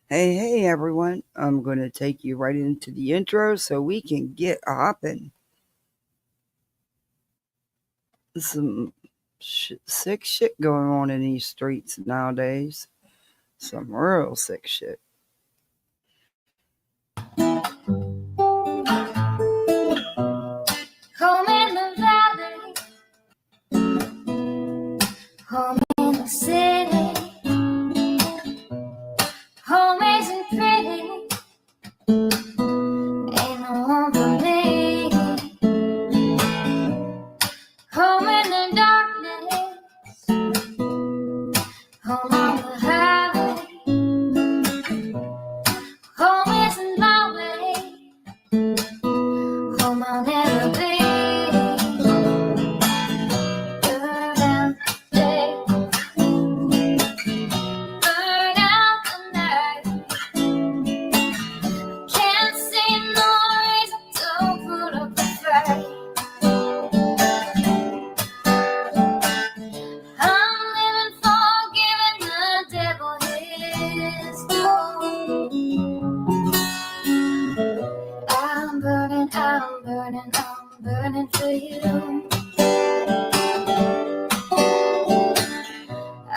Hey, everyone. I'm going to take you right into the intro so we can get hopping. Some sick shit going on in these streets nowadays. Some real sick shit. Home in the valley, home in the city, home isn't pretty, ain't no home for me. Home in the darkness, home on the highway, home isn't my way, home I'll never be. Burn out the day, burn out the night. Can't see no reason to put up a fight. I'm living for giving the devil his due. I'm burning for you.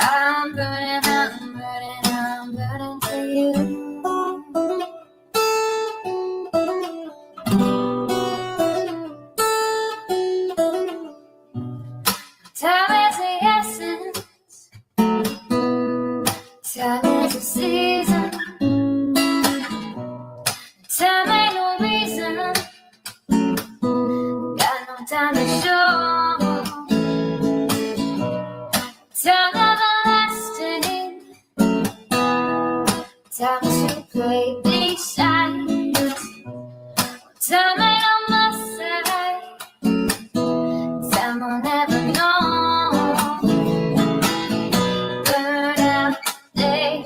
I'm burning for you. Time is the essence, time is the season, time ain't no reason, got no time to show. Time everlasting, time to play these sides. Time ain't on my side, time will never know. Burn out the day,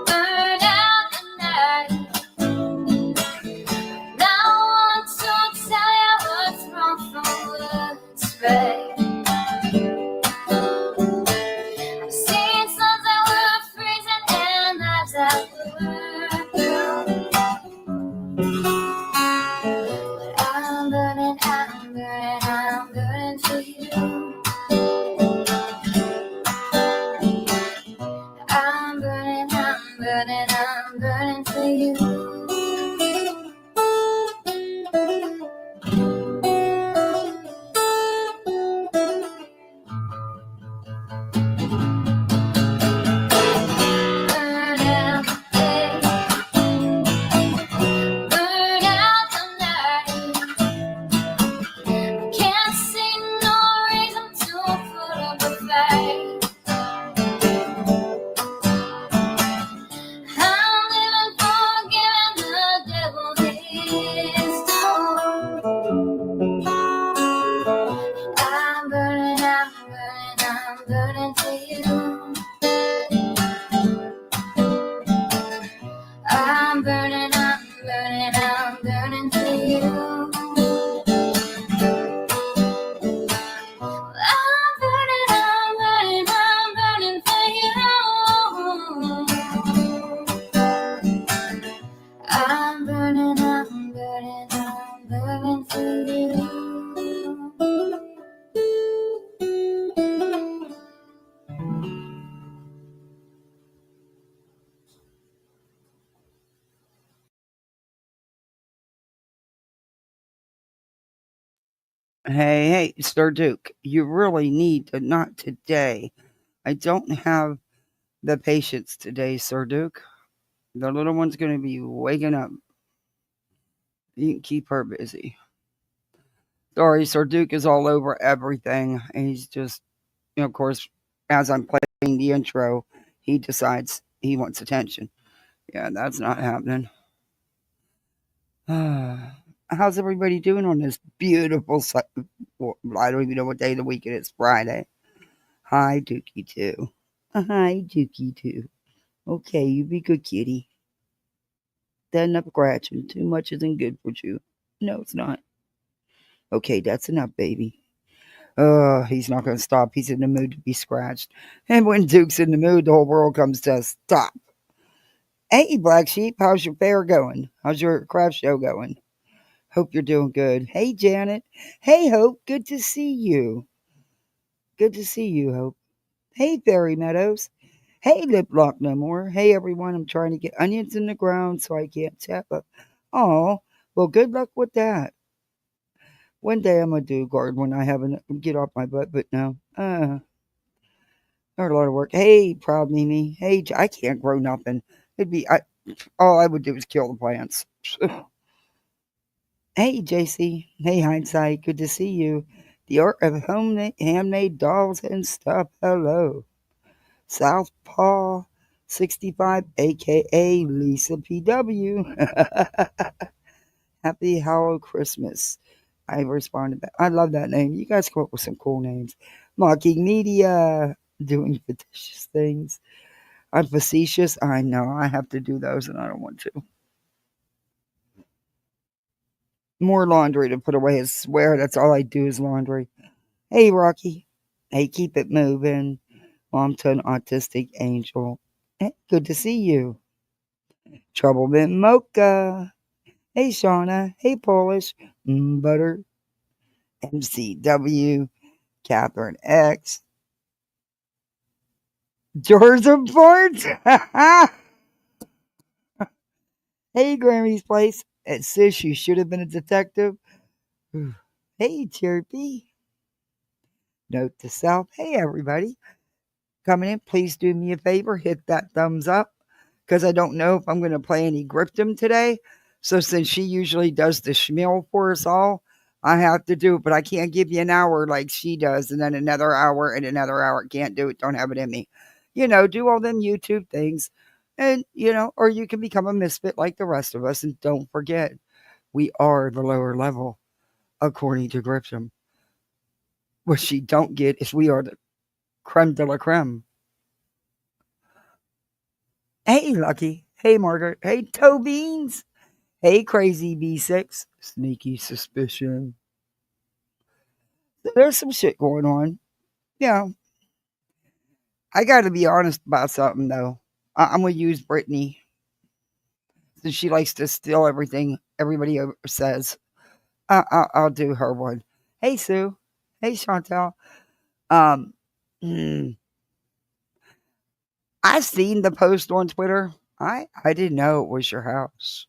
burn out the night. Now I want to tell you what's wrong from what's right. I've seen suns that were freezing and lives that were blue. But I'm burning for you. I'm burning for you. Burn out the day, burn out the night. Can't see no reason to put up a fight. I'm living for giving the devil his due. I'm burning for you. I'm burning for you. I'm burning for you. I'm burning for you. Hey, Sir Duke, you really need to not today. I don't have the patience today, Sir Duke. The little one's going to be waking up. You can keep her busy. Sorry, Sir Duke is all over everything. He's just, of course, as I'm playing the intro, he decides he wants attention. Yeah, that's not happening. How's everybody doing on this beautiful, well, I don't even know what day of the week it is, Friday. Hi, Dookie, too. Hi, Dookie, too. Okay, you be good, kitty. That enough scratching. Too much isn't good for you. No, it's not. Okay, that's enough, baby. He's not going to stop. He's in the mood to be scratched. And when Duke's in the mood, the whole world comes to a stop. Hey, Black Sheep, how's your fair going? How's your craft show going? Hope you're doing good. Hey, Janet. Hey, Hope. Good to see you. Good to see you, Hope. Hey, Fairy Meadows. Hey, Lip Lock No More. Hey, everyone. I'm trying to get onions in the ground so I can't tap up. Oh, well, good luck with that. One day I'm going to do garden when I have enough, get off my butt, but no. Not a lot of work. Hey, proud Mimi. Hey, I can't grow nothing. All I would do is kill the plants. Hey, JC. Hey, Hindsight. Good to see you. The art of handmade dolls and stuff. Hello. Southpaw 65, aka Lisa PW. Happy Hollow Christmas. I responded back. I love that name. You guys come up with some cool names. Mocking Media. Doing fictitious things. I'm facetious. I know. I have to do those and I don't want to. More laundry to put away. I swear that's all I do is laundry. Hey, Rocky. Hey, keep it moving. Mom to an autistic angel. Hey, good to see you. Troublebit Mocha. Hey, Shauna. Hey, Polish. Butter. MCW. Catherine X. Jars of Parts. Hey, Grammy's Place. And sis, you should have been a detective. Hey, Chirpy. Note to self. Hey, everybody. Coming in, please do me a favor. Hit that thumbs up because I don't know if I'm going to play any Griptum today. So since she usually does the schmeal for us all, I have to do it. But I can't give you an hour like she does and then another hour and another hour. Can't do it. Don't have it in me. Do all them YouTube things. And, or you can become a misfit like the rest of us. And don't forget, we are the lower level, according to Griptum. What she don't get is we are the creme de la creme. Hey, Lucky. Hey, Margaret. Hey, Toe Beans. Hey, Crazy B6. Sneaky Suspicion. There's some shit going on. Yeah. I got to be honest about something, though. I'm going to use Brittany since she likes to steal everything everybody says. I'll do her one. Hey, Sue. Hey, Chantel. Um, hmm, I seen the post on Twitter. I didn't know it was your house.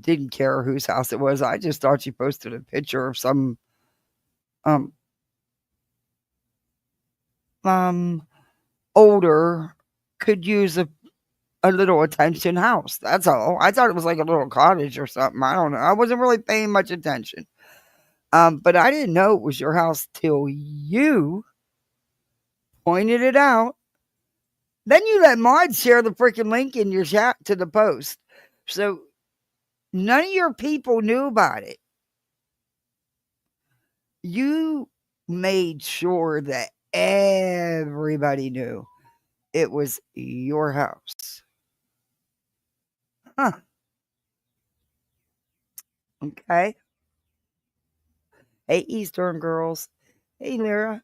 Didn't care whose house it was. I just thought you posted a picture of some um um older could use a little attention house. That's all. I thought it was like a little cottage or something. I don't know. I wasn't really paying much attention. But I didn't know it was your house till you pointed it out. Then you let Maud share the freaking link in your chat to the post. So none of your people knew about it. You made sure that everybody knew it was your house. Huh. Okay. Hey, Eastern girls. Hey, Lyra.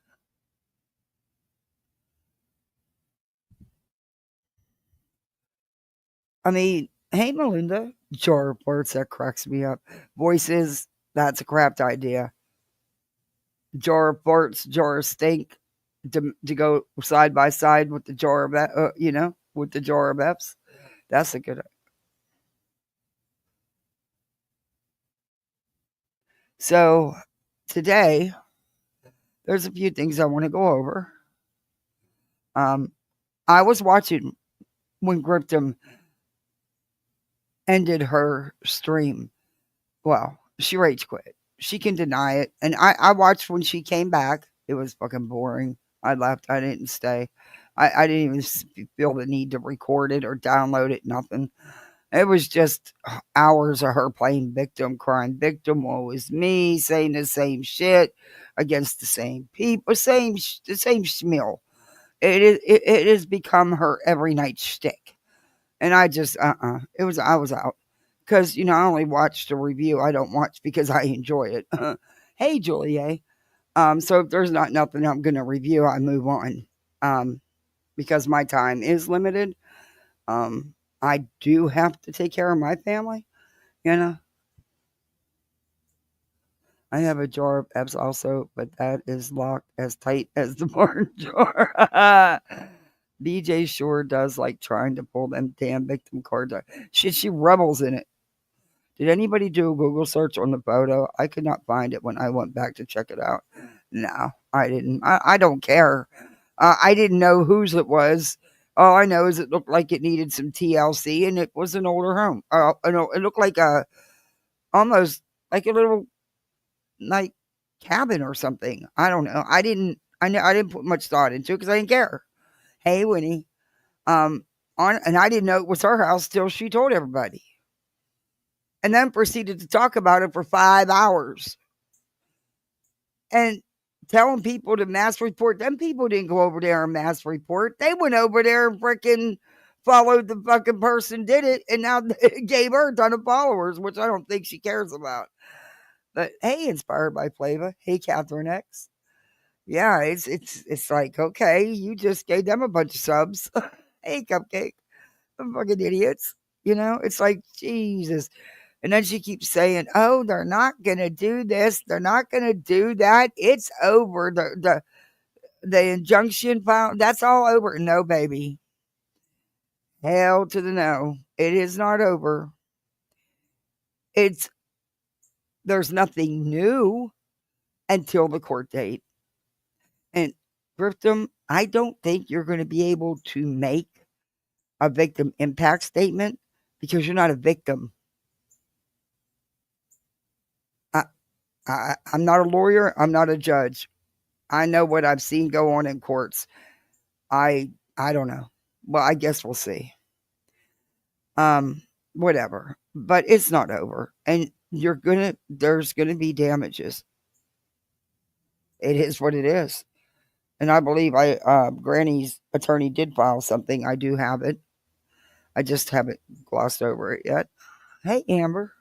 I mean, hey, Melinda. Jar of parts that cracks me up. Voices, that's a crap idea. Jar of farts, jar of stink to go side by side with the jar of, with the jar of F's. That's a good. So today, there's a few things I want to go over. I was watching when Griptum ended her stream. Well, she rage quit. She can deny it. And I watched when she came back. It was fucking boring. I left. I didn't stay. I didn't even feel the need to record it or download it. Nothing. It was just hours of her playing victim, crying victim. Woe is me, saying the same shit against the same people, the same schmeal. It has become her every night shtick. And I just I was out. Because I only watch the review. I don't watch because I enjoy it. Hey, Julie. So if there's not nothing I'm going to review, I move on. Because my time is limited. Um, I do have to take care of my family. You know, I have a jar of Pepsi also, but that is locked as tight as the barn jar. BJ sure does like trying to pull them damn victim cards out. Shit, she revels in it. Did anybody do a Google search on the photo? I could not find it when I went back to check it out. No, I didn't. I don't care. I didn't know whose it was. All I know is it looked like it needed some TLC, and it was an older home. It looked like almost like a little like cabin or something. I don't know. I didn't put much thought into it because I didn't care. Hey, Winnie. And I didn't know it was her house till she told everybody, and then proceeded to talk about it for 5 hours and telling people to mass report. Them people didn't go over there and mass report. They went over there and freaking followed the fucking person did it, and now it gave her a ton of followers, which I don't think she cares about. But hey, inspired by Flava. Hey, Catherine X. Yeah, it's like, okay, you just gave them a bunch of subs. Hey, Cupcake. I'm fucking idiots. It's like, Jesus. And then she keeps saying, oh, they're not going to do this. They're not going to do that. It's over. The injunction file, that's all over. No, baby. Hell to the no. It is not over. It's There's nothing new until the court date. And victim, I don't think you're going to be able to make a victim impact statement because you're not a victim. I'm not a lawyer. I'm not a judge. I know what I've seen go on in courts. I don't know. Well, I guess we'll see. Whatever. But it's not over. And there's gonna be damages. It is what it is. And I believe Granny's attorney did file something. I do have it. I just haven't glossed over it yet. Hey, Amber.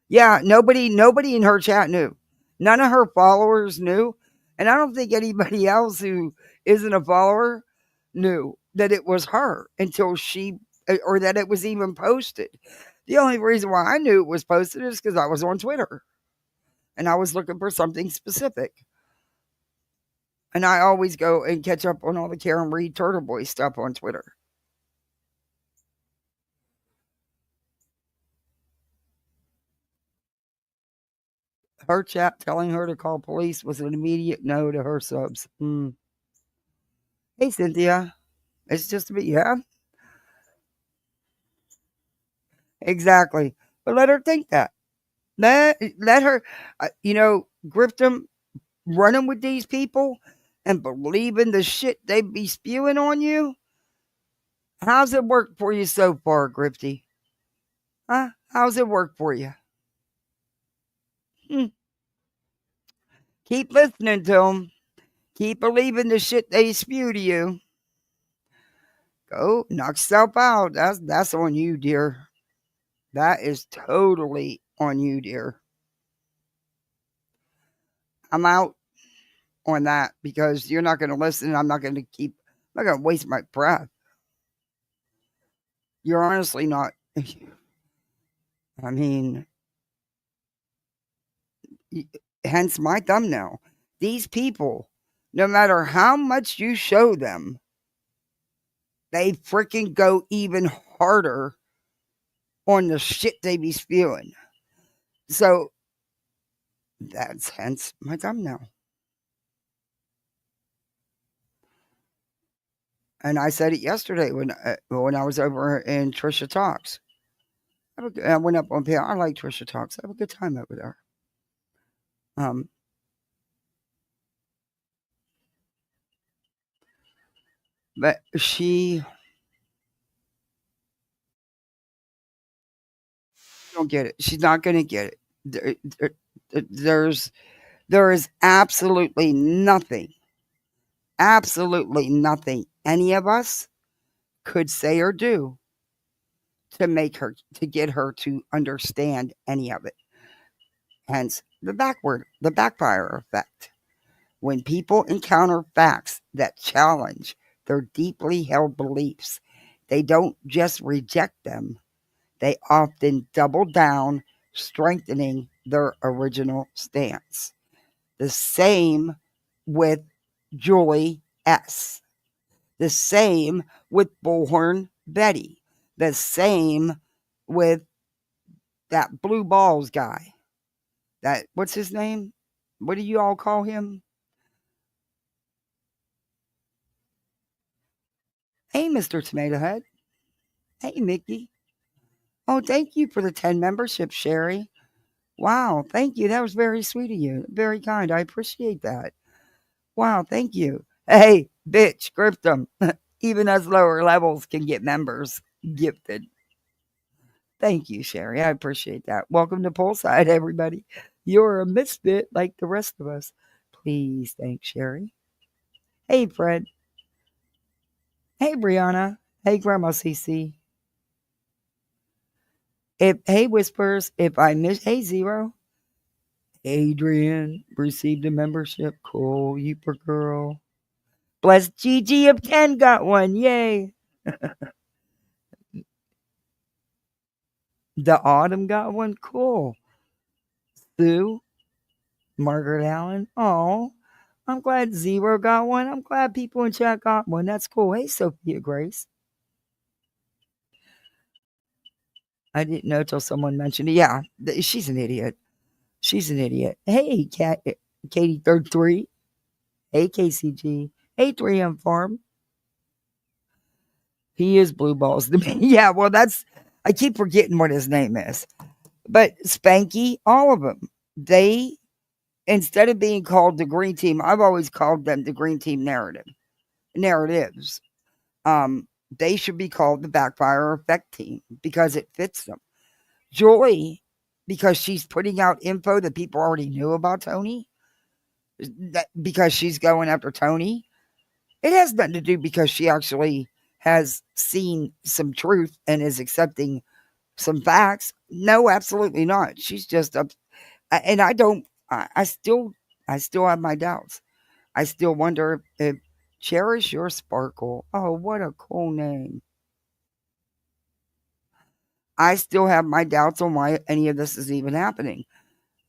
Yeah, nobody in her chat knew. None of her followers knew. And I don't think anybody else who isn't a follower knew that it was her until or that it was even posted. The only reason why I knew it was posted is because I was on Twitter and I was looking for something specific. And I always go and catch up on all the Karen Reed Turtle Boy stuff on Twitter. Her chat telling her to call police was an immediate no to her subs. Hey, Cynthia. It's just a bit, yeah, exactly. But let her think that. Let her, grip them, running with these people and believing the shit they be spewing on you. How's it work for you so far, Grifty? Huh? How's it work for you? Keep listening to them. Keep believing the shit they spew to you. Go knock yourself out. That's on you, dear. That is totally on you, dear. I'm out on that because you're not going to listen. I'm not going to waste my breath. You're honestly not. I mean, hence my thumbnail. These people, no matter how much you show them, they freaking go even harder on the shit they be spewing. So that's hence my thumbnail. And I said it yesterday when I was over in Trisha Talks. I went up on panel. I like Trisha Talks. I have a good time over there. But she don't get it. She's not going to get it. There is absolutely nothing any of us could say or do to get her to understand any of it. Hence the backfire effect. When people encounter facts that challenge their deeply held beliefs, they don't just reject them, they often double down, strengthening their original stance. The same with Julie S. The same with Bullhorn Betty. The same with that blue balls guy. That, what's his name? What do you all call him? Hey, Mr. Tomato Head. Hey, Mickey. Oh, thank you for the 10 membership, Sherry. Wow, thank you. That was very sweet of you. Very kind. I appreciate that. Wow, thank you. Hey, bitch, grift them. Even us lower levels can get members gifted. Thank you, Sherry. I appreciate that. Welcome to Poolside, everybody. You're a misfit like the rest of us. Please thank Sherry. Hey, Fred. Hey, Brianna. Hey, Grandma CC. If hey Whispers, if I miss hey Zero. Adrian received a membership. Cool, Yooper girl. Bless Gigi of 10 got one. Yay. The Autumn got one. Cool. Sue, Margaret Allen. Oh, I'm glad Zero got one. I'm glad people in chat got one. That's cool. Hey, Sophia Grace. I didn't know till someone mentioned it. Yeah, she's an idiot. She's an idiot. Hey, Katie, third three. Hey, KCG. Hey, 3M Farm. He is blue balls to me. Yeah, well, I keep forgetting what his name is. But Spanky, all of them, they, instead of being called the green team, I've always called them the green team narratives. They should be called the backfire effect team because it fits them. Joy, because she's putting out info that people already knew about Tony, because she's going after Tony. It has nothing to do because she actually has seen some truth and is accepting some facts. No, absolutely not. She's just up, and I don't. I still have my doubts. I still wonder if Cherish Your Sparkle. Oh, what a cool name. I still have my doubts on why any of this is even happening.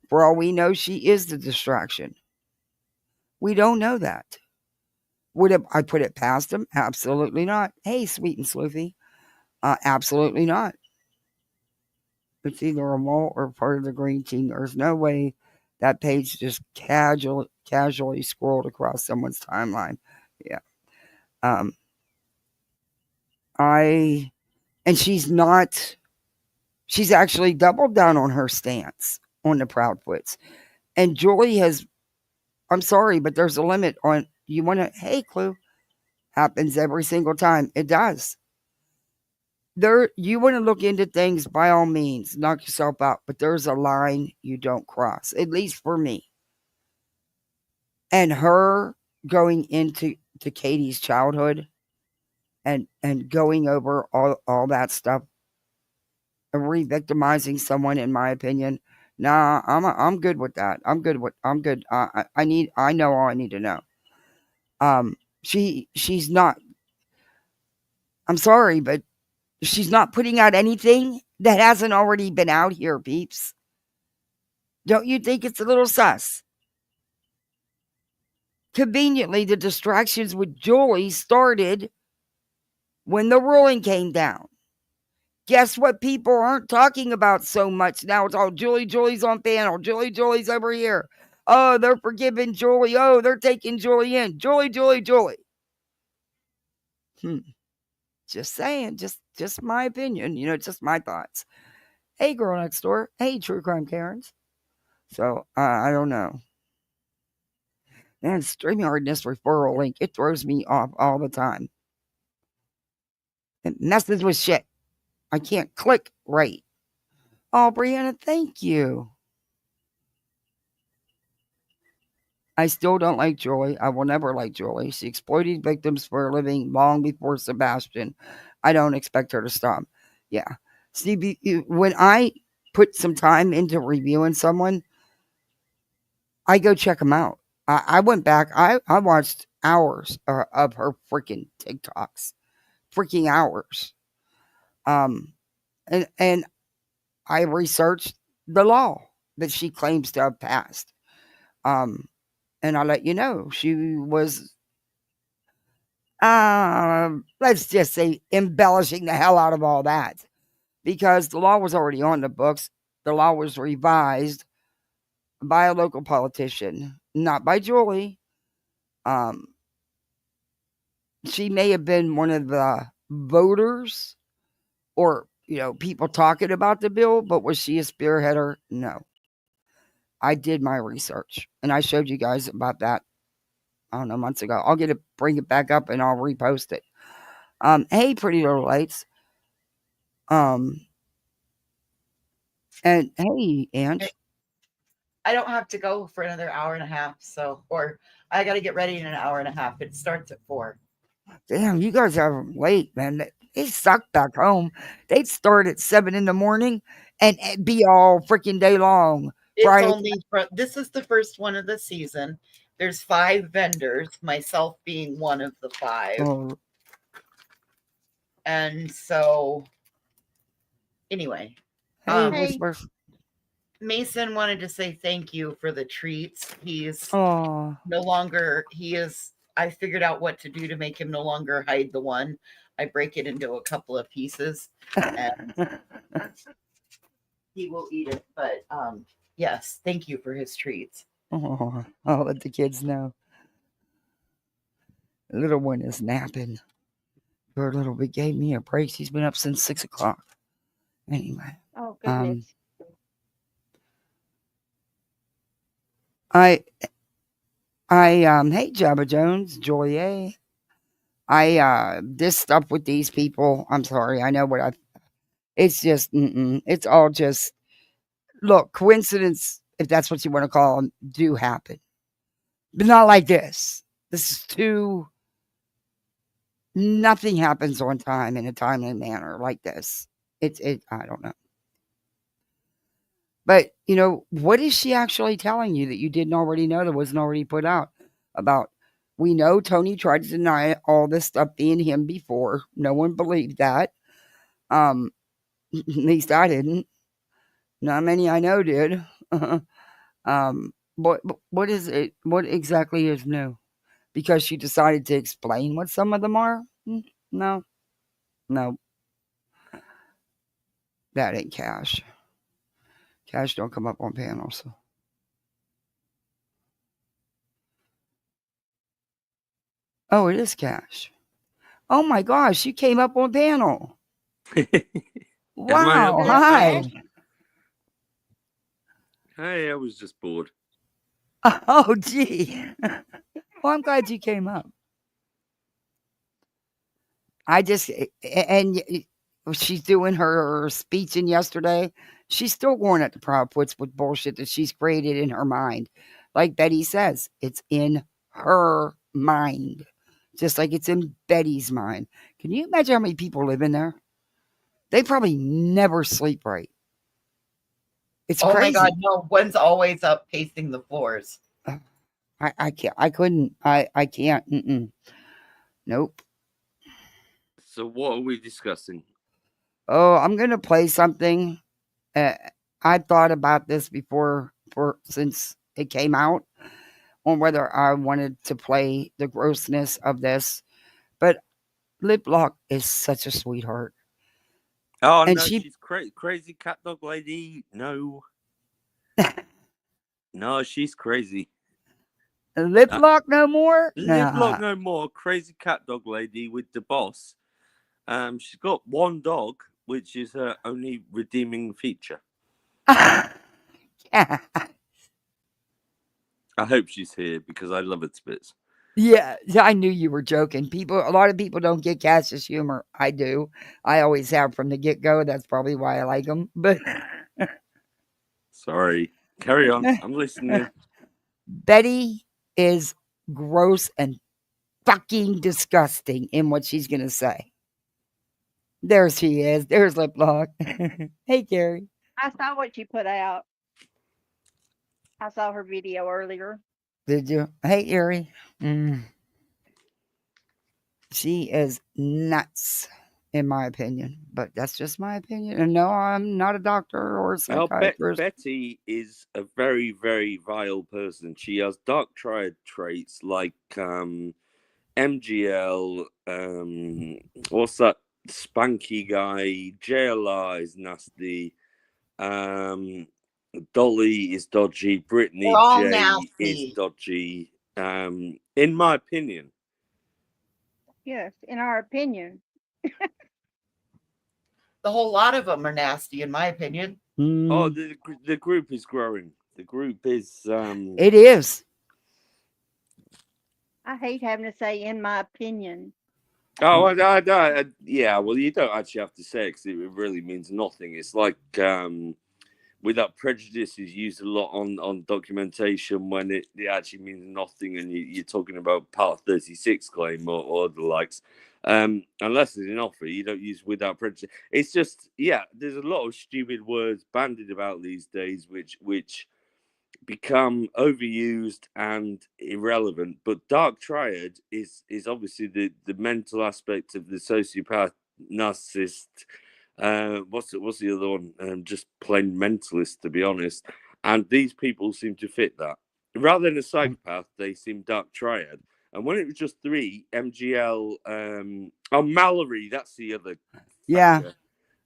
For all we know, she is the distraction. We don't know that. Would I put it past him? Absolutely not. Hey, sweet and sloofy. Absolutely not. It's either a mole or part of the green team. There's no way that page just casually scrolled across someone's timeline. Yeah. Um, I and she's actually doubled down on her stance on the Proudfoots. And Julie has, I'm sorry, but there's a limit on, you want to, hey, Clue, happens every single time. It does. You want to look into things, by all means, knock yourself out, but there's a line you don't cross, at least for me. And her going into Katie's childhood and going over all that stuff, re-victimizing someone, in my opinion. Nah, I'm good with that. I'm good. I know all I need to know. She's not. I'm sorry, but she's not putting out anything that hasn't already been out here, peeps. Don't you think it's a little sus? Conveniently, the distractions with Julie started when the ruling came down. Guess what people aren't talking about so much now? It's all Julie's on panel. Julie's over here. Oh, they're forgiving Julie. Oh, they're taking Julie in. Julie. Just saying, just my opinion. Just my thoughts. Hey, girl next door. Hey, true crime Karens. So I don't know. Man, StreamYard this referral link, it throws me off all the time. It messes with shit. I can't click right. Oh, Brianna, thank you. I still don't like Joy. I will never like Joy. She exploited victims for a living long before Sebastian. I don't expect her to stop. Yeah. See, when I put some time into reviewing someone, I go check them out. I went back. I watched hours of her freaking TikToks, freaking hours. Um, and I researched the law that she claims to have passed. Um, and I let you know she was, let's just say, embellishing the hell out of all that because the law was already on the books. The law was revised by a local politician, not by Julie. Um, she may have been one of the voters or people talking about the bill, but was she a spearheader? No. I did my research and I showed you guys about that. I don't know, months ago. I'll get it, bring it back up, and I'll repost it. Hey, pretty little lights. Um, and hey, Hey, Ange. I don't have to go for another hour and a half, so or I got to get ready in an hour and a half. It starts at 4. Damn, you guys are late, man. They suck back home. They'd start at 7 in the morning and be all freaking day long. It's Friday. only this is the first one of the season. There's 5 vendors, myself being one of the 5. Oh, And so anyway, hey, hey, Whisper. Mason wanted to say thank you for the treats. He's Oh, no longer he is I figured out what to do to make him no longer hide the one. I break it into a couple of pieces and he will eat it. But yes, thank you for his treats. oh, I'll let the kids know. The little one is napping. Your little bit gave me a break. She's been up since 6 o'clock. Anyway, Oh um, goodness. I, hey, Jabba Jones, Joy. This stuff with these people. I'm sorry. I know what I. It's just, it's all just. Look, coincidence, if that's what you want to call them, do happen, but not like this. This is too. Nothing happens on time in a timely manner like this. It. I don't know. But, what is she actually telling you that you didn't already know that wasn't already put out about? We know Tony tried to deny all this stuff being him before. No one believed that. Um, at least I didn't. Not many I know did. What is it? What exactly is new? Because she decided to explain what some of them are? No, no, that ain't Cash. Cash don't come up on panels. Oh, it is Cash. Oh my gosh, you came up on panel. Am I up Wow, there, hi. Paige? Hey, I was just bored. Oh, gee. Well, I'm glad you came up. I just, and she's doing her speeching yesterday. She's still going at the prop with bullshit that she's created in her mind. Like Betty says, it's in her mind, just like it's in Betty's mind. Can you imagine how many people live in there? They probably never sleep right. It's Oh my god, crazy. no, one's always up pacing the floors. I can't. I couldn't. I can't. Nope. So, what are we discussing? Oh, I'm gonna play something. Uh, I thought about this before, since it came out, on whether I wanted to play the grossness of this. But Lip Lock is such a sweetheart, Oh and no, she she's crazy cat dog lady. No, no, she's crazy. Lip Lock no more. Live long Nah. no more. Crazy cat dog lady with the boss. She's got one dog, which is her only redeeming feature. Yeah. I hope she's here because I love its bits. Yeah, I knew you were joking. A lot of people don't get Cass's humor. I do. I always have from the get go. That's probably why I like him. But Sorry. Carry on. I'm listening. Betty is gross and fucking disgusting in what she's gonna say. There she is. There's Lip Lock. Hey, Gary. I saw what you put out. I saw her video earlier. Did you? Hey, Erie. She is nuts, in my opinion. But that's just my opinion. And no, I'm not a doctor or a Well, psychiatrist. Betty is a very, very vile person. She has dark triad traits like MGL. What's that spanky guy? JLR is nasty. Dolly is dodgy. They're Brittany all J is nasty. dodgy. In my opinion. Yes, in our opinion. The whole lot of them are nasty, in my opinion. Oh, Mm, the group is growing. The group is. it is. I hate having to say in my opinion. Oh, yeah. Well, you don't actually have to say it because it really means nothing. It's like without prejudice is used a lot on documentation when it actually means nothing, and you're talking about Part 36 claim or the likes. Unless there's an offer, you don't use without prejudice. It's just, yeah, there's a lot of stupid words bandied about these days, which become overused and irrelevant. But dark triad is obviously the mental aspect of the sociopath, narcissist. What's the other one? Just plain mentalist, to be honest. And these people seem to fit that. Rather than a psychopath, they seem dark triad. And when it was just three, MGL, Mallory, that's the other. Yeah.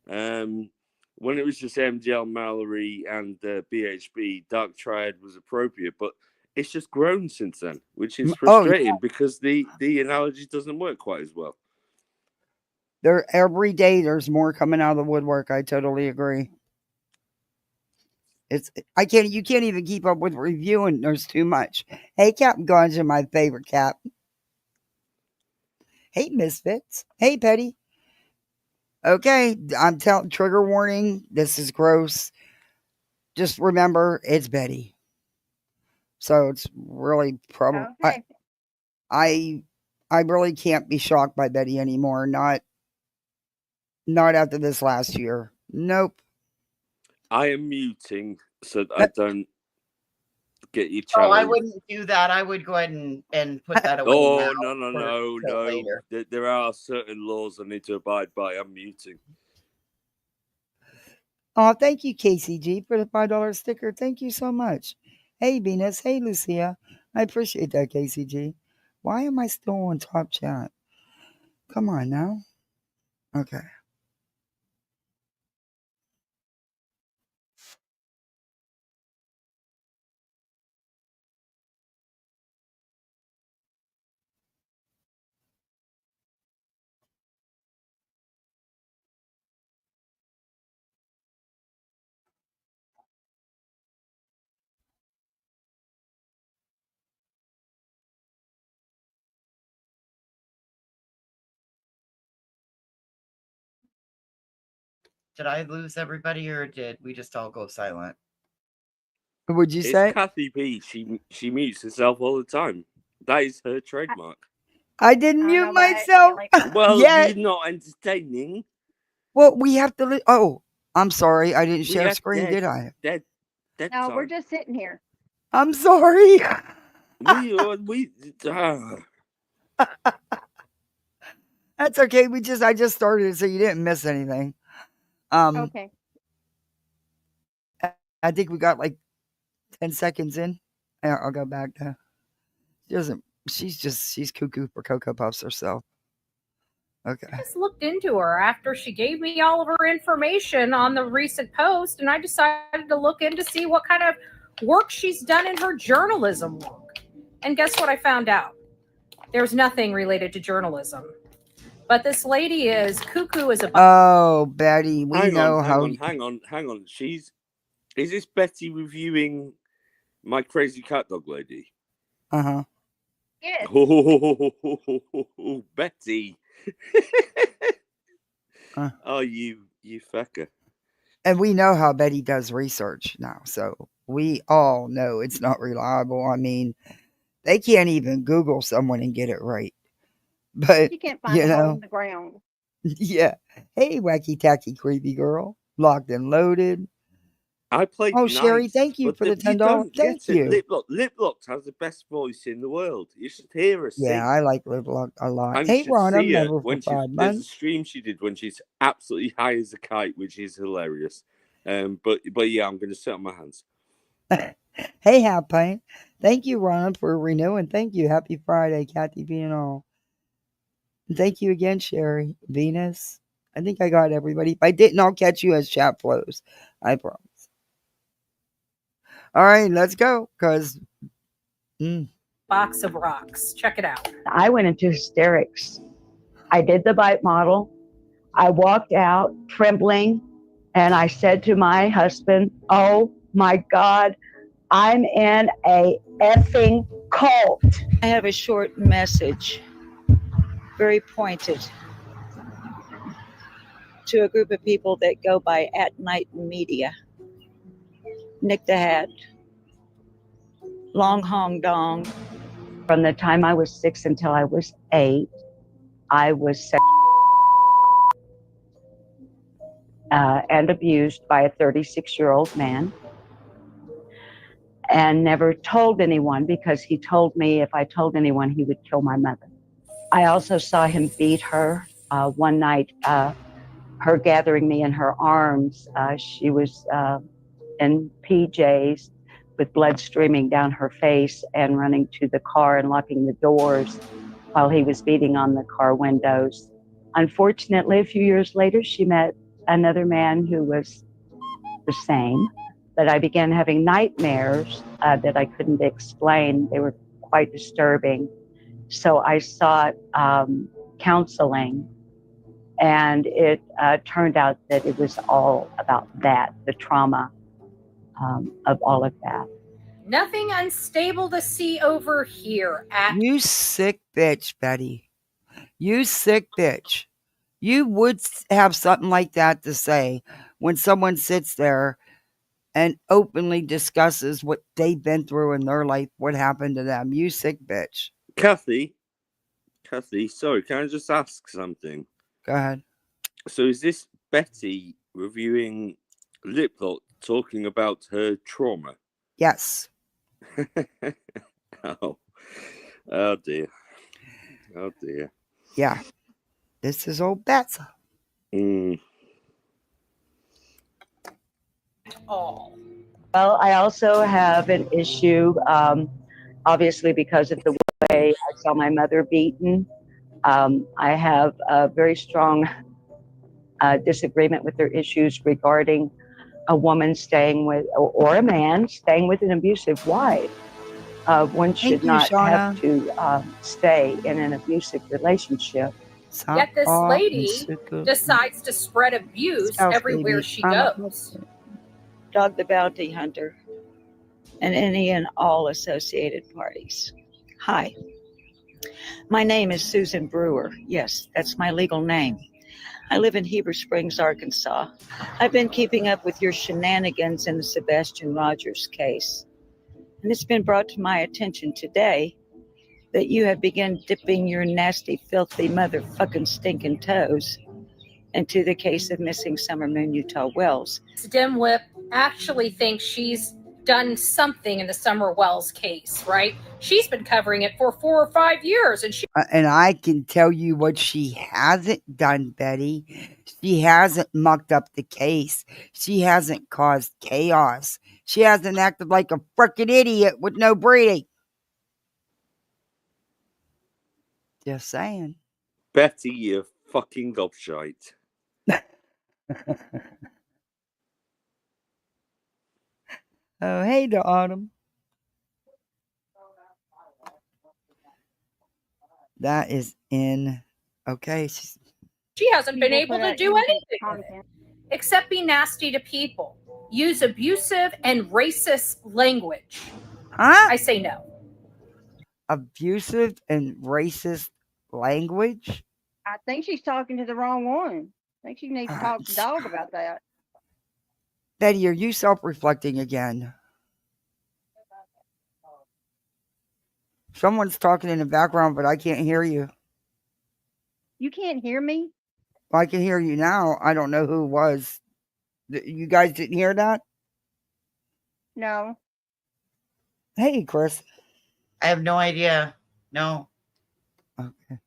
Factor. When it was just MGL, Mallory, and BHB, Dark Triad was appropriate, but it's just grown since then, which is frustrating because the analogy doesn't work quite as well. Every day there's more coming out of the woodwork. I totally agree. You can't even keep up with reviewing. There's too much. Hey, Captain Ganja, my favorite Cap. Hey, Misfits. Hey, Petty. Okay, I'm telling. Trigger warning. This is gross. Just remember, it's Betty. So it's really probably. Okay. I really can't be shocked by Betty anymore. Not after this last year. Nope. I am muting so that I don't get your Oh, channel. I wouldn't do that. I would go ahead and put that away. Oh, now no. Later. There are certain laws I need to abide by. I'm muting. Oh, thank you, KCG, for the $5 sticker. Thank you so much. Hey, Venus. Hey, Lucia. I appreciate that, KCG. Why am I still on top chat? Come on now. Okay. Did I lose everybody, or did we just all go silent? What would you It's say? Kathy B. She mutes herself all the time. That is her trademark. I didn't I mute know that myself. feeling. Well, Yet. you're not entertaining. Well, we have to. Oh, I'm sorry. I didn't We share are screen, did I? Dead No, we're time. just sitting here. I'm sorry. We That's okay. I just started it, so you didn't miss anything. Okay. I think we got like 10 seconds in. I'll go back to. She's cuckoo for Cocoa Puffs herself. Okay. I just looked into her after she gave me all of her information on the recent post, and I decided to look in to see what kind of work she's done in her journalism work. And guess what I found out? There's nothing related to journalism. But this lady is cuckoo as a... Oh, Betty, we know how. Hang on. Is this Betty reviewing My Crazy Cat Dog Lady? Uh-huh. Yes. Oh, Betty. Oh, you fecker. And we know how Betty does research now, so we all know it's not reliable. I mean, they can't even Google someone and get it right. But You can't find a hole in the ground. Yeah. Hey, wacky tacky creepy girl. Locked and loaded. I played Oh, nice, Sherry, thank you but for the you $10. don't Thank get it. you. Lip Locked has the best voice in the world. You should hear her sing. Yeah, I like Lip Locked a lot. And Hey, you should Ron, I've see her never for when 5 there's a months. stream she did when she's absolutely high as a kite, which is hilarious. But yeah, I'm going to sit on my hands. Hey, Half Pint. Thank you, Ron, for renewing. Thank you. Happy Friday, Kathy B and all. And thank you again, Sherry. Venus. I think I got everybody. If I didn't, I'll catch you as chat flows. I promise. All right, let's go. Because Box of rocks. Check it out. I went into hysterics. I did the bite model. I walked out trembling, and I said to my husband, "Oh my God, I'm in a effing cult." I have a short message, very pointed, to a group of people that go by At Night Media. Nick the Hat, Long Hong Dong. From the time I was 6 until I was 8, I was and abused by a 36-year-old man, and never told anyone because he told me if I told anyone, he would kill my mother. I also saw him beat her one night, her gathering me in her arms. She was in PJs with blood streaming down her face and running to the car and locking the doors while he was beating on the car windows. Unfortunately, a few years later, she met another man who was the same, but I began having nightmares that I couldn't explain. They were quite disturbing. So I sought counseling, and it turned out that it was all about that, the trauma of all of that. Nothing unstable to see over here at. You sick bitch, Betty. You sick bitch. You would have something like that to say when someone sits there and openly discusses what they've been through in their life, what happened to them. You sick bitch. Kathy, sorry, can I just ask something? Go ahead. So is this Betty reviewing Lip Lock talking about her trauma? Yes. Oh dear. Oh dear. Yeah. This is old Betsy. All. Well, I also have an issue, obviously, because of the way I saw my mother beaten. I have a very strong disagreement with their issues regarding a woman staying with, or a man staying with an abusive wife. One should not have to stay in an abusive relationship. Yet this lady decides to spread abuse everywhere she goes. Dog the Bounty Hunter, and any and all associated parties. Hi. My name is Susan Brewer. Yes, that's my legal name. I live in Heber Springs, Arkansas. I've been keeping up with your shenanigans in the Sebastian Rogers case. And it's been brought to my attention today that you have begun dipping your nasty, filthy, motherfucking stinking toes into the case of missing Summer Moon Utah Wells. Dim Lip actually thinks she's done something in the Summer Wells case, right? She's been covering it for 4 or 5 years, and I can tell you what she hasn't done, Betty. She hasn't mucked up the case. She hasn't caused chaos. She hasn't acted like a frickin' idiot with no breeding. Just saying. Betty, you fucking gobshite. Oh, hey, the Autumn. That is in. Okay. She hasn't been able to do anything except be nasty to people, use abusive and racist language. Huh? I say no. Abusive and racist language? I think she's talking to the wrong one. I think she needs to talk to Dog about that. Betty, are you self-reflecting again? Someone's talking in the background, but I can't hear you. You can't hear me? Well, I can hear you now. I don't know who it was. You guys didn't hear that? No. Hey, Chris. I have no idea. No. Okay.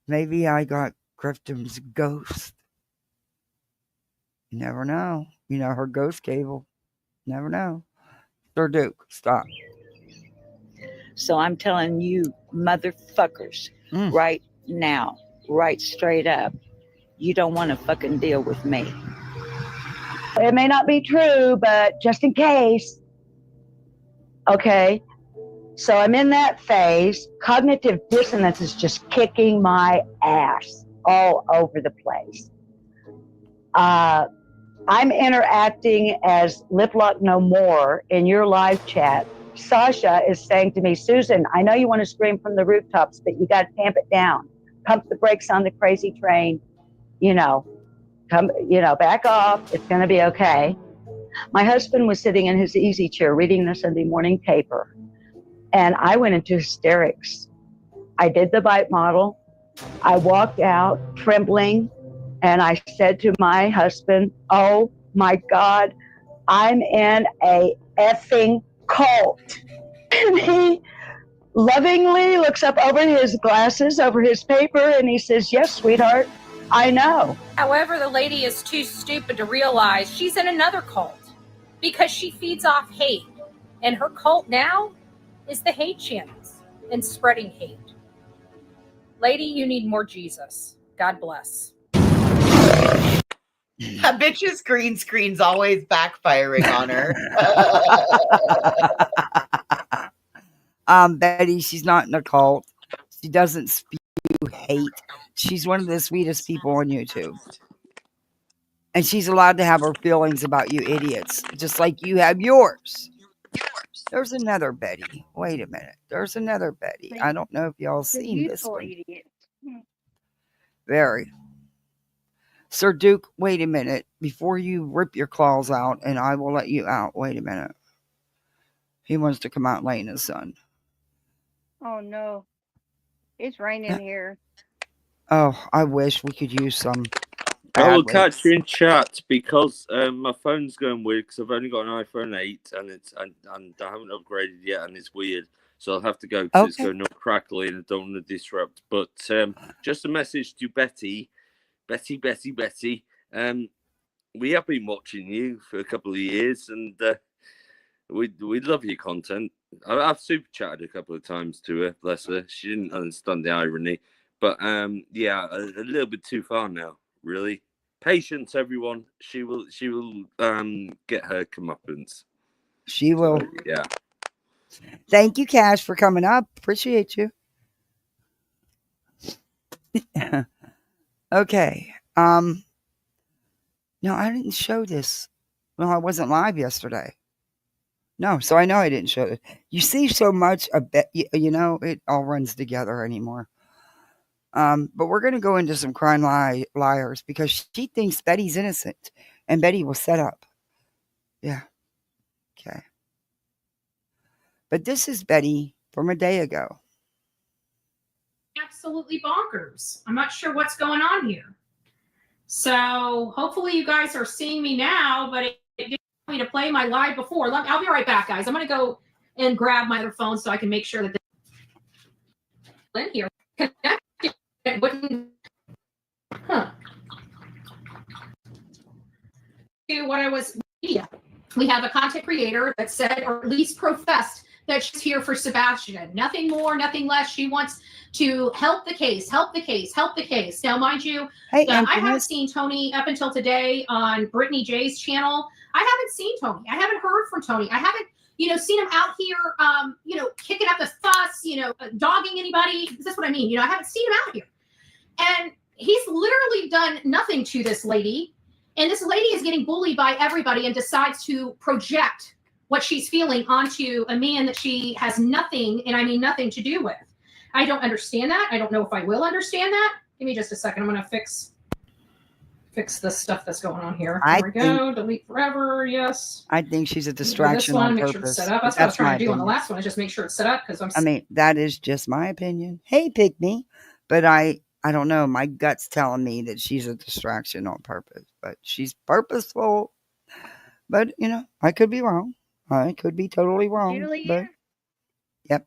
Maybe I got Grifton's ghost. You never know. You know, her ghost cable. Never know. Sir Duke, stop. So I'm telling you, motherfuckers, right now, right straight up, you don't want to fucking deal with me. It may not be true, but just in case. Okay. So I'm in that phase. Cognitive dissonance is just kicking my ass all over the place. I'm interacting as Liplock No More in your live chat. Sasha is saying to me, Susan, I know you want to scream from the rooftops, but you got to tamp it down. Pump the brakes on the crazy train. Back off. It's going to be okay. My husband was sitting in his easy chair reading the Sunday morning paper, and I went into hysterics. I did the bite model. I walked out trembling, and I said to my husband, oh my God, I'm in a effing cult. And he lovingly looks up over his glasses, over his paper, and he says, yes, sweetheart, I know. However, the lady is too stupid to realize she's in another cult because she feeds off hate. And her cult now is the hate channels and spreading hate. Lady, you need more Jesus. God bless. That bitch's green screen's always backfiring on her. Betty, she's not in a cult. She doesn't spew hate. She's one of the sweetest people on YouTube. And she's allowed to have her feelings about you idiots, just like you have yours. There's another Betty. Wait a minute. There's another Betty. I don't know if y'all The seen this useful one. idiot. Very. Sir Duke, wait a minute. Before you rip your claws out, and I will let you out. Wait a minute. He wants to come out and lay in the sun. Oh no. It's raining here. Oh, I wish we could use some. I will ad catch libs. you in chat because my phone's going weird because I've only got an iPhone 8 and I haven't upgraded yet and it's weird. So I'll have to go because it's going all crackly and I don't want to disrupt. But just a message to Betty. We have been watching you for a couple of years and we love your content. I've super chatted a couple of times to her, bless her. She didn't understand the irony. But yeah, a little bit too far now, really. Patience, everyone. She will get her comeuppance. She will. So, yeah. Thank you, Cash, for coming up. Appreciate you. Okay. No, I didn't show this. Well, I wasn't live yesterday. No, so I know I didn't show it. You see so much of it, it all runs together anymore. But we're going to go into some crime liars because she thinks Betty's innocent and Betty was set up. Yeah. Okay. But this is Betty from a day ago. Absolutely bonkers. I'm not sure what's going on here. So hopefully you guys are seeing me now, but it didn't want me to play my live before. I'll be right back, guys. I'm going to go and grab my other phone so I can make sure that this in here. It wouldn't. To what I was. Yeah. We have a content creator that said, or at least professed, that she's here for Sebastian. Nothing more, nothing less. She wants to help the case. Now, mind you, I haven't seen Tony up until today on Brittany J's channel. I haven't seen Tony. I haven't heard from Tony. I haven't, seen him out here, kicking up a fuss, dogging anybody. That's what I mean. I haven't seen him out here. And he's literally done nothing to this lady. And this lady is getting bullied by everybody and decides to project what she's feeling onto a man that she has nothing, and I mean nothing, to do with. I don't understand that. I don't know if I will understand that. Give me just a second. I'm going to fix this stuff that's going on here. There we go. Delete forever. Yes. I think she's a distraction this one, on make purpose. sure it's set up. That's what I was trying to do on the last one, is just make sure it's set up because that is just my opinion. Hey, pick me. But I don't know. My gut's telling me that she's a distraction on purpose, but she's purposeful. But, I could be wrong. I could be totally wrong, Julie, but yep.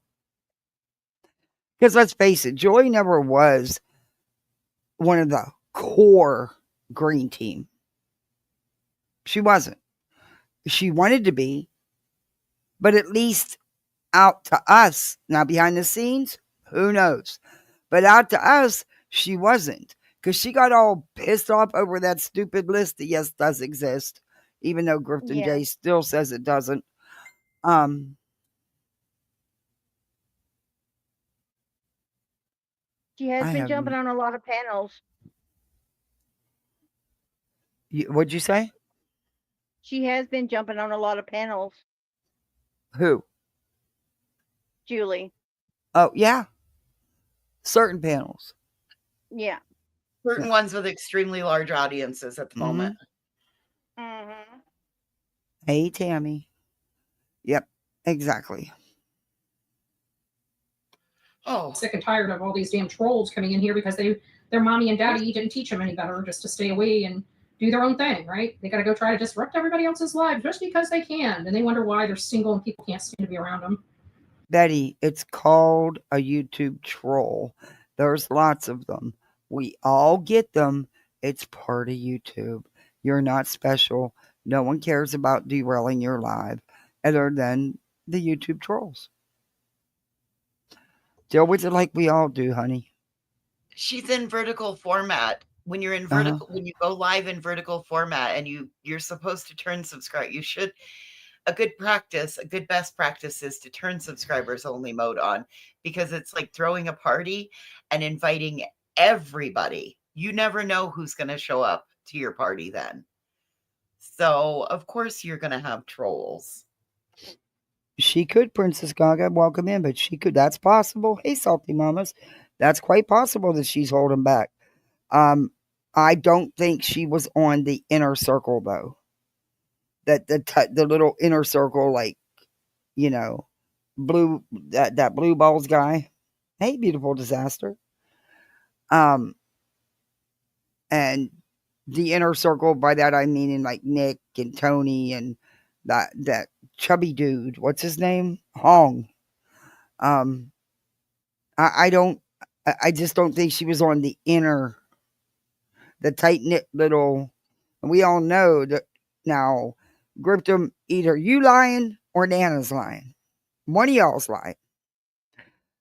Because let's face it, Joy never was one of the core green team. She wasn't. She wanted to be, but at least out to us, now behind the scenes, who knows? But out to us, she wasn't. Because she got all pissed off over that stupid list that, yes, does exist, even though Grifton Yeah. J still says it doesn't. Um, she has I been have. jumping on a lot of panels. What'd you say? She has been jumping on a lot of panels, Who? Julie. Oh, yeah. Certain panels. Yeah. Certain ones with extremely large audiences at the moment. Mm-hmm. Hey, Tammy. Yep, exactly. Oh, Sick and tired of all these damn trolls coming in here because their mommy and daddy didn't teach them any better, just to stay away and do their own thing, right? They got to go try to disrupt everybody else's lives just because they can, and they wonder why they're single and people can't stand to be around them. Betty, it's called a YouTube troll. There's lots of them. We all get them. It's part of YouTube. You're not special. No one cares about derailing your life other than the YouTube trolls. Deal with it like we all do, honey. she's in vertical format. When you're in vertical, when you go live in vertical format and you're supposed to turn subscribe, you should. A good best practice is to turn subscribers only mode on, because it's like throwing a party and inviting everybody. You never know who's going to show up to your party then. So, of course, you're going to have trolls. She could, Princess Gaga, welcome in, but she could. That's possible. Hey, Salty Mamas. That's quite possible that she's holding back. I don't think she was on the inner circle, though. That the little inner circle, like, blue, that blue balls guy. Hey, beautiful disaster. And the inner circle, by that I mean in like Nick and Tony and that chubby dude. What's his name? Hong. I just don't think she was on the tight knit little. We all know that now. Gripped him. Either you lying or Nana's lying. One of y'all's lying.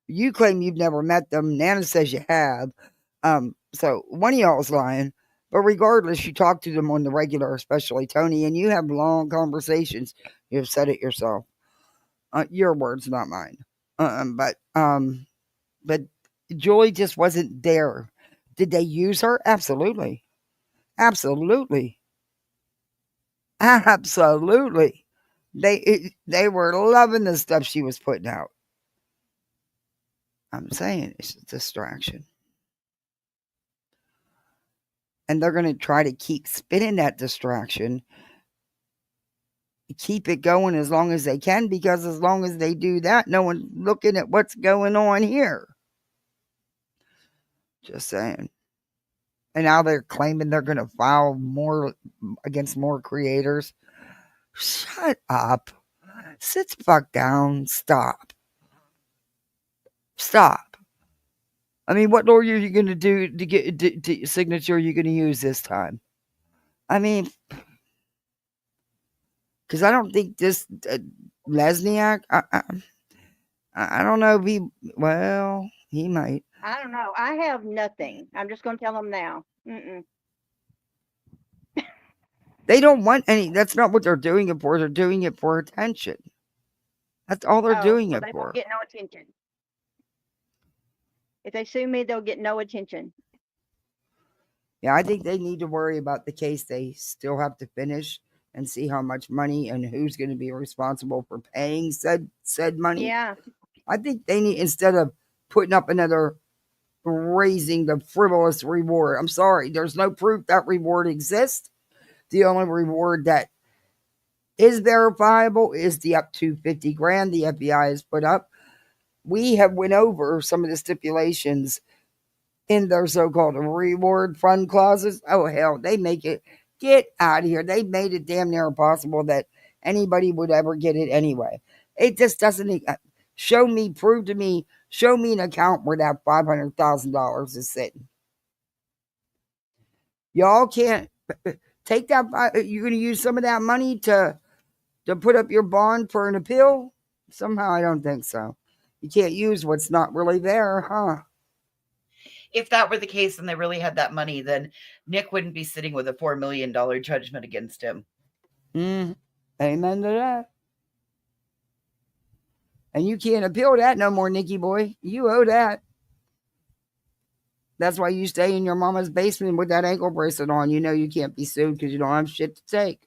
You claim you've never met them. Nana says you have. So one of y'all's lying. But regardless, you talk to them on the regular, especially Tony, and you have long conversations. You've said it yourself. Your words, not mine. But Joy just wasn't there. Did they use her? Absolutely. Absolutely. Absolutely. They were loving the stuff she was putting out. I'm saying it's a distraction. And they're going to try to keep spinning that distraction, keep it going as long as they can, because as long as they do that, no one's looking at what's going on here. Just saying. And now they're claiming they're going to file more against more creators. Shut up. Sit the fuck down. Stop. Stop. I mean, what lawyer are you going to do to get signature are you going to use this time? I mean, because I don't think this Lesniak, I don't know if he might. I don't know. I have nothing. I'm just going to tell them now. They don't want any. That's not what they're doing it for. They're doing it for attention. That's all they're doing it they for. Won't get no attention. If they sue me, they'll get no attention. Yeah, I think they need to worry about the case they still have to finish and see how much money and who's going to be responsible for paying said money. Yeah. I think they need, instead of putting up another raising the frivolous reward. I'm sorry, there's no proof that reward exists. The only reward that is verifiable is the up to 50 grand the FBI has put up. We have went over some of the stipulations in their so-called reward fund clauses. Oh, hell, they make it, get out of here. They made it damn near impossible that anybody would ever get it anyway. It just doesn't prove to me, show me an account where that $500,000 is sitting. Y'all can't take that. You're going to use some of that money to put up your bond for an appeal? Somehow I don't think so. You can't use what's not really there, huh? If that were the case and they really had that money, then Nick wouldn't be sitting with a $4 million judgment against him. Amen to that. And you can't appeal that no more, Nicky boy. You owe that. That's why you stay in your mama's basement with that ankle bracelet on. You know you can't be sued because you don't have shit to take.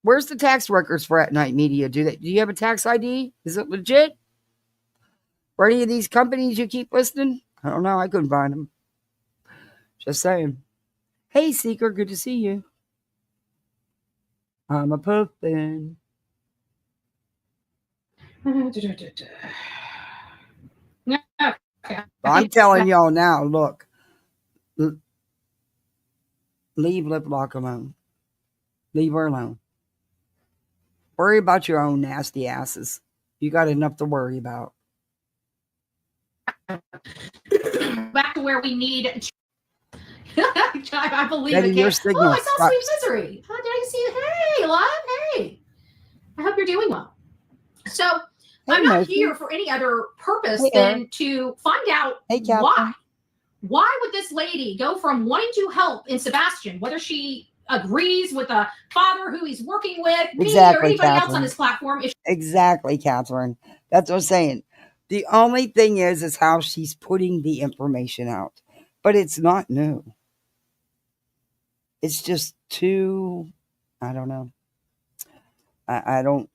Where's the tax records for At Night Media? Do you have a tax ID? Is it legit? For any of these companies you keep listing? I don't know. I couldn't find them. Just saying. Hey, Seeker. Good to see you. I'm a puffin. I'm telling y'all now, look. Leave Lip Lock alone. Leave her alone. Worry about your own nasty asses. You got enough to worry about. Back to where we need. I believe Betty, it. your signal. Oh, I saw Sweet Scissory. How did I see you? Hey, love. Hey. I hope you're doing well. So Hey, I'm not Murphy. here for any other purpose Hey, than to find out Catherine. why. Why would this lady go from wanting to help in Sebastian, whether she agrees with the father who he's working with, me or anybody else on this platform? Exactly, Catherine. That's what I'm saying. The only thing is how she's putting the information out. But it's not new. It's just too, I don't know. I don't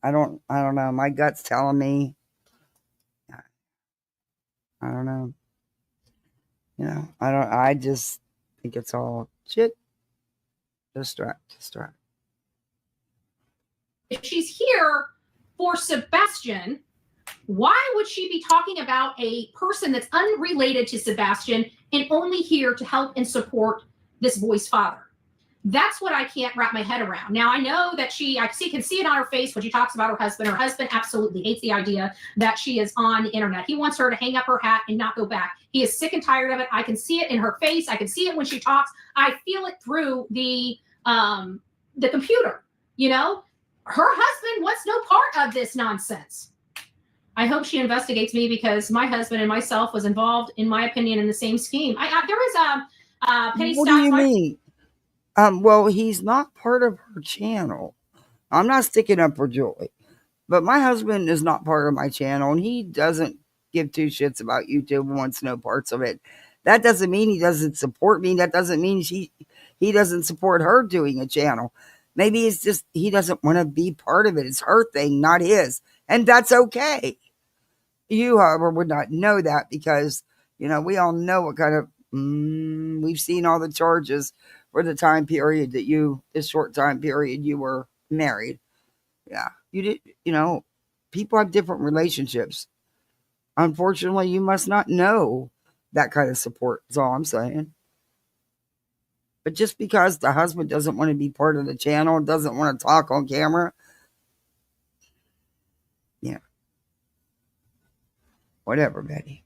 know. My gut's telling me, I don't know. You know, I just think it's all shit. Distract. If she's here for Sebastian, why would she be talking about a person that's unrelated to Sebastian and only here to help and support this boy's father? That's what I can't wrap my head around. Now, I know that I can see it on her face when she talks about her husband. Her husband absolutely hates the idea that she is on the internet. He wants her to hang up her hat and not go back. He is sick and tired of it. I can see it in her face. I can see it when she talks. I feel it through the computer. You know, her husband wants no part of this nonsense. I hope she investigates me because my husband and myself was involved, in my opinion, in the same scheme. There is a penny What stocks. do you mean? Well, he's not part of her channel. I'm not sticking up for Julie, but my husband is not part of my channel, and he doesn't give two shits about YouTube and wants no parts of it. That doesn't mean he doesn't support me. That doesn't mean he doesn't support her doing a channel. Maybe it's just he doesn't want to be part of it. It's her thing, not his, and that's okay. You, however, would not know that because, you know, we all know what kind of we've seen all the charges for the time period this short time period you were married. Yeah, you did. You know, people have different relationships. Unfortunately, you must not know that kind of support. That's all I'm saying. But just because the husband doesn't want to be part of the channel, doesn't want to talk on camera, yeah. Whatever, Betty.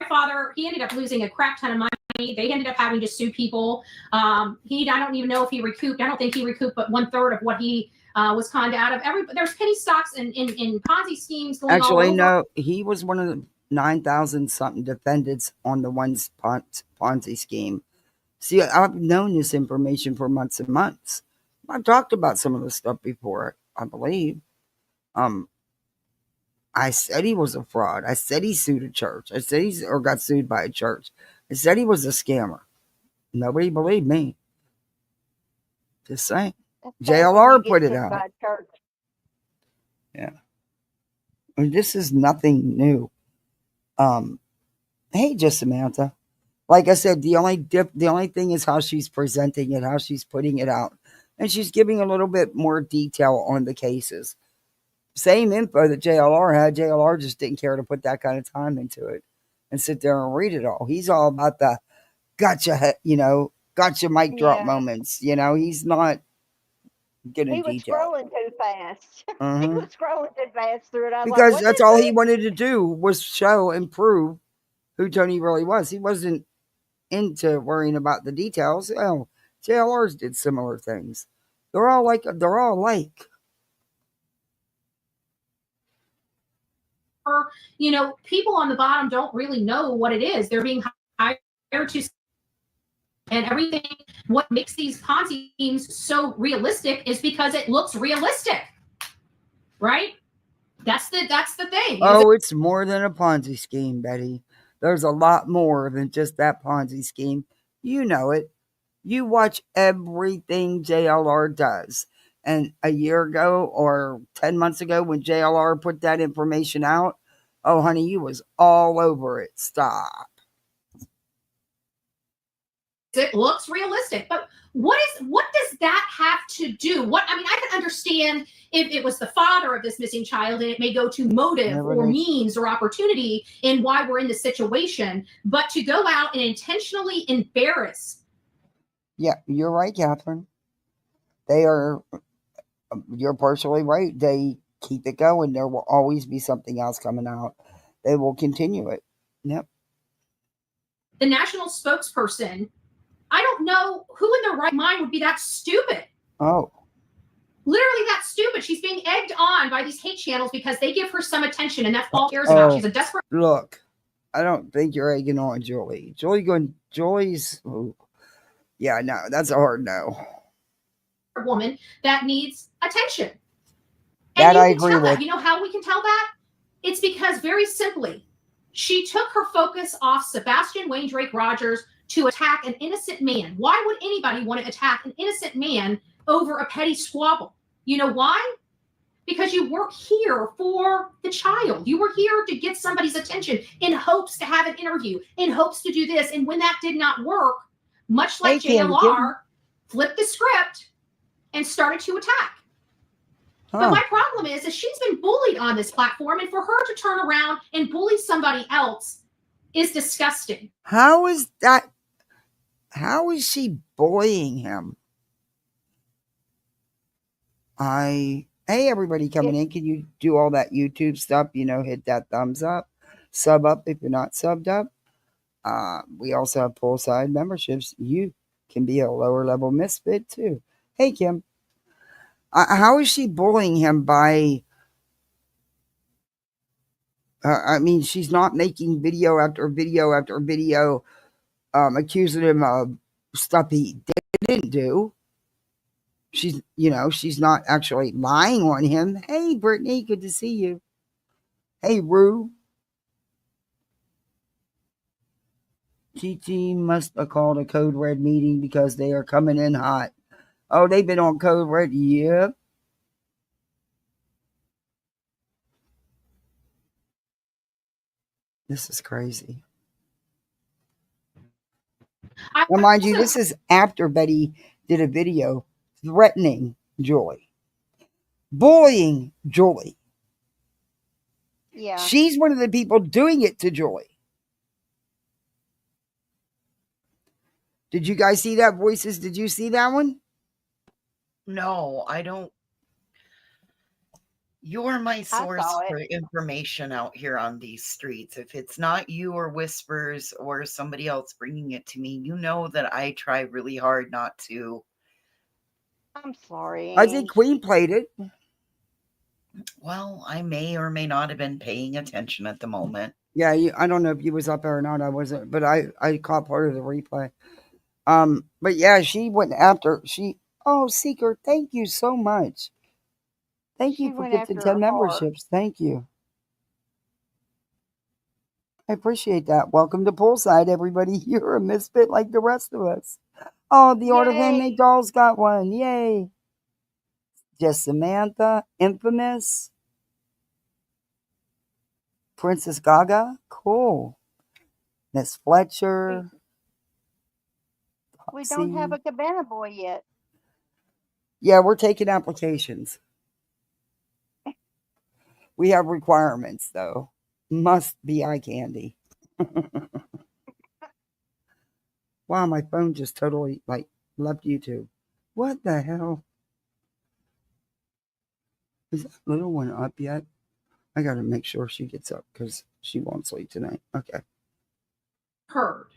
My father, he ended up losing a crap ton of money. They ended up having to sue people. I don't even know if he recouped. I don't think he recouped, but 1/3 of what he was conned out of. There's penny stocks and Ponzi schemes going on. Actually, no, he was one of the 9,000 something defendants on the one Ponzi scheme. See, I've known this information for months and months. I've talked about some of this stuff before, I believe. I said he was a fraud. I said he sued a church. I said or got sued by a church. I said he was a scammer. Nobody believed me. Just saying. JLR put it out. Yeah. And this is nothing new. Hey, just Samantha. Like I said, the only thing is how she's presenting it, how she's putting it out. And she's giving a little bit more detail on the cases. Same info that JLR had. JLR just didn't care to put that kind of time into it and sit there and read it all. He's all about the gotcha mic drop moments. You know, he's not get in He was detail. scrolling too fast. He Uh-huh. was scrolling too fast through it. I was like, Because what that's did all it he say? wanted to do was show and prove who Tony really was. He wasn't into worrying about the details. Oh, JLRs did similar things. They're all alike. People on the bottom don't really know what it is. They're being hired to, and everything. What makes these Ponzi schemes so realistic is because it looks realistic, right? That's the thing. Oh, it's more than a Ponzi scheme, Betty. There's a lot more than just that Ponzi scheme. You know it. You watch everything JLR does. And a year ago or 10 months ago when JLR put that information out, oh, honey, you was all over it. Stop. It looks realistic, but what does that have to do? I can understand if it was the father of this missing child and it may go to motive or means or opportunity in why we're in this situation, but to go out and intentionally embarrass. Yeah, you're right, Catherine. You're partially right. They keep it going. There will always be something else coming out. They will continue it. Yep. The national spokesperson, I don't know who in their right mind would be that stupid. Oh. Literally that stupid. She's being egged on by these hate channels because they give her some attention, and that's all she cares about. She's a desperate. Look, I don't think you're egging on Julie. Julie's. Ooh. Yeah, no, that's a hard no. Woman that needs attention. That I agree with. You know how we can tell that? It's because very simply, she took her focus off Sebastian Wayne Drake Rogers to attack an innocent man. Why would anybody want to attack an innocent man over a petty squabble? You know why? Because you weren't here for the child. You were here to get somebody's attention in hopes to have an interview, in hopes to do this. And when that did not work, much like JLR, flipped the script and started to attack. But my problem is she's been bullied on this platform, and for her to turn around and bully somebody else is disgusting. How is that? How is she bullying him? Hey, everybody coming in, can you do all that YouTube stuff? Hit that thumbs up, sub up if you're not subbed up. We also have poolside memberships. You can be a lower level misfit too. Hey, Kim. How is she bullying him by... she's not making video after video after video accusing him of stuff he didn't do. She's not actually lying on him. Hey, Brittany, good to see you. Hey, Rue. TT must have called a Code Red meeting because they are coming in hot. Oh, they've been on Code Red? Yep. This is crazy. Now, mind you, this is after Betty did a video threatening Julie, bullying Julie. Yeah. She's one of the people doing it to Julie. Did you guys see that, Voices? Did you see that one? No, I don't. You're my source for information out here on these streets. If it's not you or Whispers or somebody else bringing it to me, you know that I try really hard not to. I'm sorry. I think Queen played it. Well, I may or may not have been paying attention at the moment. Yeah, I don't know if you was up there or not. I wasn't, but I caught part of the replay. But yeah, she went after Seeker, thank you so much. Thank you for gifting 10 memberships. Thank you. I appreciate that. Welcome to Poolside, everybody. You're a misfit like the rest of us. Oh, the Art of Handmade Dolls got one. Yay. Just Samantha, Infamous, Princess Gaga. Cool. Miss Fletcher. We don't have a Cabana Boy yet. Yeah, we're taking applications. We have requirements, though. Must be eye candy. Wow, my phone just totally left YouTube. What the hell? Is that little one up yet? I got to make sure she gets up because she won't sleep tonight. Okay. Heard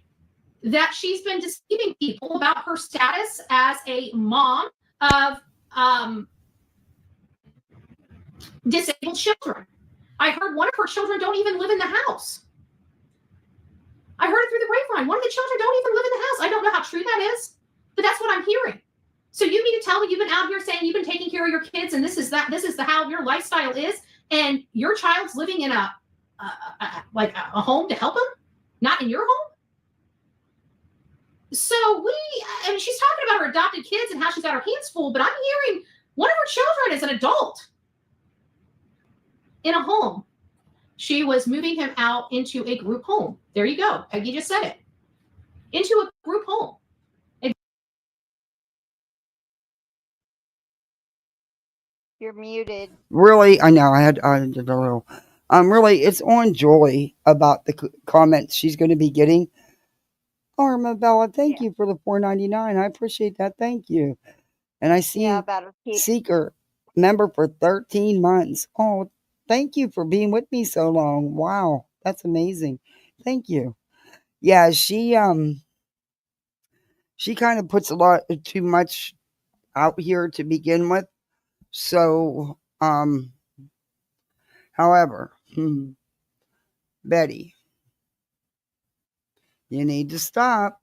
that she's been deceiving people about her status as a mom of disabled children. I heard one of her children don't even live in the house. I heard it through the grapevine. One of the children don't even live in the house. I don't know how true that is, but that's what I'm hearing. So you mean to tell me you've been out here saying you've been taking care of your kids and this is how your lifestyle is, and your child's living in a home to help them, not in your home? So she's talking about her adopted kids and how she's got her hands full, but I'm hearing one of her children is an adult in a home. She was moving him out into a group home. There you go. Peggy just said it. Into a group home. You're muted. Really, I know I did a little. Really, it's on Joy about the comments she's going to be getting. Armabella, thank you for the $4.99. I appreciate that. Thank you. And I see about her kids. Seeker member for 13 months. Oh, thank you for being with me so long. Wow, that's amazing. Thank you. Yeah, she kind of puts a lot too much out here to begin with. So, however, Betty, you need to stop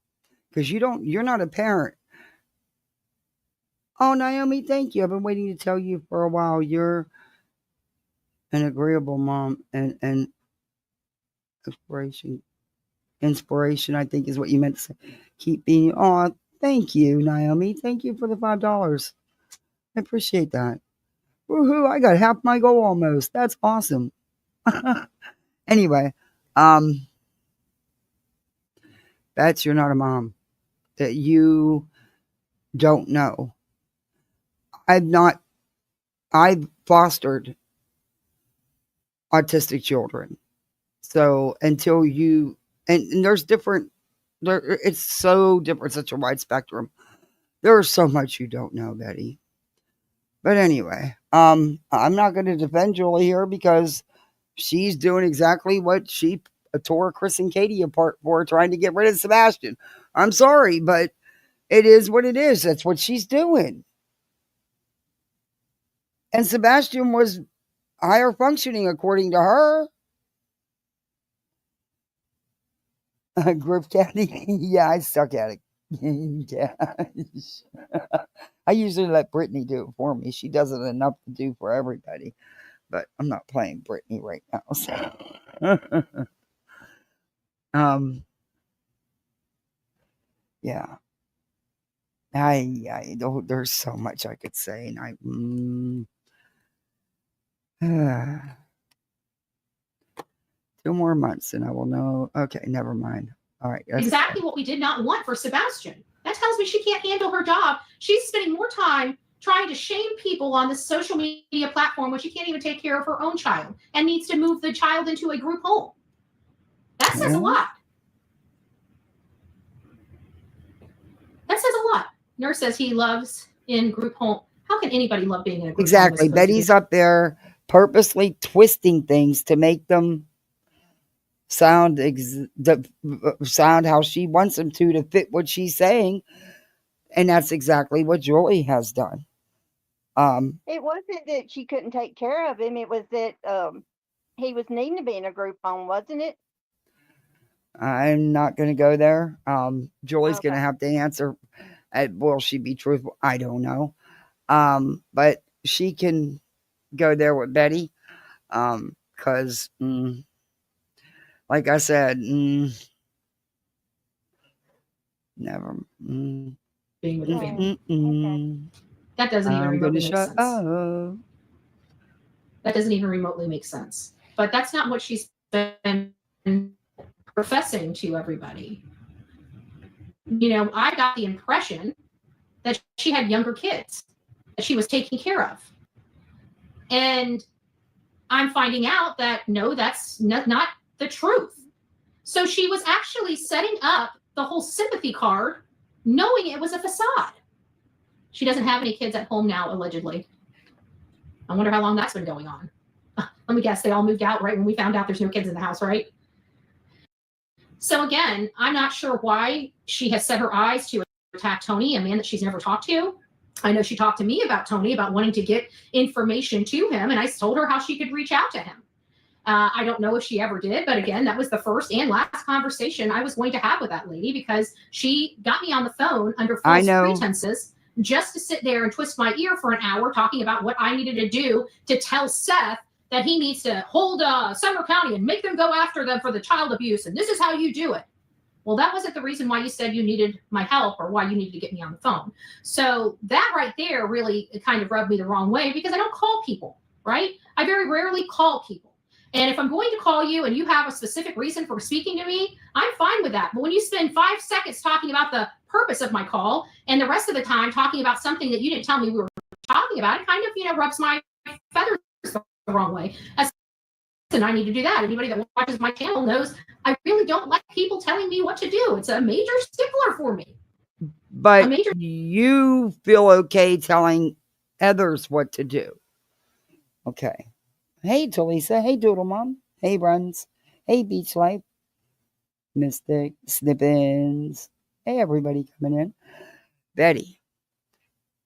because you're not a parent. Oh, Naomi, thank you. I've been waiting to tell you for a while. You're an agreeable mom and inspiration, I think is what you meant to say. Keep being, oh, thank you, Naomi. Thank you for the $5. I appreciate that. Woohoo, I got half my goal almost. That's awesome. Anyway, Bets, you're not a mom. That you don't know. I've fostered autistic children. So until you, and there's different, it's so different, such a wide spectrum. There's so much you don't know, Betty. But anyway, I'm not going to defend Julie here because she's doing exactly what she tore Chris and Katie apart for, trying to get rid of Sebastian. I'm sorry, but it is what it is. That's what she's doing. And Sebastian was higher functioning according to her. Group chatting. Yeah, I suck at it. Yeah. I usually let Brittany do it for me. She does it enough to do for everybody. But I'm not playing Brittany right now. So. Yeah. There's so much I could say, and 2 more months and I will know. Okay, never mind. All right. Exactly what we did not want for Sebastian. That tells me she can't handle her job. She's spending more time trying to shame people on the social media platform when she can't even take care of her own child and needs to move the child into a group home. That says a lot. That says a lot. Nurse says he loves in group home. How can anybody love being in a group home? Exactly. Betty's up there purposely twisting things to make them sound how she wants them to fit what she's saying. And that's exactly what Julie has done. It wasn't that she couldn't take care of him. It was that he was needing to be in a group home, wasn't it? I'm not going to go there. Julie's going to have to answer. Will she be truthful? I don't know. But she can go there with Betty. Because, like I said, never. Being with a family. Okay. That doesn't even remotely make sense. That doesn't even remotely make sense. But that's not what she's been professing to everybody. You know, I got the impression that she had younger kids that she was taking care of. And I'm finding out that no, that's not the truth. So she was actually setting up the whole sympathy card knowing it was a facade. She doesn't have any kids at home now, allegedly. I wonder how long that's been going on. Let me guess, they all moved out right when we found out there's no kids in the house, right? So again, I'm not sure why she has set her eyes to attack Tony, a man that she's never talked to. I know she talked to me about Tony, about wanting to get information to him, and I told her how she could reach out to him. I don't know if she ever did, but again, that was the first and last conversation I was going to have with that lady, because she got me on the phone under false pretenses just to sit there and twist my ear for an hour talking about what I needed to do to tell Seth that he needs to hold Sumner County and make them go after them for the child abuse, and this is how you do it. Well, that wasn't the reason why you said you needed my help or why you needed to get me on the phone. So that right there really kind of rubbed me the wrong way, because I don't call people, right? I very rarely call people. And if I'm going to call you and you have a specific reason for speaking to me, I'm fine with that. But when you spend 5 seconds talking about the purpose of my call and the rest of the time talking about something that you didn't tell me we were talking about, it kind of, rubs my feathers the wrong way. And I need to do that. Anybody that watches my channel knows I really don't like people telling me what to do. It's a major stickler for me. But you feel okay telling others what to do. Okay. Hey, Talisa. Hey, Doodle Mom. Hey, Runs. Hey, Beach Life. Mystic. Snippins. Hey, everybody coming in. Betty.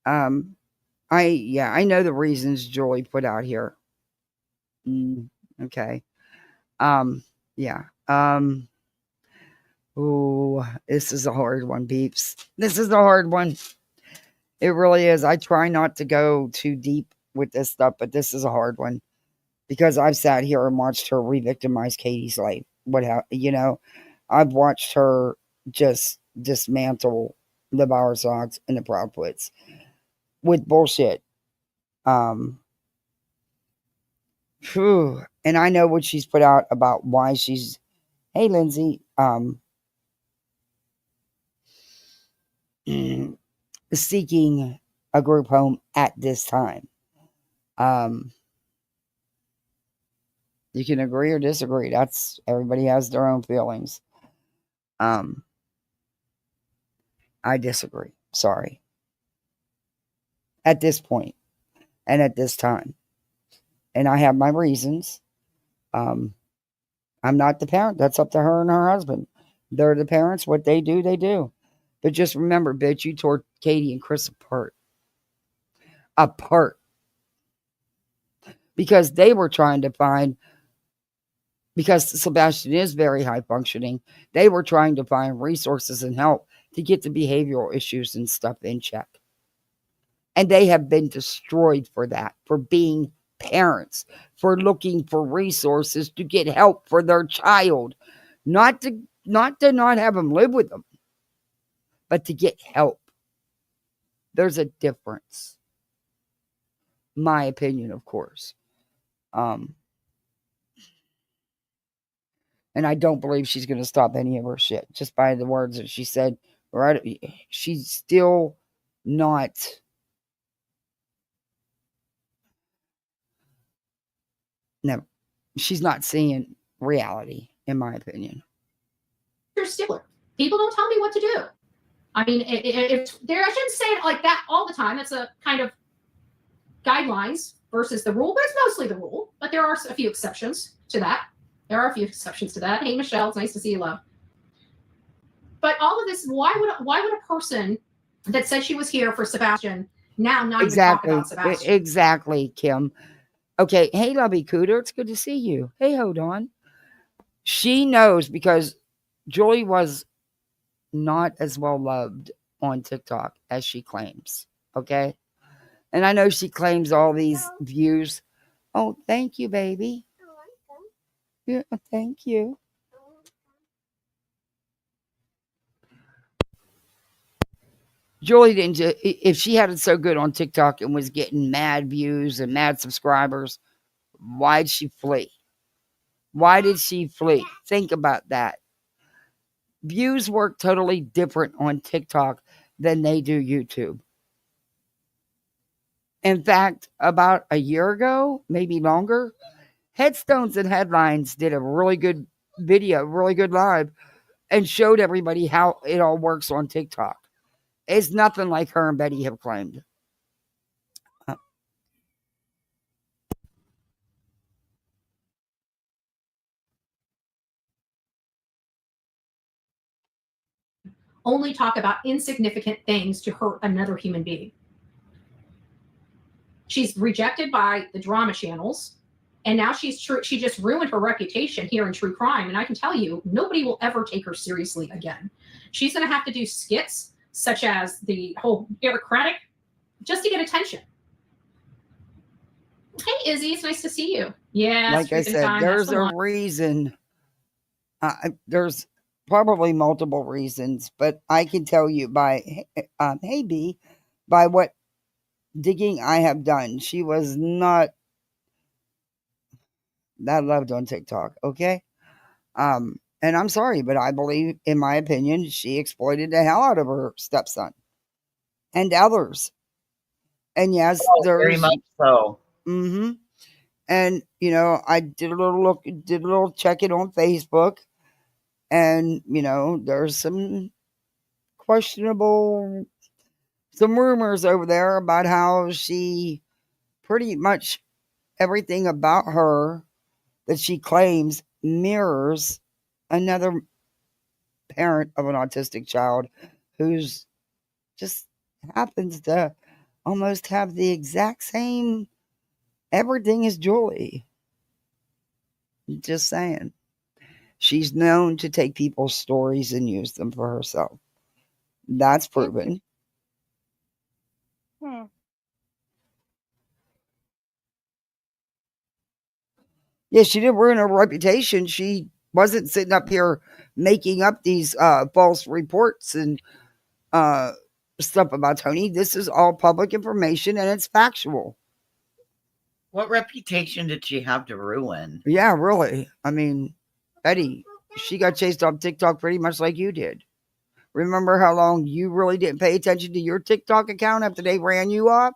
I know the reasons Joy put out here. Okay. Yeah. Oh, this is a hard one, peeps. This is a hard one. It really is. I try not to go too deep with this stuff, but this is a hard one, because I've sat here and watched her re-victimize Katie's life. I've watched her just dismantle the Bowersogs and the Proudfoots with bullshit. And I know what she's put out about why she's, hey, Lindsay, seeking a group home at this time. You can agree or disagree. Everybody has their own feelings. I disagree. Sorry. At this point and at this time. And I have my reasons. I'm not the parent. That's up to her and her husband. They're the parents. What they do, they do. But just remember, bitch, you tore Katie and Chris apart. Because they were trying to find, because Sebastian is very high functioning, they were trying to find resources and help to get the behavioral issues and stuff in check. And they have been destroyed for that, for being parents, for looking for resources to get help for their child. Not to not have them live with them, but to get help. There's a difference. My opinion, of course. And I don't believe she's going to stop any of her shit just by the words that she said. Right? She's still not. No, she's not seeing reality, in my opinion. You're stickler. People don't tell me what to do. I mean, I shouldn't say it like that all the time. It's a kind of guidelines versus the rule, but it's mostly the rule. But there are a few exceptions to that. Hey, Michelle, it's nice to see you, love. But all of this, why would a person that said she was here for Sebastian now not even talk about Sebastian? Exactly, Kim. Okay, hey, Lovey Cooter, it's good to see you. Hey, hold on. She knows, because Joy was not as well loved on TikTok as she claims. Okay? And I know she claims all these views. Oh, thank you, baby. Yeah, thank you. Joy didn't. If she had it so good on TikTok and was getting mad views and mad subscribers, why'd she flee? Why did she flee? Think about that. Views work totally different on TikTok than they do YouTube. In fact, about a year ago, maybe longer, Headstones and Headlines did a really good video, really good live, and showed everybody how it all works on TikTok. It's nothing like her and Betty have claimed. only talk about insignificant things to hurt another human being. She's rejected by the drama channels, and now she just ruined her reputation here in true crime. And I can tell you, nobody will ever take her seriously again. She's going to have to do skits such as the whole bureaucratic just to get attention. Hey, Izzy, it's nice to see you. Yeah, like I said, there's a reason. There's probably multiple reasons, but I can tell you by hey B, by what digging I have done, she was not that loved on TikTok. Okay, and I'm sorry, but I believe, in my opinion, she exploited the hell out of her stepson and others. And yes, there's very much so. Mm-hmm. And I did a little check-in on Facebook, and there's some questionable, some rumors over there about how she pretty much everything about her that she claims mirrors another parent of an autistic child who's just happens to almost have the exact same everything as Julie. Just saying. She's known to take people's stories and use them for herself. That's proven. Yeah, she didn't ruin her reputation. She wasn't sitting up here making up these false reports and stuff about Tony. This is all public information, and it's factual. What reputation did she have to ruin? Yeah, really. I mean, Eddie, she got chased off TikTok pretty much like you did. Remember how long you really didn't pay attention to your TikTok account after they ran you off?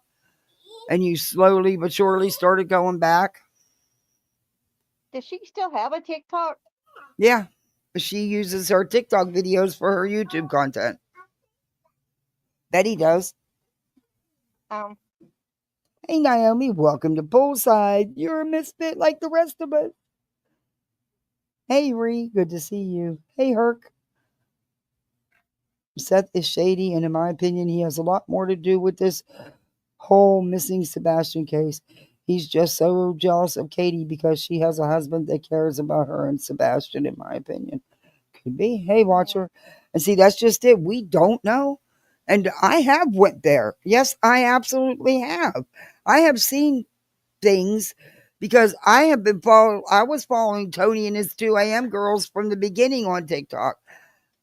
And you slowly but surely started going back? Does she still have a TikTok? Yeah. She uses her TikTok videos for her YouTube content. Betty does. Hey, Naomi, welcome to Poolside. You're a misfit like the rest of us. Hey, Ree, good to see you. Hey, Herc. Seth is shady, and in my opinion, he has a lot more to do with this whole missing Sebastian case. He's just so jealous of Katie because she has a husband that cares about her and Sebastian, in my opinion. Could be. Hey, Watcher. And see, that's just it. We don't know. And I have went there. Yes, I absolutely have. I have seen things because I was following Tony and his 2 a.m. girls from the beginning on TikTok.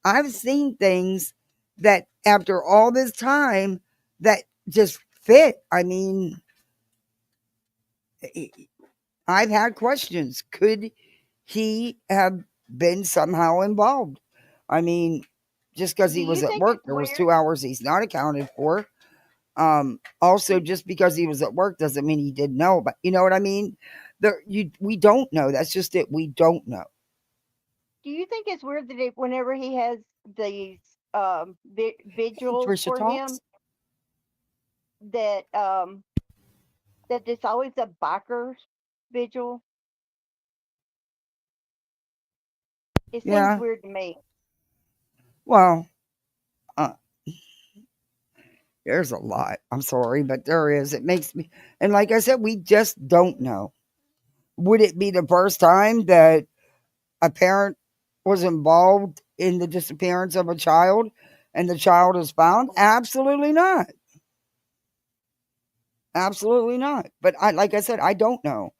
I've seen things that after all this time that just fit. I mean, I've had questions. Could he have been somehow involved? I mean, just because he was at work, there was 2 hours he's not accounted for. Also, just because he was at work doesn't mean he didn't know. But you know what I mean? We don't know. That's just it. We don't know. Do you think it's weird that whenever he has these vigils for him, that that it's always a biker vigil? It seems weird to me. Well, there's a lot. I'm sorry, but there is. It makes me, and like I said, we just don't know. Would it be the first time that a parent was involved in the disappearance of a child and the child is found? Absolutely not. Absolutely not. But like I said, I don't know.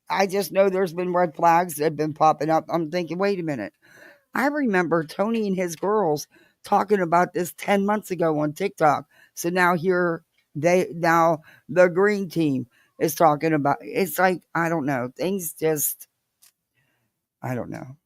I just know there's been red flags that have been popping up. I'm thinking, wait a minute. I remember Tony and his girls talking about this 10 months ago on TikTok. So now now the green team is talking about, it's like, I don't know. Things just, I don't know.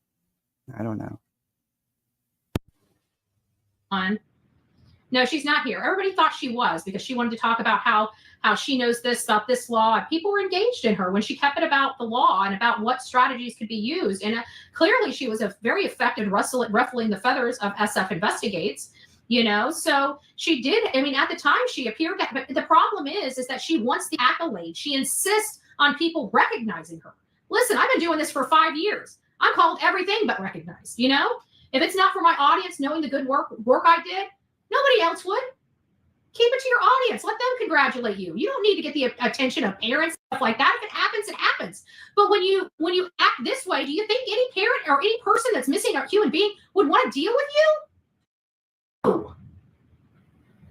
No, she's not here. Everybody thought she was because she wanted to talk about how she knows this about this law. People were engaged in her when she kept it about the law and about what strategies could be used. And clearly she was a very effective ruffling the feathers of SF Investigates, So she did. I mean, at the time she appeared, but the problem is that she wants the accolade. She insists on people recognizing her. Listen, I've been doing this for 5 years. I'm called everything but recognized, If it's not for my audience knowing the good work I did, nobody else would. Keep it to your audience. Let them congratulate you. You don't need to get the attention of parents, stuff like that. If it happens, it happens. But when you act this way, do you think any parent or any person that's missing a human being would want to deal with you?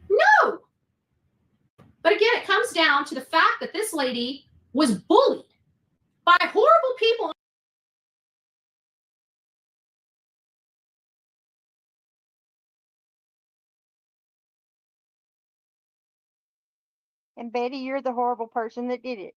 No. But again, it comes down to the fact that this lady was bullied by horrible people. And Betty, you're the horrible person that did it.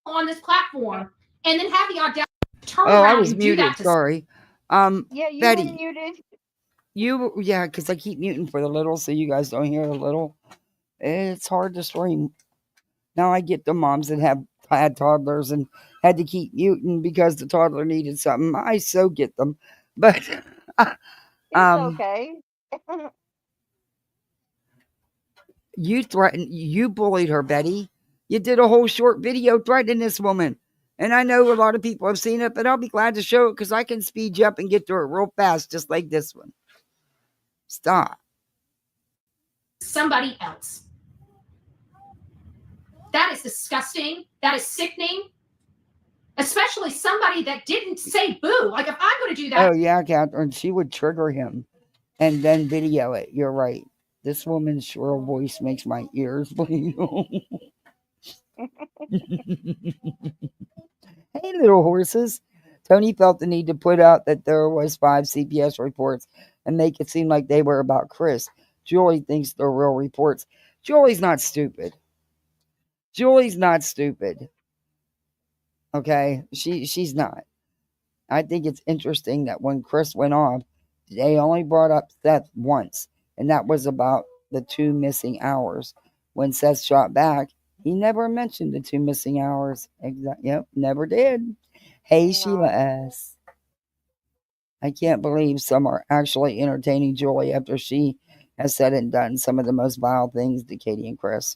On this platform, and then have the audacity to turn Oh, I around was and do muted. that to Sorry. Yeah, you Betty, were muted. yeah, because I keep muting for the little, so you guys don't hear the little. It's hard to stream. Now I get the moms that have had toddlers and had to keep muting because the toddler needed something. I so get them, but It's okay. you bullied her, Betty. You did a whole short video threatening this woman. And I know a lot of people have seen it, but I'll be glad to show it because I can speed you up and get to it real fast, just like this one. Stop. somebody else. That is disgusting. That is sickening. Especially somebody that didn't say boo. Like if I'm going to do that. Oh, yeah, Catherine. She would trigger him and then video it. You're right. This woman's shrill voice makes my ears bleed. Hey, little horses. Tony felt the need to put out that there was 5 CPS reports and make it seem like they were about Chris. Julie thinks they're real reports. Julie's not stupid. Julie's not stupid. Okay? She's not. I think it's interesting that when Chris went off, they only brought up Seth once, and that was about the 2 missing hours. When Seth shot back, he never mentioned the 2 missing hours. Yep, never did. Hey, Sheila S. I can't believe some are actually entertaining Julie after she has said and done some of the most vile things to Katie and Chris.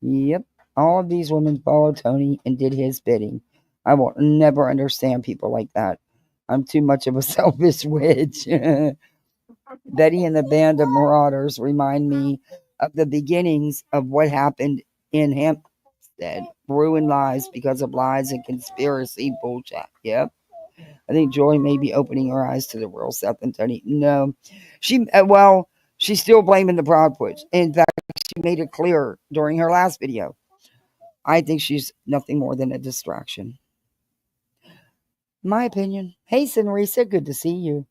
Yep. All of these women followed Tony and did his bidding. I will never understand people like that. I'm too much of a selfish witch. Betty and the band of marauders remind me of the beginnings of what happened in Hampstead. Ruined lives because of lies and conspiracy bullshit. Yep. I think Joy may be opening her eyes to the real Seth and Tony. No. She's still blaming the Proudwoods. In fact, she made it clear during her last video. I think she's nothing more than a distraction. My opinion. Hey, Senrisa, good to see you.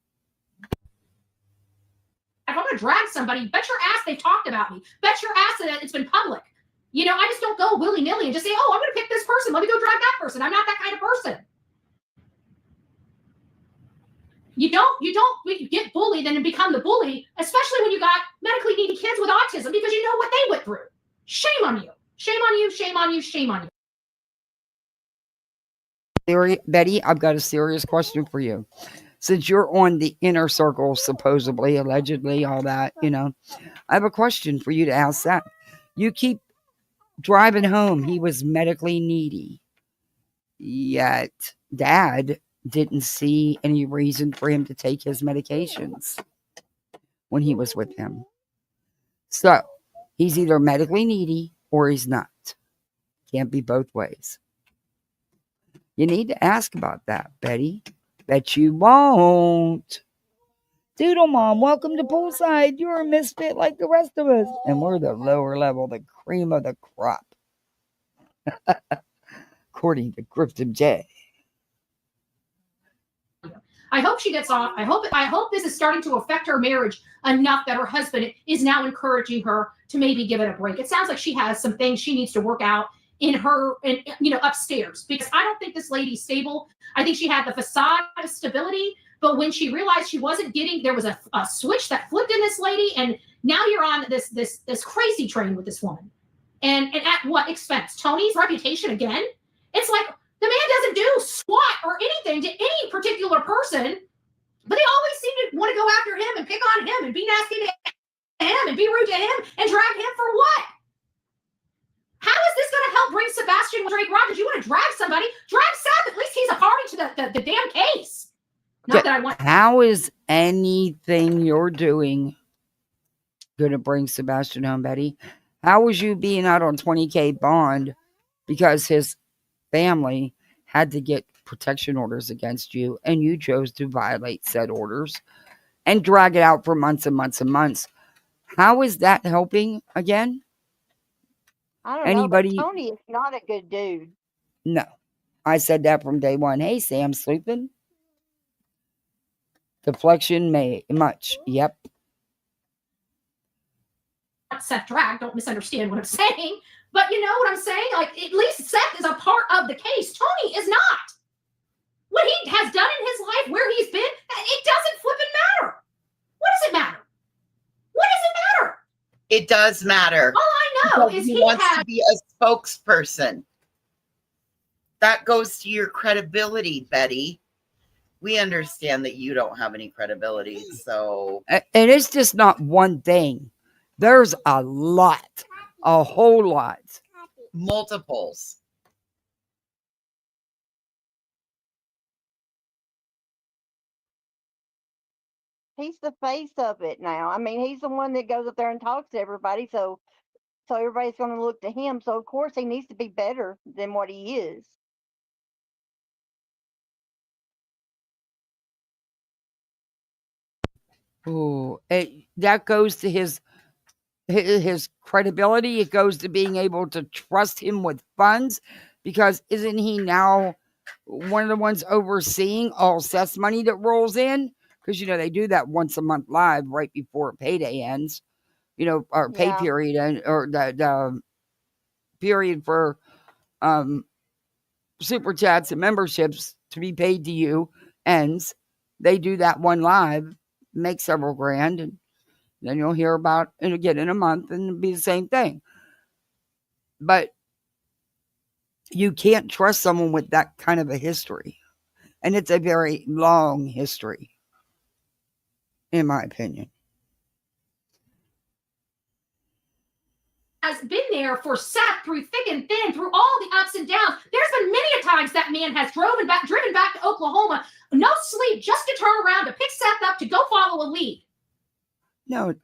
If I'm going to drag somebody, bet your ass they've talked about me. Bet your ass that it's been public. You know, I just don't go willy-nilly and just say, oh, I'm going to pick this person. Let me go drag that person. I'm not that kind of person. You don't get bullied and become the bully, especially when you got medically needy kids with autism because you know what they went through. Shame on you. Shame on you. Shame on you. Shame on you. Betty, I've got a serious question for you. Since you're on the inner circle, supposedly, allegedly, all that, you know, I have a question for you to ask Seth. You keep driving home. He was medically needy. Yet, Dad didn't see any reason for him to take his medications when he was with him. So, he's either medically needy or he's not. Can't be both ways. You need to ask about that, Betty. Bet you won't. Doodle Mom, welcome to Poolside. You're a misfit like the rest of us. And we're the lower level, the cream of the crop. According to Griffin J. I hope she gets off. I hope this is starting to affect her marriage enough that her husband is now encouraging her to maybe give it a break. It sounds like she has some things she needs to work out in her, upstairs, because I don't think this lady's stable. I think she had the facade of stability, but when she realized she wasn't getting, there was a switch that flipped in this lady, and now you're on this crazy train with this woman. And at what expense? Tony's reputation again? It's like the man doesn't do squat or anything to any particular person, but they always seem to want to go after him and pick on him and be nasty to him and be rude to him and drag him for what? How is this going to help bring Sebastian Drake Rogers? You want to drag somebody? Drag Seth. At least he's a party to the damn case. Not that I want. How is anything you're doing going to bring Sebastian home, Betty? How was you being out on $20,000 bond because his family had to get protection orders against you and you chose to violate said orders and drag it out for months and months and months? How is that helping again? I don't Anybody? know, but Tony is not a good dude. No. I said that from day one. Hey, Sam, sleeping? Deflection may much. Yep. Seth drag, don't misunderstand what I'm saying. But you know what I'm saying? Like, at least Seth is a part of the case. Tony is not. What he has done in his life, where he's been, it doesn't flipping matter. What does it matter? What does it matter? It does matter. All I know is he wants to be a spokesperson. That goes to your credibility, Betty. We understand that you don't have any credibility, so. And it's just not one thing. There's a lot, a whole lot. Multiples. He's the face of it now. I mean, he's the one that goes up there and talks to everybody, so everybody's going to look to him. So of course he needs to be better than what he is. Ooh, that goes to his credibility. It goes to being able to trust him with funds, because isn't he now one of the ones overseeing all Seth's money that rolls in? Because, you know, they do that once a month live right before payday ends, you know, or pay period, or the period for super chats and memberships to be paid to you ends. They do that one live, make several grand, and then you'll hear about it again in a month, and it'll be the same thing. But you can't trust someone with that kind of a history. And it's a very long history, in my opinion. Has been there for Seth through thick and thin, through all the ups and downs. There's been many a times that man has driven back to Oklahoma, no sleep, just to turn around to pick Seth up to go follow a lead. No,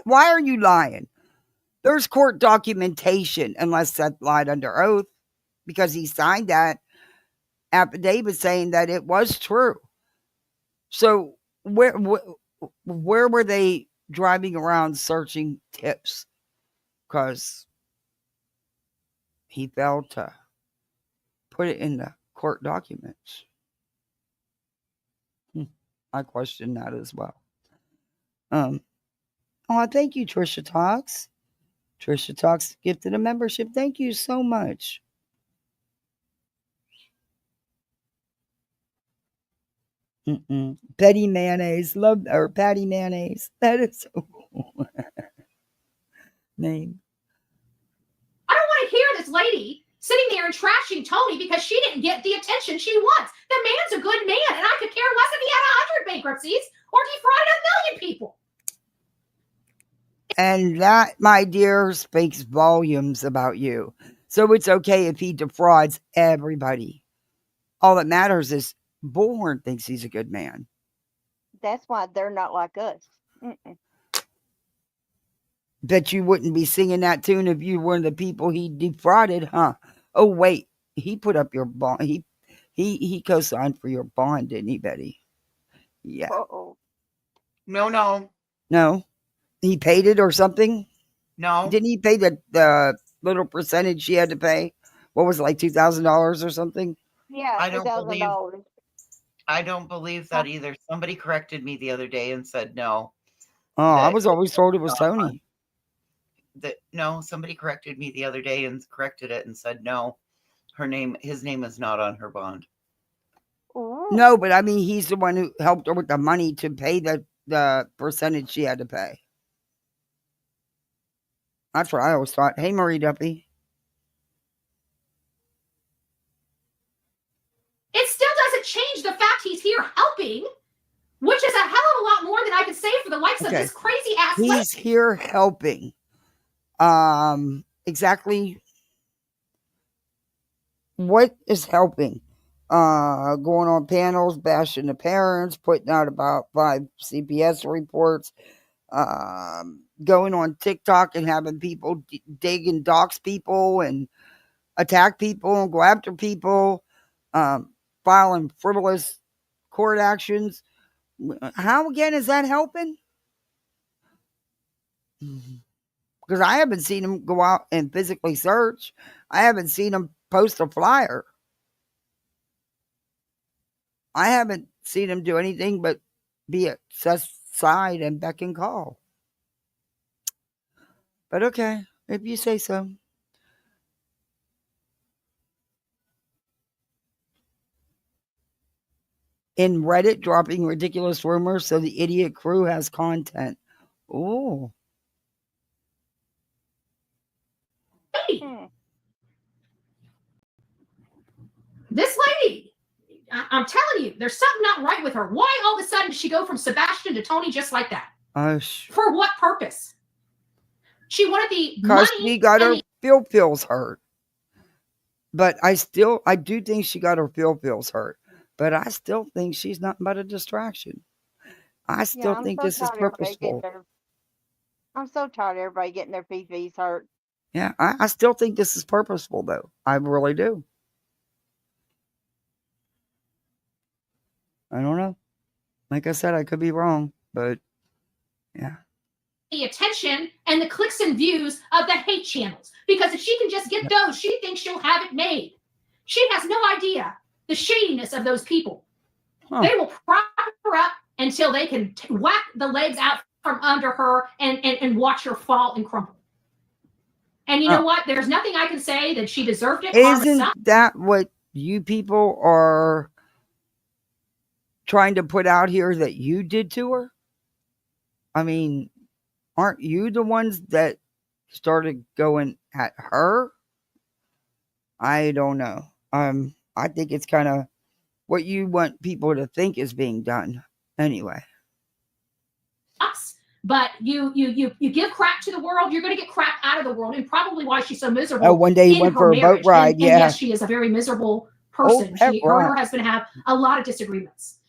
why are you lying? There's court documentation, unless Seth lied under oath, because he signed that affidavit saying that it was true. So where were they driving around searching tips? Because he failed to put it in the court documents. I question that as well. Oh, thank you, Trisha Talks. Trisha Talks gifted a membership. Thank you so much. Petty Mayonnaise. Love, or Patty Mayonnaise. That is so cool. Name. I don't want to hear this lady sitting there and trashing Tony because she didn't get the attention she wants. The man's a good man, and I could care less if he had 100 bankruptcies or defrauded 1 million people. And that, my dear, speaks volumes about you. So it's okay if he defrauds everybody. All that matters is Bullhorn thinks he's a good man. That's why they're not like us. Bet you wouldn't be singing that tune if you were the people he defrauded, huh? Oh, wait. He put up your bond. He co-signed for your bond, didn't he, Betty? Yeah. Uh-oh. No. He paid it or something? No. Didn't he pay the little percentage she had to pay? What was it, like $2,000 or something? Yeah, $2,000. I don't believe that either. Somebody corrected me the other day and said no. Oh, I was always told it was Tony. No, somebody corrected me the other day and corrected it and said no. His name is not on her bond. Ooh. No, but I mean, he's the one who helped her with the money to pay the percentage she had to pay. That's what I always thought. Hey, Marie Duffy. It still doesn't change the fact he's here helping, which is a hell of a lot more than I could say for the likes of this crazy ass. He's here helping. Exactly what is helping? Going on panels, bashing the parents, putting out about 5 CPS reports, going on TikTok and having people dig and dox people and attack people and go after people, filing frivolous court actions. How again is that helping? Because I haven't seen them go out and physically search. I haven't seen them post a flyer. I haven't seen them do anything but be at such side and beck and call. But okay, if you say so. In Reddit, dropping ridiculous rumors so the idiot crew has content. Oh. This lady, I'm telling you, there's something not right with her. Why all of a sudden did she go from Sebastian to Tony just like that? For what purpose? She wanted the money. Because she got her feels hurt. But I do think she got her feels hurt. But I still think she's nothing but a distraction. I still think this is purposeful. I'm so tired of everybody getting their fees hurt. Yeah, I still think this is purposeful, though. I really do. I don't know. Like I said, I could be wrong, but yeah. The attention and the clicks and views of the hate channels. Because if she can just get those, she thinks she'll have it made. She has no idea the shadiness of those people. They will prop her up until they can whack the legs out from under her and watch her fall and crumple. And you know what? There's nothing I can say that she deserved it. Isn't that what you people are trying to put out here that you did to her? I mean, aren't you the ones that started going at her? I don't know. I think it's kind of what you want people to think is being done. Anyway. But you give crap to the world, you're going to get crap out of the world, and probably why she's so miserable. Oh, one day you went for a boat ride, and yes, she is a very miserable person. Her and her husband have a lot of disagreements.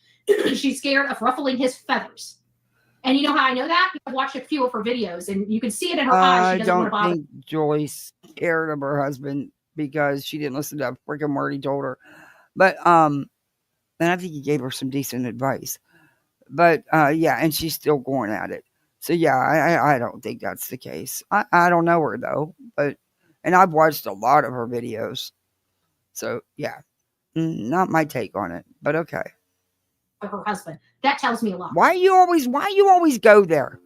She's scared of ruffling his feathers. And you know how I know that? I've watched a few of her videos, and you can see it in her eyes. She doesn't want to bother. I don't think Joyce scared of her husband because she didn't listen to a freaking word he told her. But and I think he gave her some decent advice. But yeah, and she's still going at it. So yeah, I don't think that's the case. I don't know her though, and I've watched a lot of her videos. So yeah, not my take on it, but okay. Her husband. That tells me a lot. Why you always go there?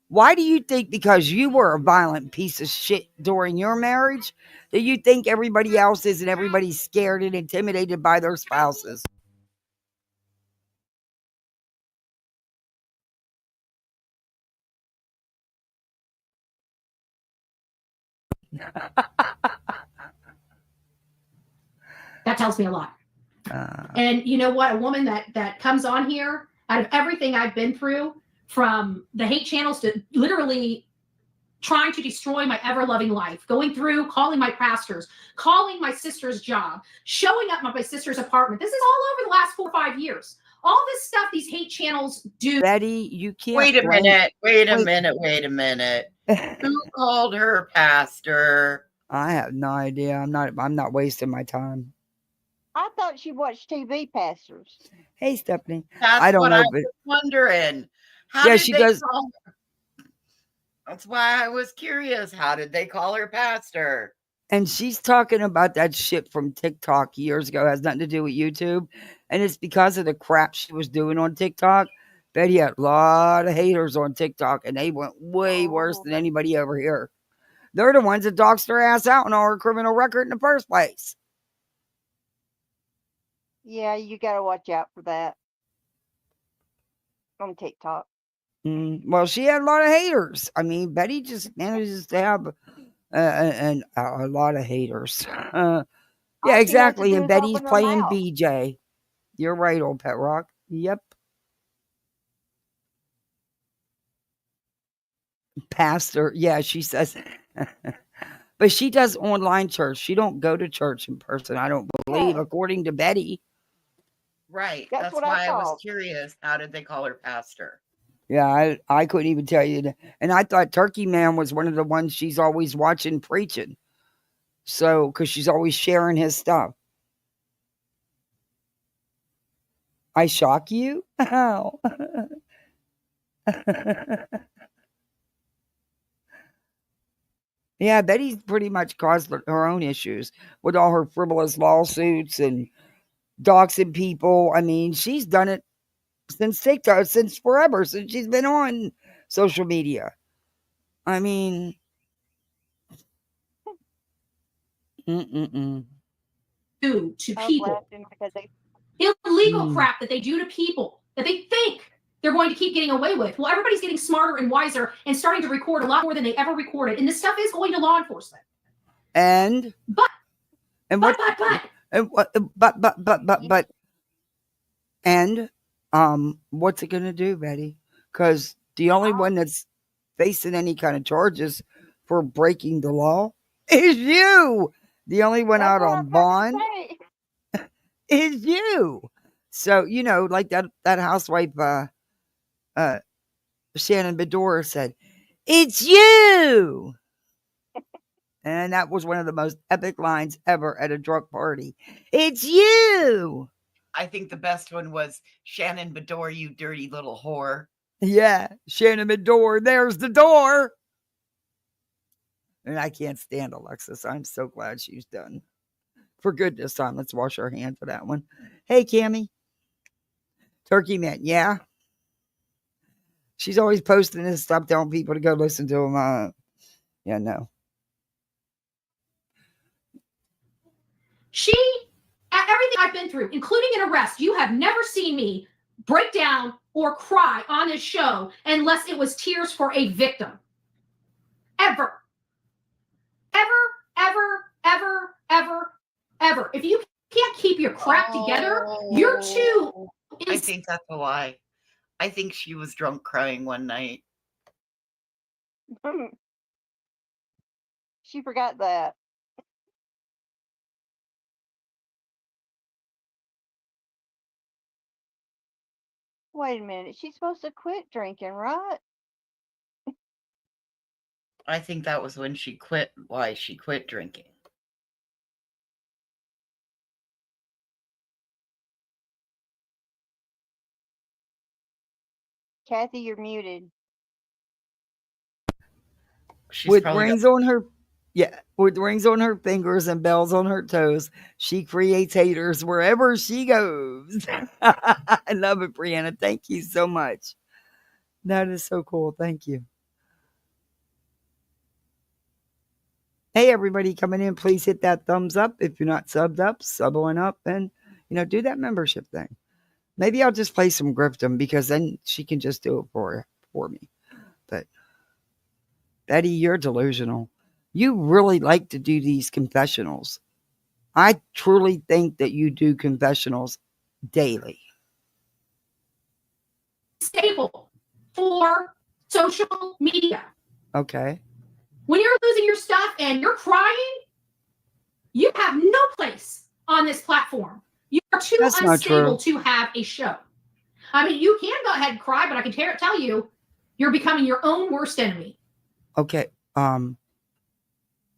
Why do you think because you were a violent piece of shit during your marriage that you think everybody else is and everybody's scared and intimidated by their spouses? That tells me a lot. And you know what? A woman that comes on here, out of everything I've been through, from the hate channels to literally trying to destroy my ever-loving life, going through, calling my pastors, calling my sister's job, showing up at my sister's apartment. This is all over the last 4 or 5 years. All this stuff these hate channels do. Betty, you can't. Wait a minute. Who called her pastor? I have no idea. I'm not wasting my time. I thought she watched TV pastors. Hey, Stephanie. That's I don't what know. I was wondering. Yeah, she does. That's why I was curious. How did they call her pastor? And she's talking about that shit from TikTok years ago. It has nothing to do with YouTube. And it's because of the crap she was doing on TikTok. Betty had a lot of haters on TikTok, and they went way worse than anybody over here. They're the ones that doxed her ass out on all her criminal record in the first place. Yeah, you got to watch out for that on TikTok. Well, she had a lot of haters. I mean, Betty just manages to have a lot of haters. Yeah, exactly. And Betty's playing BJ. You're right, old Pet Rock. Yep. Pastor. Yeah, she says. But she does online church. She don't go to church in person, I don't believe, Yeah, according to Betty. Right. that's That's what I why I was thought. curious. How did they call her pastor? Yeah, I couldn't even tell you that. And I thought Turkey Man was one of the ones she's always watching preaching. So, because she's always sharing his stuff. I shock you? How? Yeah, Betty's pretty much caused her own issues with all her frivolous lawsuits and doxing people. I mean, she's done it since TikTok, since forever, since she's been on social media. I mean, mm-mm-mm. Do to I was people. laughing because they Illegal crap that they do to people that they think they're going to keep getting away with. Well, everybody's getting smarter and wiser and starting to record a lot more than they ever recorded. And this stuff is going to law enforcement. And But and what and what but and what's it gonna do, Betty? Because the only one that's facing any kind of charges for breaking the law is you. The only one that's out what I on was about bond to say. is you. So, like that housewife uh Shannon Bedore said, "It's you." And that was one of the most epic lines ever at a drunk party. It's you. I think the best one was Shannon Bedore, you dirty little whore. Yeah, Shannon Bedore, there's the door. And I can't stand Alexis. I'm so glad she's done. For goodness time, let's wash our hands for that one. Hey, Cammy. Turkey Man, yeah. She's always posting this stuff, telling people to go listen to him. Yeah, no. She, everything I've been through, including an arrest, you have never seen me break down or cry on this show unless it was tears for a victim. Ever. Ever. If you can't keep your crap together, you're too. I think that's a lie. I think she was drunk crying one night. She forgot that. Wait a minute. She's supposed to quit drinking, right? I think that was when she quit. Why she quit drinking. Kathy, you're muted. She's With probably rings on her, yeah, with rings on her fingers and bells on her toes, she creates haters wherever she goes. I love it, Brianna. Thank you so much. That is so cool. Thank you. Hey, everybody coming in, please hit that thumbs up. If you're not subbed up, sub on up and, do that membership thing. Maybe I'll just play some Grifton because then she can just do it for me. But Betty, you're delusional. You really like to do these confessionals. I truly think that you do confessionals daily. Staple for social media. Okay. When you're losing your stuff and you're crying, you have no place on this platform. You are too That's not unstable true. to have a show. I mean, you can go ahead and cry, but I can tell you, you're becoming your own worst enemy. Okay.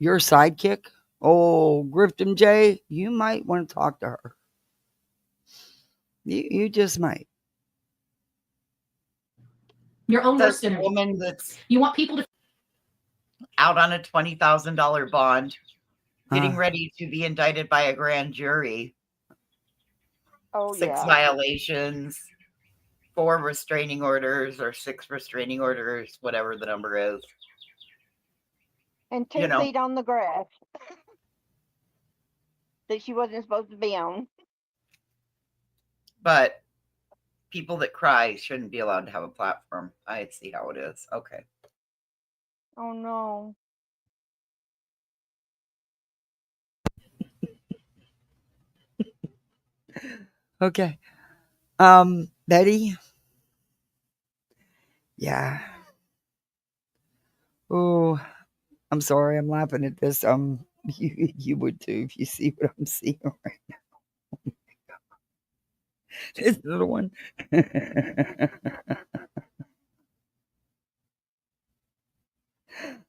Your sidekick, Grifton J, you might want to talk to her. You just might. Your own That's worst the enemy. woman that's You want people to out on a $20,000 bond, getting ready to be indicted by a grand jury. Oh, 6 yeah. violations, 4 restraining orders, or 6 restraining orders, whatever the number is. And 2 feet on the grass that she wasn't supposed to be on. But people that cry shouldn't be allowed to have a platform. I see how it is. Okay. Oh, no. Okay. Betty. Yeah. Oh, I'm sorry, I'm laughing at this. You would too if you see what I'm seeing right now. This little one.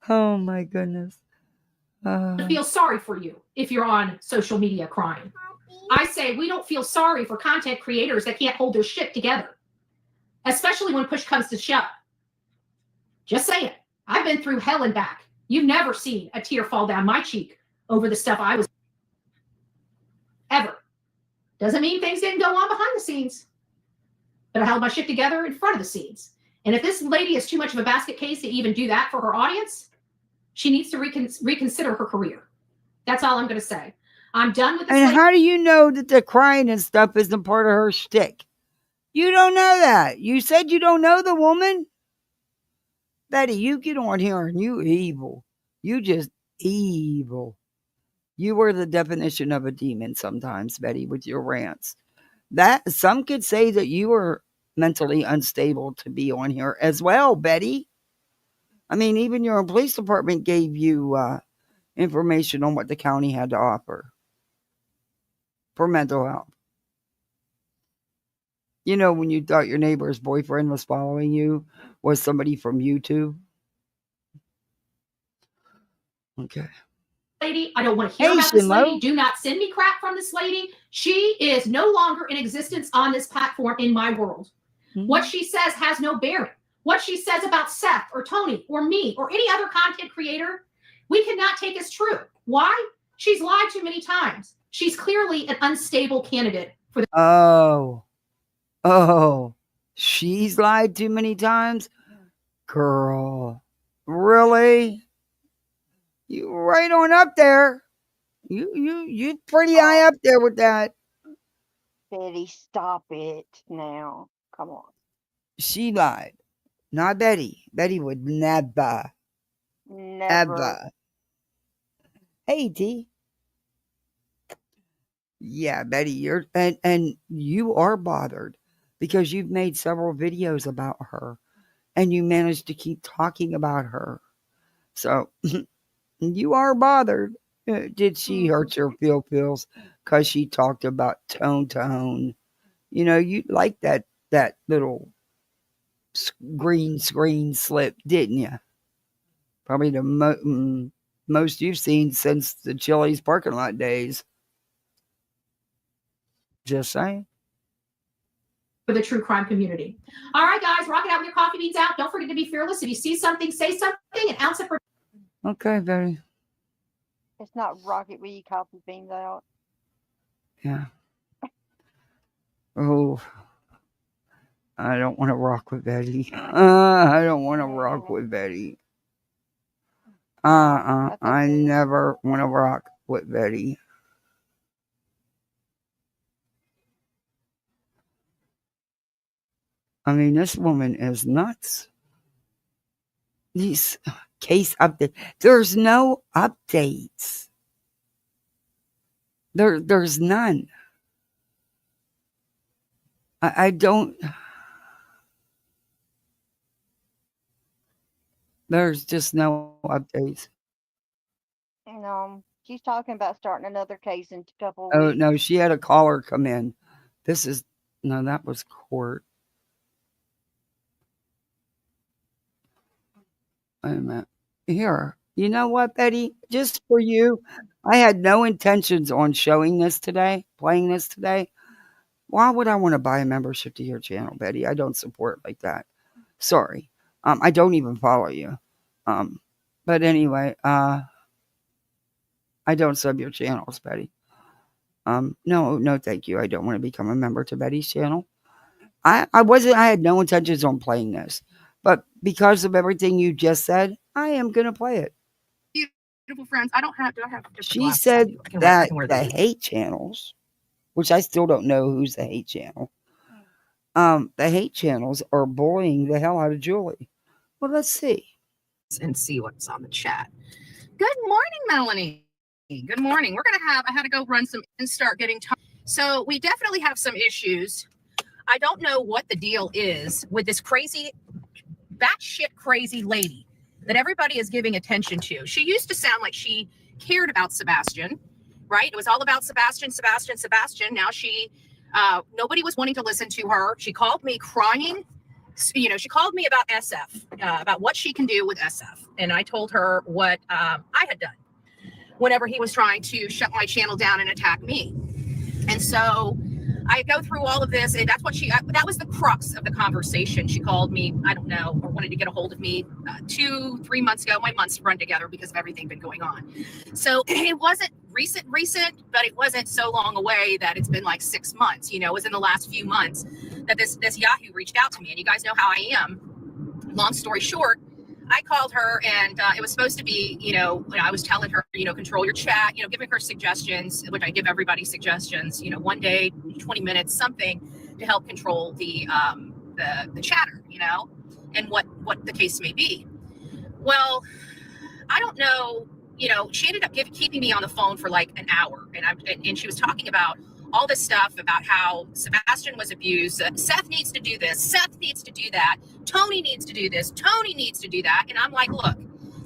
Oh my goodness. Feel sorry for you if you're on social media crying. I say we don't feel sorry for content creators that can't hold their shit together, especially when push comes to shove. Just say it. I've been through hell and back. You've never seen a tear fall down my cheek over the stuff I was ever. Doesn't mean things didn't go on behind the scenes, but I held my shit together in front of the scenes. And if this lady is too much of a basket case to even do that for her audience, she needs to reconsider her career. That's all I'm going to say. I'm done with this. And how do you know that the crying and stuff isn't part of her shtick? You don't know that. You said you don't know the woman? Betty, you get on here and you evil. You just evil. You were the definition of a demon sometimes, Betty, with your rants. That some could say that you were mentally unstable to be on here as well, Betty. I mean, even your own police department gave you information on what the county had to offer for mental health. You know, when you thought your neighbor's boyfriend was following you, was somebody from YouTube? Okay. Lady, I don't want to hear about this lady. Do not send me crap from this lady. She is no longer in existence on this platform in my world. Mm-hmm. What she says has no bearing. What she says about Seth or Tony or me or any other content creator, we cannot take as true. Why? She's lied too many times. She's clearly an unstable candidate for the. Oh, she's lied too many times? Girl, really? You right on up there. You pretty high up there with that. Betty, stop it now. Come on. She lied. Not Betty. Betty would never. Ever. Hey, T. Yeah, Betty, you're and you are bothered because you've made several videos about her and you managed to keep talking about her. So you are bothered. Did she hurt your feels because she talked about tone? You know, you like that little green screen slip, didn't you? Probably the most you've seen since the Chili's parking lot days. Just saying. For the true crime community. All right, guys, rock it out with your coffee beans out. Don't forget to be fearless. If you see something, say something and ounce it for. Okay, Betty. It's not rocket with your coffee beans out. Yeah. Oh, I don't want to rock with Betty. I don't want to rock with Betty. I never want to rock with Betty. I mean, this woman is nuts. These case updates. There's no updates. There's none. I don't. There's just no updates. No, she's talking about starting another case in a couple of weeks. Oh, no, she had a caller come in. That was court. Wait a minute. Here, you know what, Betty? Just for you, I had no intentions on playing this today. Why would I want to buy a membership to your channel, Betty? I don't support like that. Sorry. I don't even follow you. But anyway, I don't sub your channels, Betty. No, thank you. I don't want to become a member to Betty's channel. I had no intentions on playing this. But because of everything you just said, I am going to play it. Beautiful friends, do I have She said that the hate channels, which I still don't know who's the hate channel. The hate channels are bullying the hell out of Julie. Well, let's see. And see what's on the chat. Good morning, Melanie. Good morning. I had to go run some and start getting so we definitely have some issues. I don't know what the deal is with this crazy, batshit crazy lady that everybody is giving attention to. She used to sound like she cared about Sebastian, right? It was all about Sebastian. Now nobody was wanting to listen to her. She called me crying. She called me about SF, about what she can do with SF. And I told her what I had done whenever he was trying to shut my channel down and attack me. And so I go through all of this, and that was the crux of the conversation. She called me, I don't know, or wanted to get a hold of me 2-3 months ago. My months run together because of everything been going on. So it wasn't recent, but it wasn't so long away that it's been like 6 months. It was in the last few months that this Yahoo reached out to me. And you guys know how I am. Long story short, I called her, and it was supposed to be, I was telling her, control your chat, giving her suggestions, which I give everybody suggestions, one day, 20 minutes, something to help control the chatter, and what the case may be. Well, I don't know, she ended up keeping me on the phone for like an hour, and she was talking about all this stuff about how Sebastian was abused. Seth needs to do this. Seth needs to do that. Tony needs to do this. Tony needs to do that. And I'm like, look,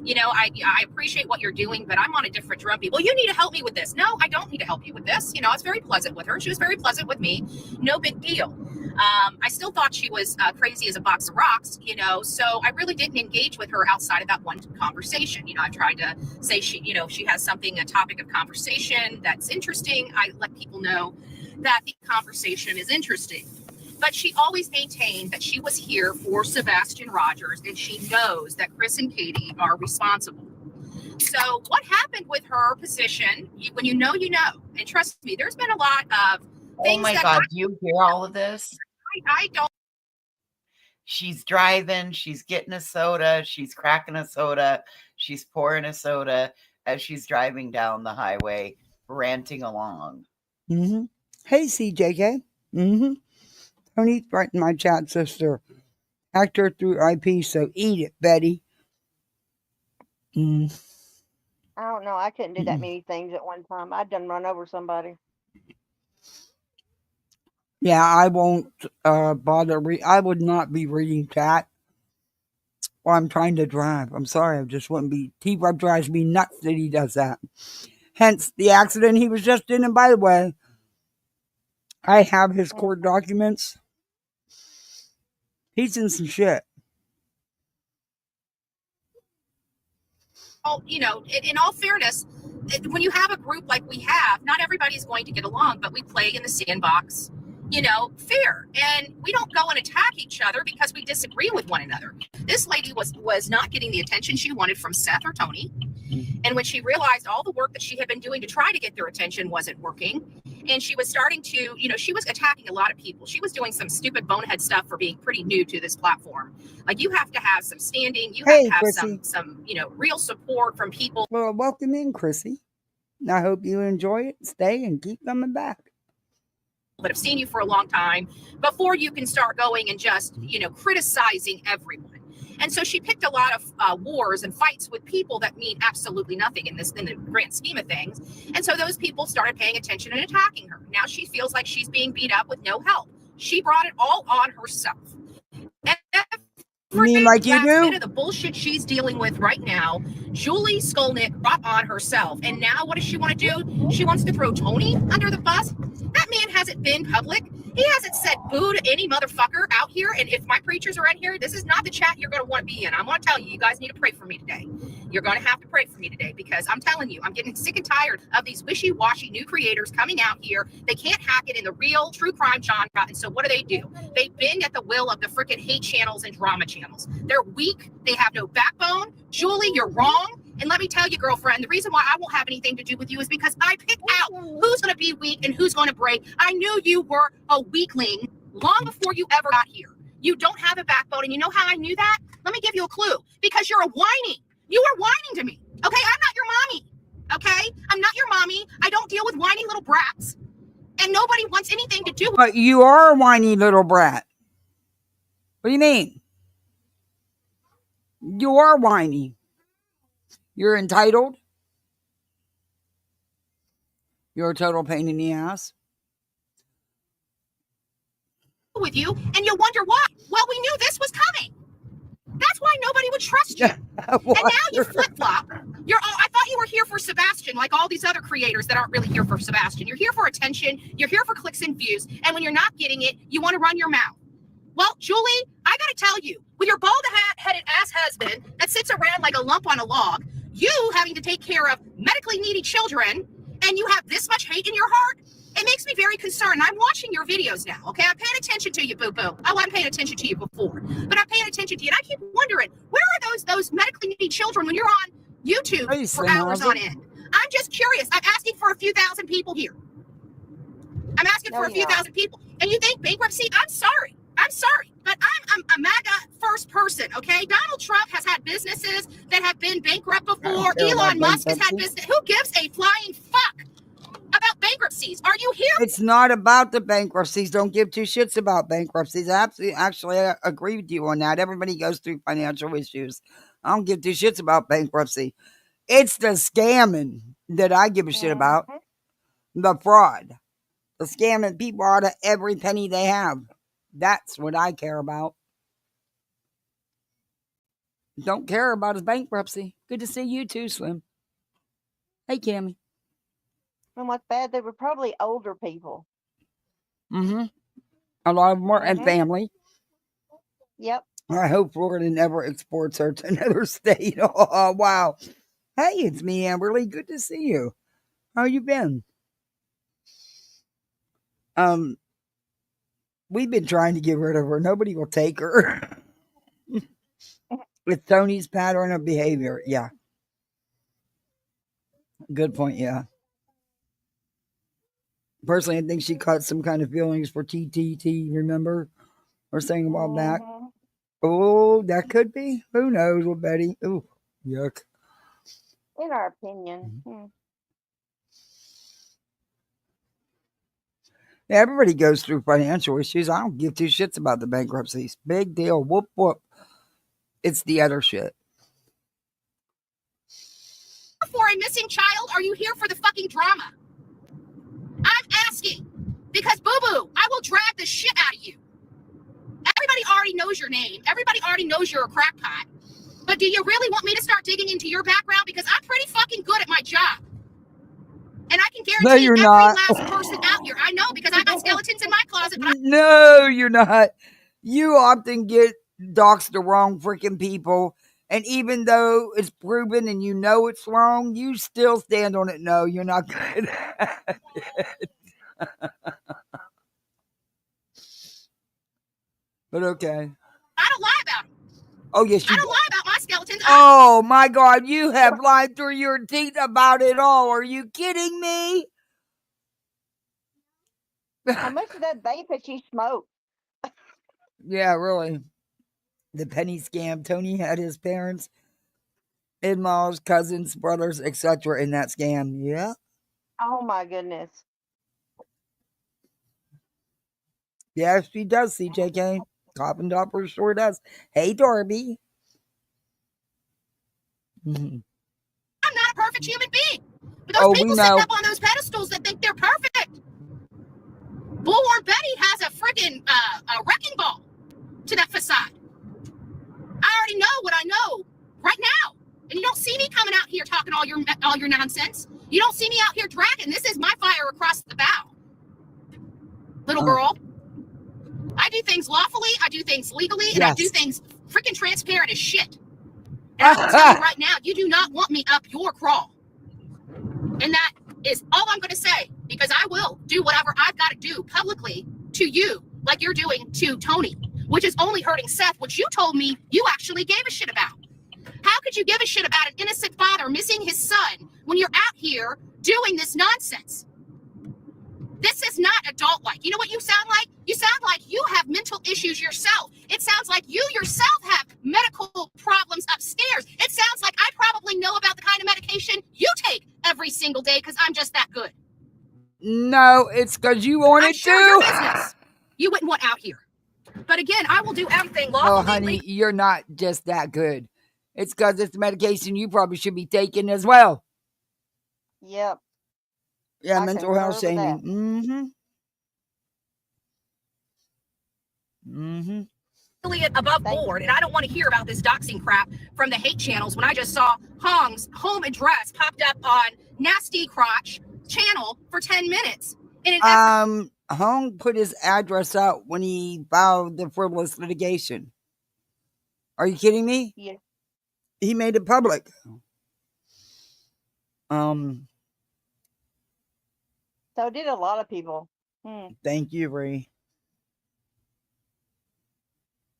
I appreciate what you're doing, but I'm on a different drumbeat. Well, you need to help me with this. No, I don't need to help you with this. I was very pleasant with her. She was very pleasant with me. No big deal. I still thought she was crazy as a box of rocks, so I really didn't engage with her outside of that one conversation. I tried to say she has something, a topic of conversation that's interesting. I let people know that the conversation is interesting. But she always maintained that she was here for Sebastian Rogers, and she knows that Chris and Katie are responsible. So what happened with her position, when you know, and trust me, there's been a lot of things. Oh my God, do you hear all of this? I don't. She's driving, she's getting a soda, she's cracking a soda, she's pouring a soda as she's driving down the highway, ranting along. Mm-hmm. Hey, CJK. Mm-hmm. Tony's right in my chat, sister. Actor through IP, so eat it, Betty. I don't know. I couldn't do that many things at one time. I'd done run over somebody. Yeah, I won't bother. I would not be reading chat while I'm trying to drive. I'm sorry. I just wouldn't be. T-Web drives me nuts that he does that. Hence the accident he was just in. And by the way, I have his court documents. He's in some shit. Oh, in all fairness, when you have a group like we have, not everybody's going to get along, but we play in the sandbox, fair. And we don't go and attack each other because we disagree with one another. This lady was not getting the attention she wanted from Seth or Tony. And when she realized all the work that she had been doing to try to get their attention wasn't working, and she was starting to, she was attacking a lot of people. She was doing some stupid bonehead stuff for being pretty new to this platform. Like, you have to have some standing. You have to have Chrissy. some real support from people. Well, welcome in, Chrissy. I hope you enjoy it. Stay and keep coming back. But have seen you for a long time before you can start going and just, criticizing everyone. And so she picked a lot of wars and fights with people that mean absolutely nothing in the grand scheme of things. And so those people started paying attention and attacking her. Now she feels like she's being beat up with no help. She brought it all on herself. You mean like you do? Bit of the bullshit she's dealing with right now, Julie Skolnick brought on herself. And now what does she want to do? She wants to throw Tony under the bus. That man hasn't been public. He hasn't said boo to any motherfucker out here. And if my preachers are in here, this is not the chat you're going to want to be in. I'm going to tell you, you guys need to pray for me today. You're going to have to pray for me today, because I'm telling you, I'm getting sick and tired of these wishy-washy new creators coming out here. They can't hack it in the real true crime genre. And so what do? They bend at the will of the freaking hate channels and drama channels. They're weak. They have no backbone. Julie, you're wrong. And let me tell you, girlfriend, the reason why I won't have anything to do with you is because I pick out who's going to be weak and who's going to break. I knew you were a weakling long before you ever got here. You don't have a backbone. And you know how I knew that? Let me give you a clue. Because you're a whining. You are whining to me. Okay? I'm not your mommy. Okay? I'm not your mommy. I don't deal with whiny little brats. And nobody wants anything to do with. But you are a whiny little brat. What do you mean? You are whiny. You're entitled. You're a total pain in the ass. With you, and you wonder why. Well, we knew this was coming. That's That's why nobody would trust you. And now you flip-flop. I thought you were here for Sebastian, like all these other creators that aren't really here for Sebastian. You're here for attention. You're here for clicks and views. And when you're not getting it, you want to run your mouth. Well, Julie, I got to tell you, with your bald-headed ass husband that sits around like a lump on a log, you having to take care of medically needy children, and you have this much hate in your heart, it makes me very concerned. I'm watching your videos now, okay? I'm paying attention to you, boo-boo. I wasn't paying attention to you before, but I'm paying attention to you, and I keep wondering, where are those medically needy children when you're on YouTube for hours on end? I'm just curious. I'm asking for a few thousand people here. I'm asking for a few thousand people. And you think bankruptcy? I'm sorry, but I'm a MAGA first person, okay? Donald Trump has had businesses that have been bankrupt before. Elon Musk has had business. Who gives a flying fuck about bankruptcies? Are you here? It's not about the bankruptcies. Don't give two shits about bankruptcies. Actually, I agree with you on that. Everybody goes through financial issues. I don't give two shits about bankruptcy. It's the scamming that I give a shit about. The fraud. The scamming people out of every penny they have. That's what I care about. Don't care about his bankruptcy. Good to see you too, Slim. Hey, Cammy. And what's bad, they were probably older people. A lot of them are and family. Yep. I hope Florida never exports her to another state. Oh, wow. Hey, it's me, Amberly. Good to see you. How you been? We've been trying to get rid of her. Nobody will take her. It's Tony's pattern of behavior. Yeah. Good point. Yeah. Personally, I think she caught some kind of feelings for TTT, remember? Or saying a while back. Oh, that could be. Who knows with Betty? Ooh, yuck. In our opinion. Yeah, everybody goes through financial issues. I don't give two shits about the bankruptcies. Big deal. Whoop, whoop. It's the other shit. For a missing child? Are you here for the fucking drama? I'm asking. Because, boo-boo, I will drag the shit out of you. Everybody already knows your name. Everybody already knows you're a crackpot. But do you really want me to start digging into your background? Because I'm pretty fucking good at my job. And I can guarantee every last person out here. I know because I got skeletons in my closet. But No, you're not. You often get doxed the wrong freaking people. And even though it's proven and you know it's wrong, you still stand on it. No, you're not good at it. But okay. I don't lie about them. Oh, yes, you I don't lie about my skeletons. Oh, my God. You have lied through your teeth about it all. Are you kidding me? How much of that vape has she smoked? Yeah, really. The penny scam. Tony had his parents, in-laws, cousins, brothers, etc. in that scam. Yeah. Oh, my goodness. Yes, she does, CJK. Coffin Dopper sure does. Hey, Darby. I'm not a perfect human being. But those people sitting up on those pedestals that think they're perfect. Bullhorn Betty has a freaking a wrecking ball to that facade. I already know what I know right now. And you don't see me coming out here talking all your nonsense. You don't see me out here dragging. This is my fire across the bow. Little girl. I do things lawfully, I do things legally, and I do things freaking transparent as shit. And I will tell you right now, you do not want me up your crawl. And that is all I'm going to say, because I will do whatever I've got to do publicly to you, like you're doing to Tony, which is only hurting Seth, which you told me you actually gave a shit about. How could you give a shit about an innocent father missing his son when you're out here doing this nonsense? This is not adult-like. You know what you sound like? You sound like you have mental issues yourself. It sounds like you yourself have medical problems upstairs. It sounds like I probably know about the kind of medication you take every single day because I'm just that good. No, it's because you want it sure to. Your business. You wouldn't want out here. But again, I will do everything lawfully. Oh, honey, you're not just that good. It's because it's the medication you probably should be taking as well. Yep. Yeah, mental health shaming. affiliate above board, and I don't want to hear about this doxing crap from the hate channels when I just saw Hong's home address popped up on Nasty Crotch channel for 10 minutes. Hong put his address out when he filed the frivolous litigation. Are you kidding me? Yeah. He made it public. So did a lot of people. Thank you, Ray.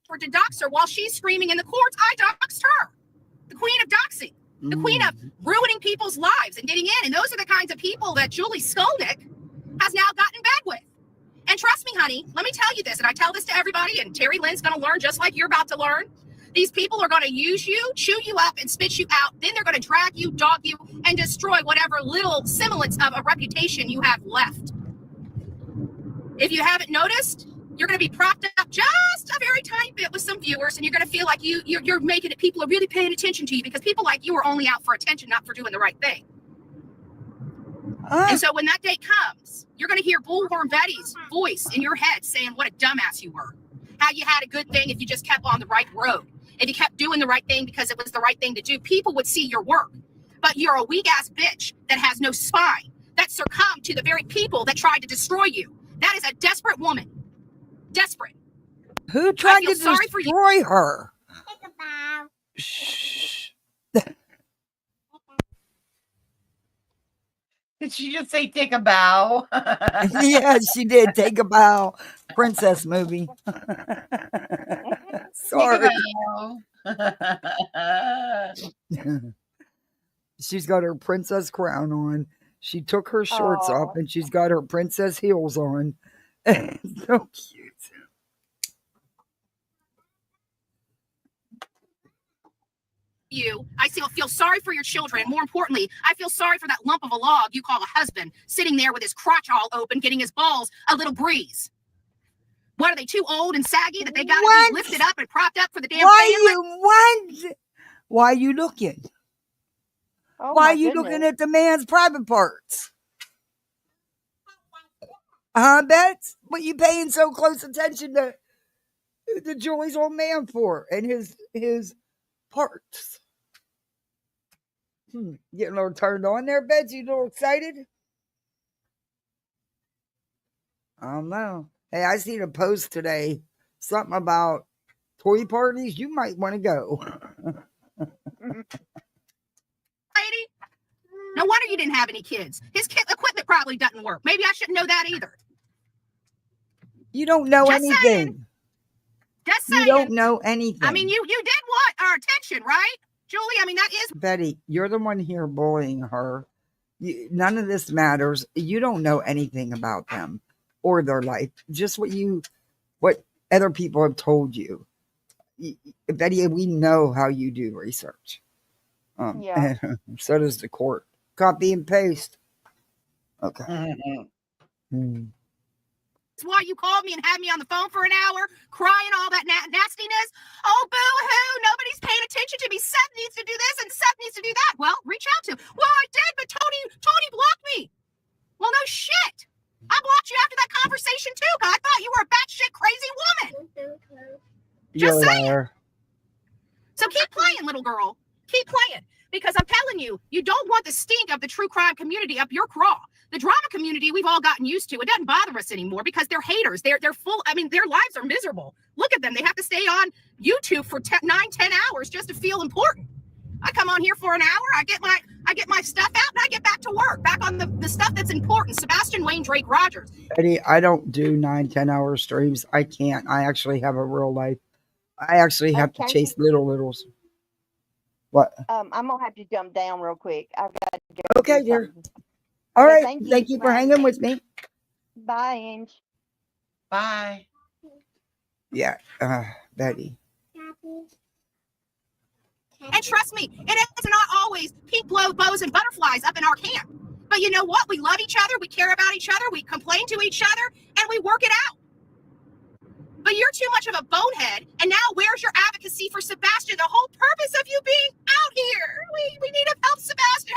For to dox her while she's screaming in the courts, I doxed her. The queen of doxing. The queen of ruining people's lives and getting in. And those are the kinds of people that Julie Skolnick has now gotten in bed with. And trust me, honey, let me tell you this, and I tell this to everybody, and Terry Lynn's going to learn just like you're about to learn. These people are going to use you, chew you up, and spit you out. Then they're going to drag you, dog you, and destroy whatever little semblance of a reputation you have left. If you haven't noticed, you're going to be propped up just a very tiny bit with some viewers, and you're going to feel like you're making it. People are really paying attention to you because people like you are only out for attention, not for doing the right thing. And so when that day comes, you're going to hear Bullhorn Betty's voice in your head saying what a dumbass you were. How you had a good thing if you just kept on the right road. If you kept doing the right thing because it was the right thing to do, people would see your work. But you're a weak-ass bitch that has no spine, that succumbed to the very people that tried to destroy you. That is a desperate woman. Desperate. Who tried to destroy her? Shh. Did she just say take a bow? Yeah, she did. Take a bow. Princess movie. Sorry. She's got her princess crown on. She took her shorts off and she's got her princess heels on. So cute. I feel sorry for your children, and more importantly, I feel sorry for that lump of a log you call a husband, sitting there with his crotch all open, getting his balls a little breeze. What, are they too old and saggy that they gotta be lifted up and propped up for the damn family? Why are you looking? Why are you looking at the man's private parts? Bets? What you paying so close attention to the Julie's old man for and his parts? Getting a little turned on there, Bets? You a little excited? I don't know. Hey, I seen a post today, something about toy parties. You might want to go. Lady, no wonder you didn't have any kids. His equipment probably doesn't work. Maybe I shouldn't know that either. You don't know anything. Saying. Just saying. You don't know anything. I mean, you did want our attention, right? Julie, I mean, that is... Betty, you're the one here bullying her. None of this matters. You don't know anything about them or their life. Just what other people have told you. Betty, we know how you do research. Yeah. So does the court. Copy and paste. Okay. That's why you called me and had me on the phone for an hour, crying all that nastiness. Oh, boo-hoo, nobody's paying attention to me. Seth needs to do this and Seth needs to do that. Well, reach out to him. Well, I did, but Tony blocked me. Well, no shit. I blocked you after that conversation, too, because I thought you were a batshit crazy woman. Just saying. So keep playing, little girl. Keep playing. Because I'm telling you, you don't want the stink of the true crime community up your craw. The drama community, we've all gotten used to. It doesn't bother us anymore because they're haters. They're full. I mean, their lives are miserable. Look at them. They have to stay on YouTube for 9-10 hours just to feel important. I come on here for an hour. I get my stuff out and I get back to work. Back on the stuff that's important. Sebastian Wayne Drake Rogers. Eddie, I don't do 9-10 hour streams. I can't. I actually have a real life. I actually have to chase littles. What? I'm gonna have to jump down real quick. I've got to go. Okay, dear. All right. Thank you for hanging with me. Bye, Ange. Bye. Yeah, Betty. And trust me, it is not always pink bows and butterflies up in our camp. But you know what? We love each other. We care about each other. We complain to each other, and we work it out. But you're too much of a bonehead, and now where's your advocacy for Sebastian? The whole purpose of you being out here. We need to help Sebastian,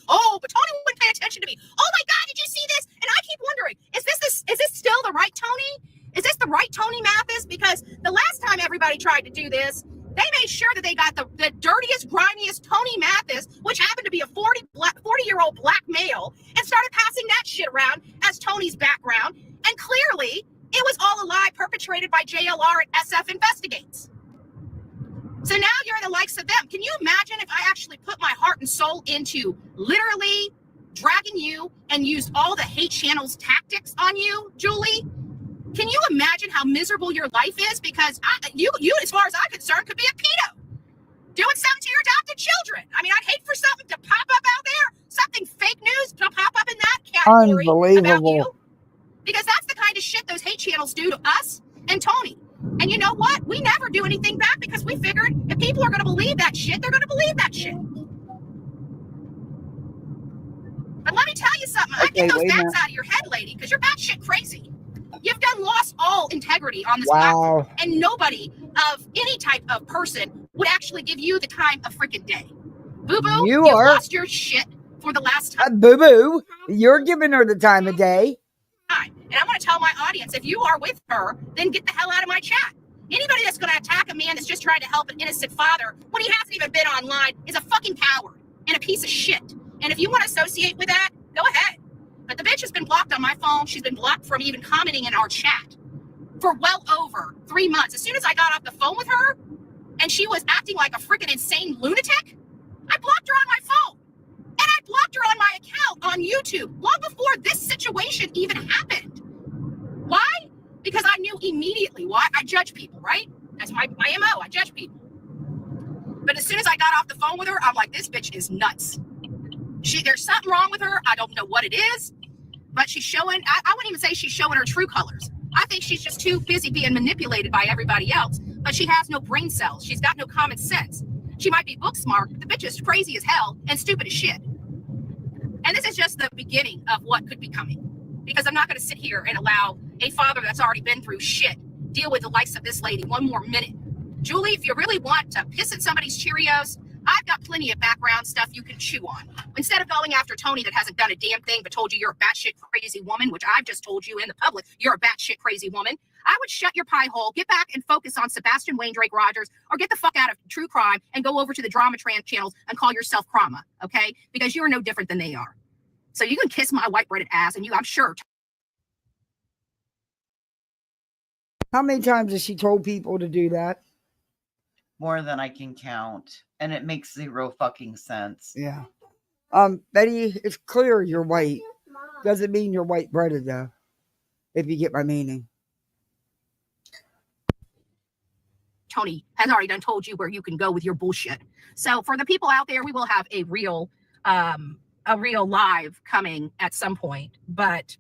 Oh, but Tony wouldn't pay attention to me. Oh my God, did you see this? And I keep wondering, is this still the right Tony? Is this the right Tony Mathis? Because the last time everybody tried to do this, they made sure that they got the dirtiest, grimiest Tony Mathis, which happened to be a 40-year-old black male, and started passing that shit around as Tony's background. And clearly, it was all a lie perpetrated by JLR and SF Investigates. So now you're the likes of them. Can you imagine if I actually put my heart and soul into literally dragging you and used all the hate channels tactics on you, Julie? Can you imagine how miserable your life is? Because you, as far as I'm concerned, could be a pedo doing something to your adopted children. I mean, I'd hate for something to pop up out there, something fake news to pop up in that category about you. Because that's the kind of shit those hate channels do to us and Tony. And you know what? We never do anything back because we figured if people are going to believe that shit, they're going to believe that shit. But let me tell you something. I get those bats out of your head, lady, because you're batshit crazy. You've done lost all integrity on this platform, and nobody of any type of person would actually give you the time of freaking day. Boo-boo, you've lost your shit for the last time. Boo-boo, you're giving her the time of day. And I'm going to tell my audience, if you are with her, then get the hell out of my chat. Anybody that's going to attack a man that's just trying to help an innocent father when he hasn't even been online is a fucking coward and a piece of shit. And if you want to associate with that, go ahead. But the bitch has been blocked on my phone. She's been blocked from even commenting in our chat for well over 3 months. As soon as I got off the phone with her and she was acting like a freaking insane lunatic, I blocked her on my phone. And I blocked her on my account on YouTube long before this situation even happened. Why? Because I knew immediately why. I judge people, right? That's my MO. I judge people. But as soon as I got off the phone with her, I'm like, this bitch is nuts. There's something wrong with her. I don't know what it is, but she's showing, I wouldn't even say she's showing her true colors. I think she's just too busy being manipulated by everybody else, but she has no brain cells. She's got no common sense. She might be book smart, but the bitch is crazy as hell and stupid as shit. And this is just the beginning of what could be coming, because I'm not going to sit here and allow a father that's already been through shit deal with the likes of this lady one more minute. Julie, if you really want to piss at somebody's Cheerios, I've got plenty of background stuff you can chew on. Instead of going after Tony that hasn't done a damn thing but told you you're a batshit crazy woman, which I've just told you in the public, you're a batshit crazy woman, I would shut your pie hole, get back and focus on Sebastian Wayne Drake Rogers, or get the fuck out of true crime and go over to the drama channels and call yourself Krama, okay? Because you are no different than they are. So you can kiss my white breaded ass, and I'm sure. How many times has she told people to do that? More than I can count. And it makes zero fucking sense. Yeah. Betty, it's clear you're white. Doesn't mean you're white breaded though. If you get my meaning. Tony has already done told you where you can go with your bullshit. So for the people out there, we will have a real live coming at some point. But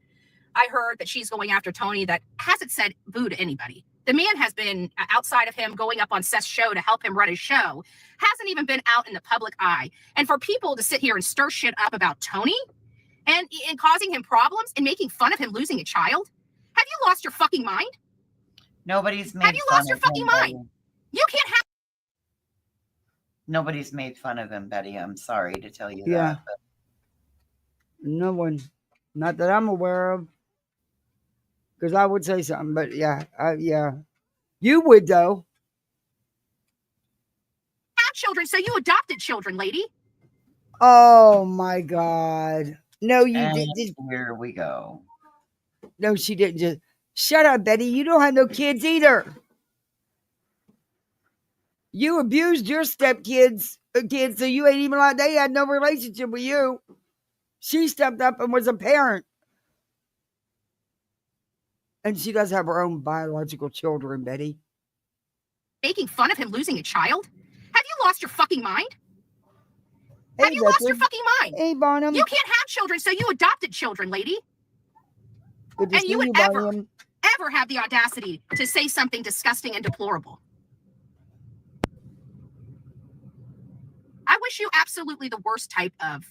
I heard that she's going after Tony that hasn't said boo to anybody. The man has been outside of him going up on Seth's show to help him run his show, hasn't even been out in the public eye. And for people to sit here and stir shit up about Tony and causing him problems and making fun of him losing a child, have you lost your fucking mind? Nobody's made Have you fun lost your of fucking him, mind? Betty. You can't have. Nobody's made fun of him, Betty. I'm sorry to tell you Yeah. that. But No one. Not that I'm aware of. Because I would say something, but yeah. You would, though. Have children, so you adopted children, lady. Oh, my God. No, you and didn't. here we go. No, she didn't just. Shut up, Betty. You don't have no kids either. You abused your stepkids, so you ain't even like they had no relationship with you. She stepped up and was a parent. And she does have her own biological children, Betty. Making fun of him losing a child? Have you lost your fucking mind? Hey, Have you lost your fucking mind? Hey, Bonham. You can't have children, so you adopted children, lady. Good to And see you would Bonham. ever have the audacity to say something disgusting and deplorable. I wish you absolutely the worst type of,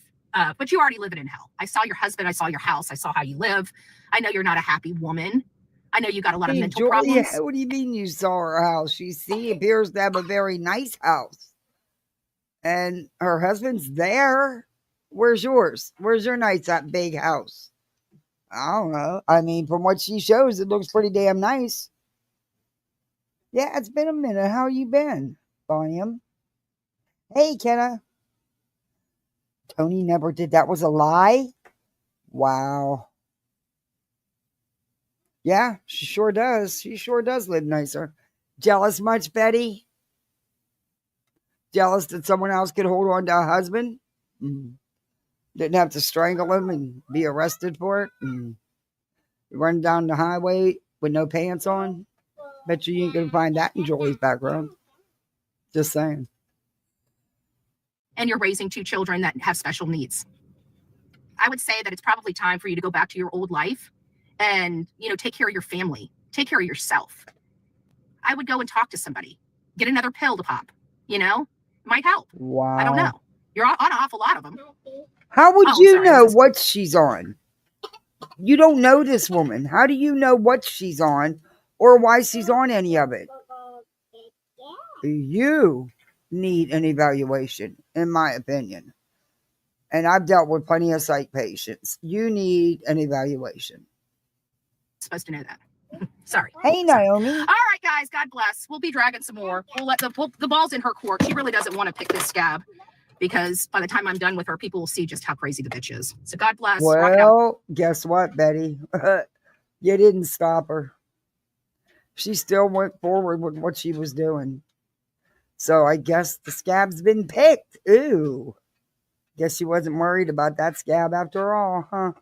but you already living in hell. I saw your husband. I saw your house. I saw how you live. I know you're not a happy woman. I know you got a lot of mental problems. What do you mean you saw her house? She appears to have a very nice house. And her husband's there. Where's yours? Where's your nice, that big house? I don't know. I mean, from what she shows, it looks pretty damn nice. Yeah, it's been a minute. How you been, Bonham? Hey, Kenna. Tony never did. That was a lie? Wow. Yeah, she sure does. She sure does live nicer. Jealous much, Betty? Jealous that someone else could hold on to a husband? Didn't have to strangle him and be arrested for it? Run down the highway with no pants on? Bet you ain't gonna find that in Julie's background. Just saying. And you're raising 2 children that have special needs. I would say that it's probably time for you to go back to your old life and, take care of your family, take care of yourself. I would go and talk to somebody, get another pill to pop, it might help. Wow. I don't know. You're on an awful lot of them. How would you know what she's on? You don't know this woman. How do you know what she's on or why she's on any of it? You need an evaluation, in my opinion. And I've dealt with plenty of psych patients. You need an evaluation. Supposed to know that. Sorry. Hey, Naomi. All right, guys. God bless. We'll be dragging some more. We'll let the ball's in her court. She really doesn't want to pick this scab because by the time I'm done with her, people will see just how crazy the bitch is. So God bless. Well, guess what, Betty? You didn't stop her. She still went forward with what she was doing. So I guess the scab's been picked. Ooh. Guess she wasn't worried about that scab after all, huh?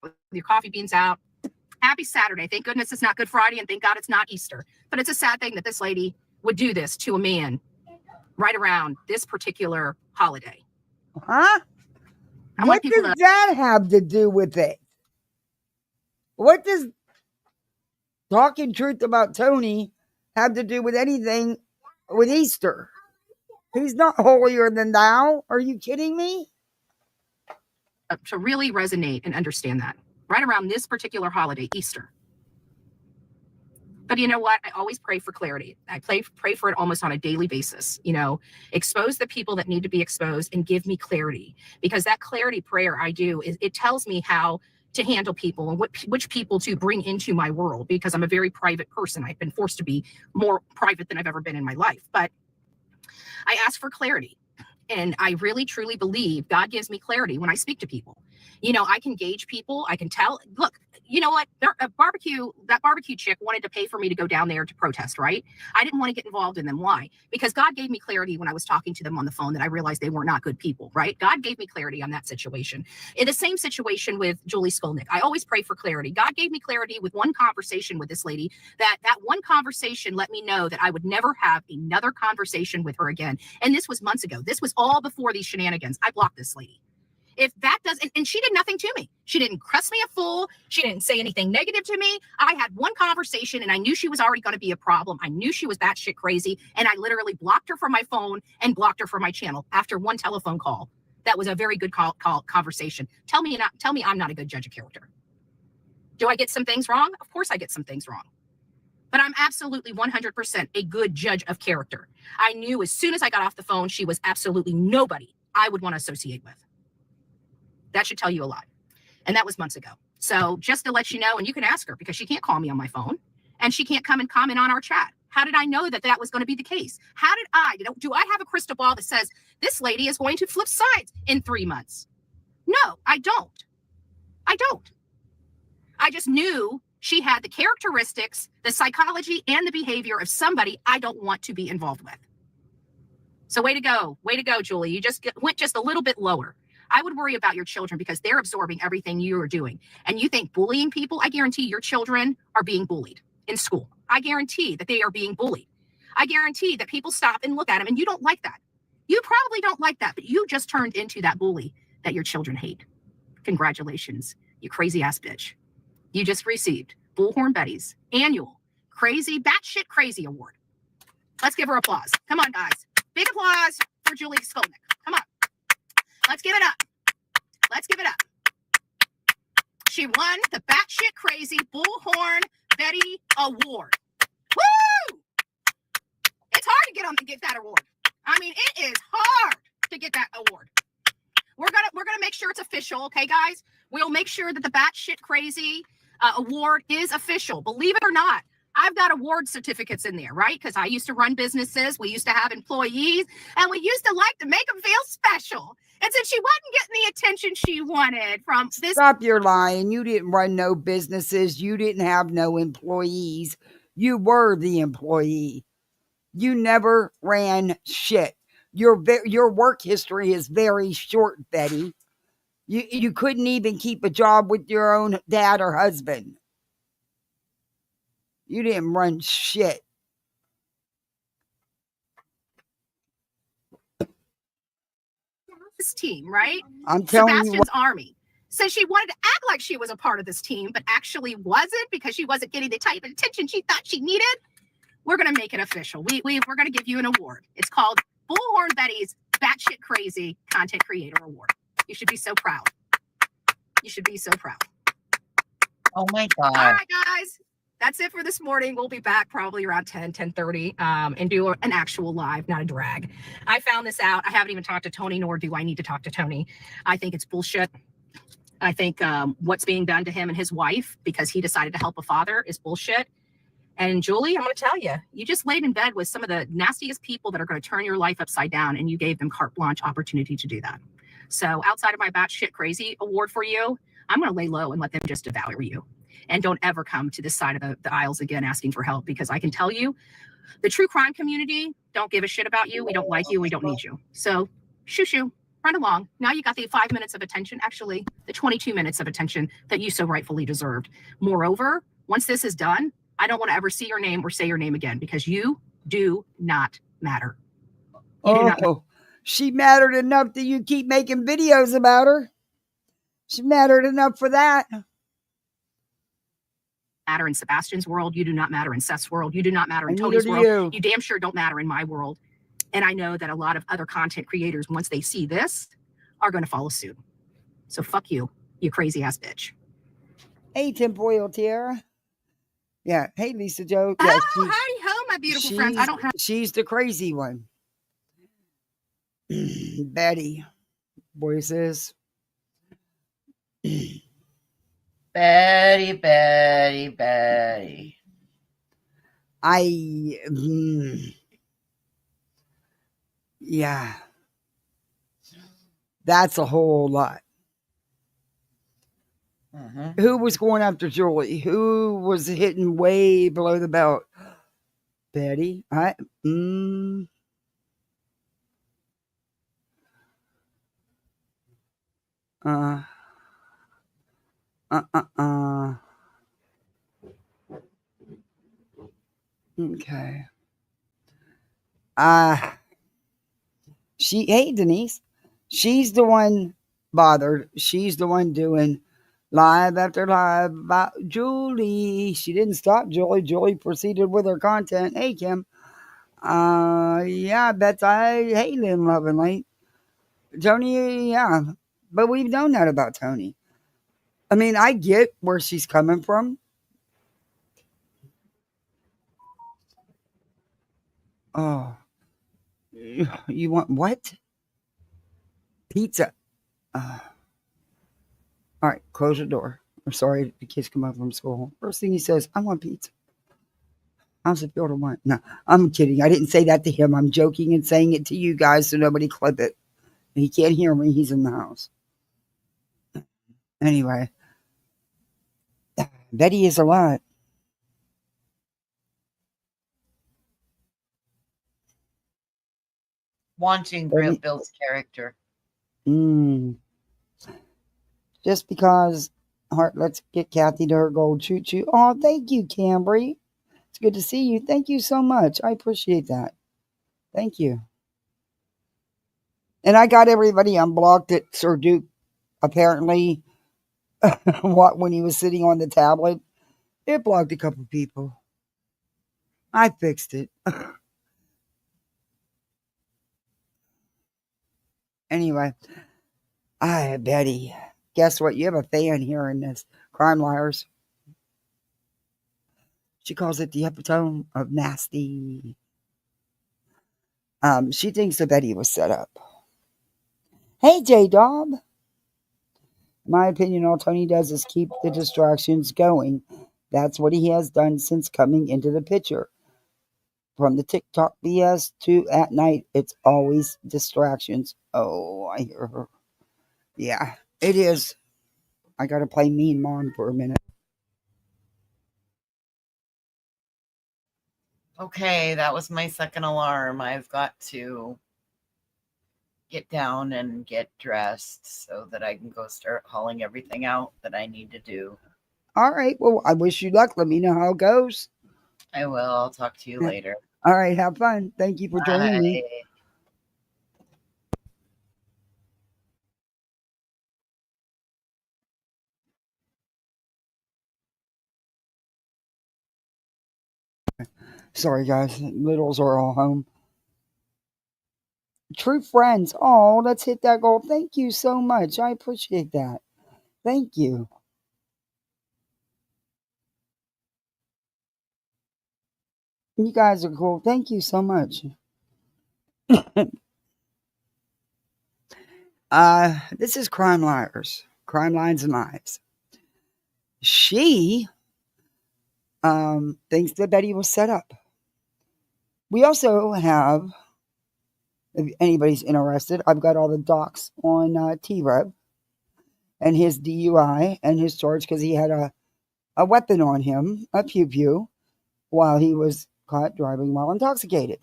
With your coffee beans out. Happy Saturday. Thank goodness it's not Good Friday, and thank God it's not Easter. But it's a sad thing that this lady would do this to a man right around this particular holiday. Huh? What does that have to do with it? What does talking truth about Tony have to do with anything with Easter? He's not holier than thou. Are you kidding me? To really resonate and understand that. Right around this particular holiday, Easter. But you know what? I always pray for clarity. I pray for it almost on a daily basis. Expose the people that need to be exposed and give me clarity. Because that clarity prayer I do, it tells me how to handle people and which people to bring into my world. Because I'm a very private person. I've been forced to be more private than I've ever been in my life. But I ask for clarity. And I really, truly believe God gives me clarity when I speak to people. I can gauge people. I can tell. Look, you know what? That barbecue chick wanted to pay for me to go down there to protest, right? I didn't want to get involved in them. Why? Because God gave me clarity when I was talking to them on the phone that I realized they were not good people, right? God gave me clarity on that situation. In the same situation with Julie Skolnick, I always pray for clarity. God gave me clarity with one conversation with this lady, that one conversation let me know that I would never have another conversation with her again. And this was months ago. This was all before these shenanigans. I blocked this lady. If that doesn't, and she did nothing to me. She didn't cuss me a fool. She didn't say anything negative to me. I had one conversation and I knew she was already going to be a problem. I knew she was batshit crazy. And I literally blocked her from my phone and blocked her from my channel after one telephone call. That was a very good conversation. Tell me I'm not a good judge of character. Do I get some things wrong? Of course I get some things wrong. But I'm absolutely 100% a good judge of character. I knew as soon as I got off the phone, she was absolutely nobody I would want to associate with. That should tell you a lot. And that was months ago. So just to let you know, and you can ask her because she can't call me on my phone and she can't come and comment on our chat. How did I know that was going to be the case? How did do I have a crystal ball that says this lady is going to flip sides in 3 months? No, I don't. I just knew she had the characteristics, the psychology, and the behavior of somebody I don't want to be involved with. So way to go, Julie. You just went just a little bit lower. I would worry about your children because they're absorbing everything you are doing. And you think bullying people, I guarantee your children are being bullied in school. I guarantee that they are being bullied. I guarantee that people stop and look at them and you don't like that. You probably don't like that, but you just turned into that bully that your children hate. Congratulations, you crazy ass bitch. You just received Bullhorn Betty's annual crazy, batshit crazy award. Let's give her applause. Come on, guys. Big applause for Julie Skolnick. Come on. Let's give it up. Let's give it up. She won the batshit crazy Bullhorn Betty Award. Woo! It's hard to get that award. I mean, it is hard to get that award. We're gonna make sure it's official, okay, guys? We'll make sure that the batshit crazy award is official. Believe it or not, I've got award certificates in there, right? Because I used to run businesses. We used to have employees, and we used to like to make them feel special. And since she wasn't getting the attention she wanted from this. Stop your lying. You didn't run no businesses. You didn't have no employees. You were the employee. You never ran shit. Your work history is very short, Betty. You couldn't even keep a job with your own dad or husband. You didn't run shit. This team, right? I'm telling you Sebastian's army. So she wanted to act like she was a part of this team, but actually wasn't because she wasn't getting the type of attention she thought she needed. We're going to make it official. We're going to give you an award. It's called Bullhorn Betty's Batshit Crazy Content Creator Award. You should be so proud. You should be so proud. Oh my God. All right, guys. That's it for this morning. We'll be back probably around 10:30 and do an actual live, not a drag. I found this out. I haven't even talked to Tony, nor do I need to talk to Tony. I think it's bullshit. I think what's being done to him and his wife because he decided to help a father is bullshit. And Julie, I'm going to tell you, you just laid in bed with some of the nastiest people that are going to turn your life upside down, and you gave them carte blanche opportunity to do that. So outside of my batshit crazy award for you, I'm going to lay low and let them just devour you. And don't ever come to this side of the aisles again asking for help, because I can tell you, the true crime community don't give a shit about you. We don't like you. We don't need you. So shoo, run along. Now you got the 5 minutes of attention, actually, the 22 minutes of attention that you so rightfully deserved. Moreover, once this is done, I don't want to ever see your name or say your name again, because you do not matter. You do not matter. She mattered enough that you keep making videos about her. She mattered enough for that. Matter in Sebastian's world. You do not matter in Seth's world. You do not matter in Tony's world. You damn sure don't matter in my world. And I know that a lot of other content creators, once they see this, are going to follow suit. So fuck you, you crazy ass bitch. Hey, Tinfoil Tiara. Yeah. Hey, Lisa Joe. Yeah, howdy ho, my beautiful friends. I don't have. She's the crazy one. Betty. Voices. Betty. Yeah. That's a whole lot. Mm-hmm. Who was going after Julie? Who was hitting way below the belt? Betty. Okay. Hey, Denise. She's the one bothered. She's the one doing live after live about Julie. She didn't stop Julie. Julie proceeded with her content. Hey, Kim. Yeah, Bets, I hate him lovingly. Tony, yeah. But we've known that about Tony. I mean, I get where she's coming from. Oh. You want what? Pizza. All right, close the door. I'm sorry, the kids come up from school. First thing he says, I want pizza. How's it feel to want? No, I'm kidding. I didn't say that to him. I'm joking and saying it to you guys so nobody clip it. He can't hear me. He's in the house. Anyway, Betty is a lot. Wanting Grant Bill's character. Just because, let's get Kathy to her gold choo-choo. Oh, thank you, Cambry. It's good to see you. Thank you so much. I appreciate that. Thank you. And I got everybody unblocked at Sir Duke, apparently, when he was sitting on the tablet. It blocked a couple people. I fixed it. Anyway, Betty, guess what? You have a fan here in this. Crime Liars. She calls it the epitome of nasty. She thinks that Betty was set up. Hey, J-Dog. In my opinion, all Tony does is keep the distractions going. That's what he has done since coming into the picture. From the TikTok BS to at night, it's always distractions. Oh, I hear her. Yeah, it is. I gotta play Mean Mom for a minute. Okay, that was my second alarm. I've got to get down and get dressed so that I can go start hauling everything out that I need to do. All right, well, I wish you luck. Let me know how it goes. I will. I'll talk to you later. All right, have fun. Thank you for joining me. Bye. Sorry, guys. Littles are all home. True friends. Oh, let's hit that goal. Thank you so much. I appreciate that. Thank you. You guys are cool. Thank you so much. This is Crime Liars. Crime Lines and Lies. She thinks that Betty was set up. We also have, if anybody's interested, I've got all the docs on T-Rev and his DUI and his charge because he had a weapon on him, a pew-pew, while he was caught driving while intoxicated.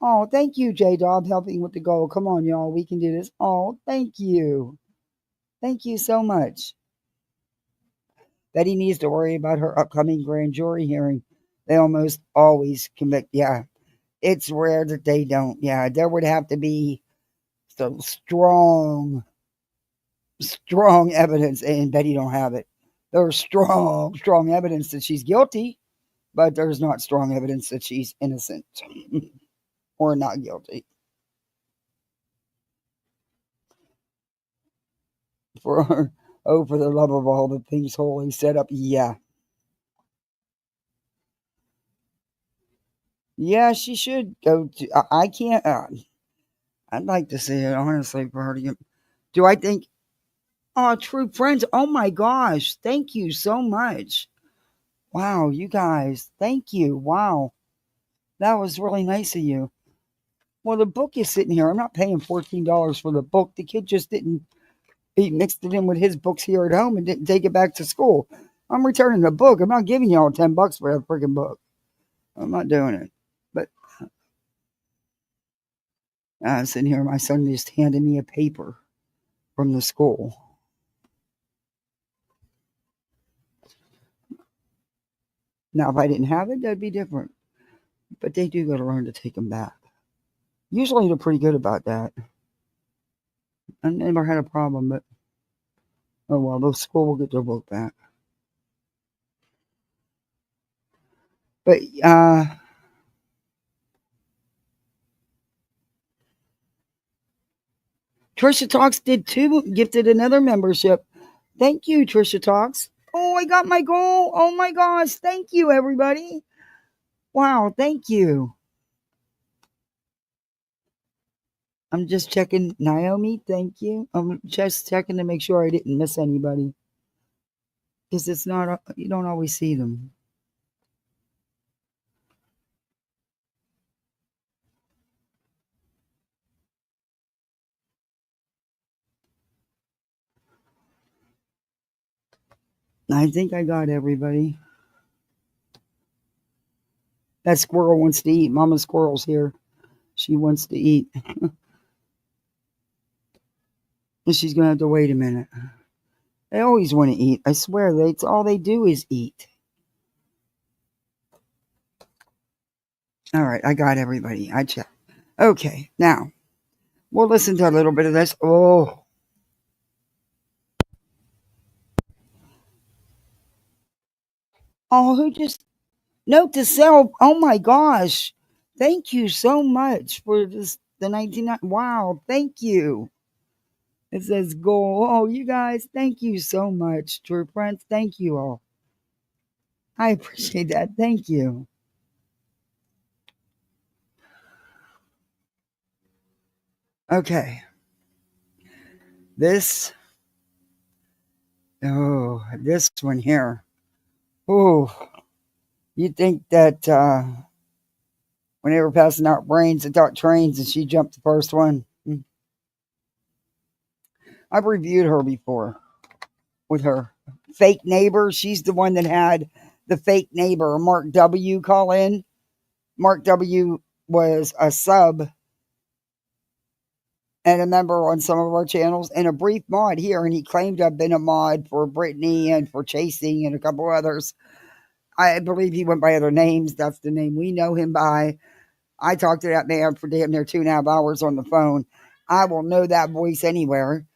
Oh, thank you, J-Dob, helping with the goal. Come on, y'all. We can do this. Oh, thank you. Thank you so much. Betty needs to worry about her upcoming grand jury hearing. They almost always convict. Yeah, it's rare that they don't. Yeah, there would have to be some strong evidence, and Betty don't have it. There's strong evidence that she's guilty, but there's not strong evidence that she's innocent or not guilty. For the love of all the things holy set up, yeah. Yeah, she should go to. I can't. I'd like to see it, honestly, for her to get. Do I think. Oh, true friends. Oh my gosh. Thank you so much. Wow, you guys. Thank you. Wow. That was really nice of you. Well, the book is sitting here. I'm not paying $14 for the book. The kid just didn't. He mixed it in with his books here at home and didn't take it back to school. I'm returning the book. I'm not giving y'all $10 for that freaking book. I'm not doing it. But I'm sitting here. My son just handed me a paper from the school. Now, if I didn't have it, that'd be different. But they do got to learn to take them back. Usually they're pretty good about that. I never had a problem, but oh well, the school will get their book back. But Trisha Talks did too, gifted another membership. Thank you, Trisha Talks. Oh, I got my goal. Oh my gosh. Thank you, everybody. Wow, thank you. I'm just checking. Naomi, thank you. I'm just checking to make sure I didn't miss anybody. Because it's not, you don't always see them. I think I got everybody. That squirrel wants to eat. Mama Squirrel's here. She wants to eat. And she's going to have to wait a minute. They always want to eat. I swear, that's all they do is eat. All right, I got everybody. I checked. Okay, now, we'll listen to a little bit of this. Oh, who just... Note to self. Oh my gosh. Thank you so much for this. The 99. Wow. Thank you. It says goal. Oh, you guys. Thank you so much. True friends. Thank you all. I appreciate that. Thank you. Okay. This one here. Ooh, you'd think that when they were passing out brains, they thought trains, and she jumped the first one. I've reviewed her before with her fake neighbor. She's the one that had the fake neighbor, Mark W., call in. Mark W. was a sub and a member on some of our channels and a brief mod here, and he claimed to have been a mod for Brittany and for Chasing and a couple others. I believe he went by other names. That's the name we know him by. I talked to that man for damn near 2.5 hours on the phone. I will know that voice anywhere.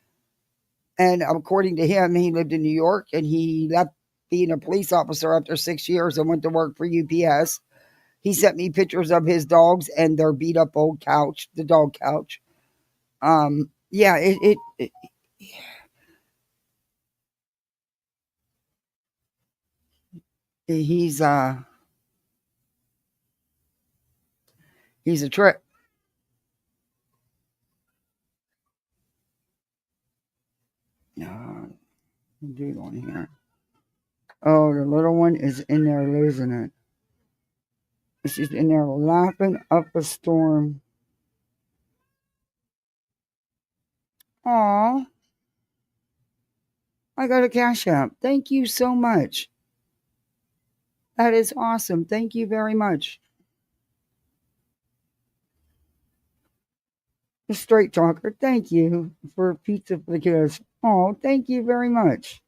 And according to him, he lived in New York and he left being a police officer after 6 years and went to work for UPS. He sent me pictures of his dogs and their beat up old couch, the dog couch. Yeah, he's a trip. Dude on here. Oh, the little one is in there losing it. She's in there laughing up a storm. Aw. I got a Cash App. Thank you so much. That is awesome. Thank you very much. The Straight Talker, thank you for pizza for the kids. Oh, thank you very much.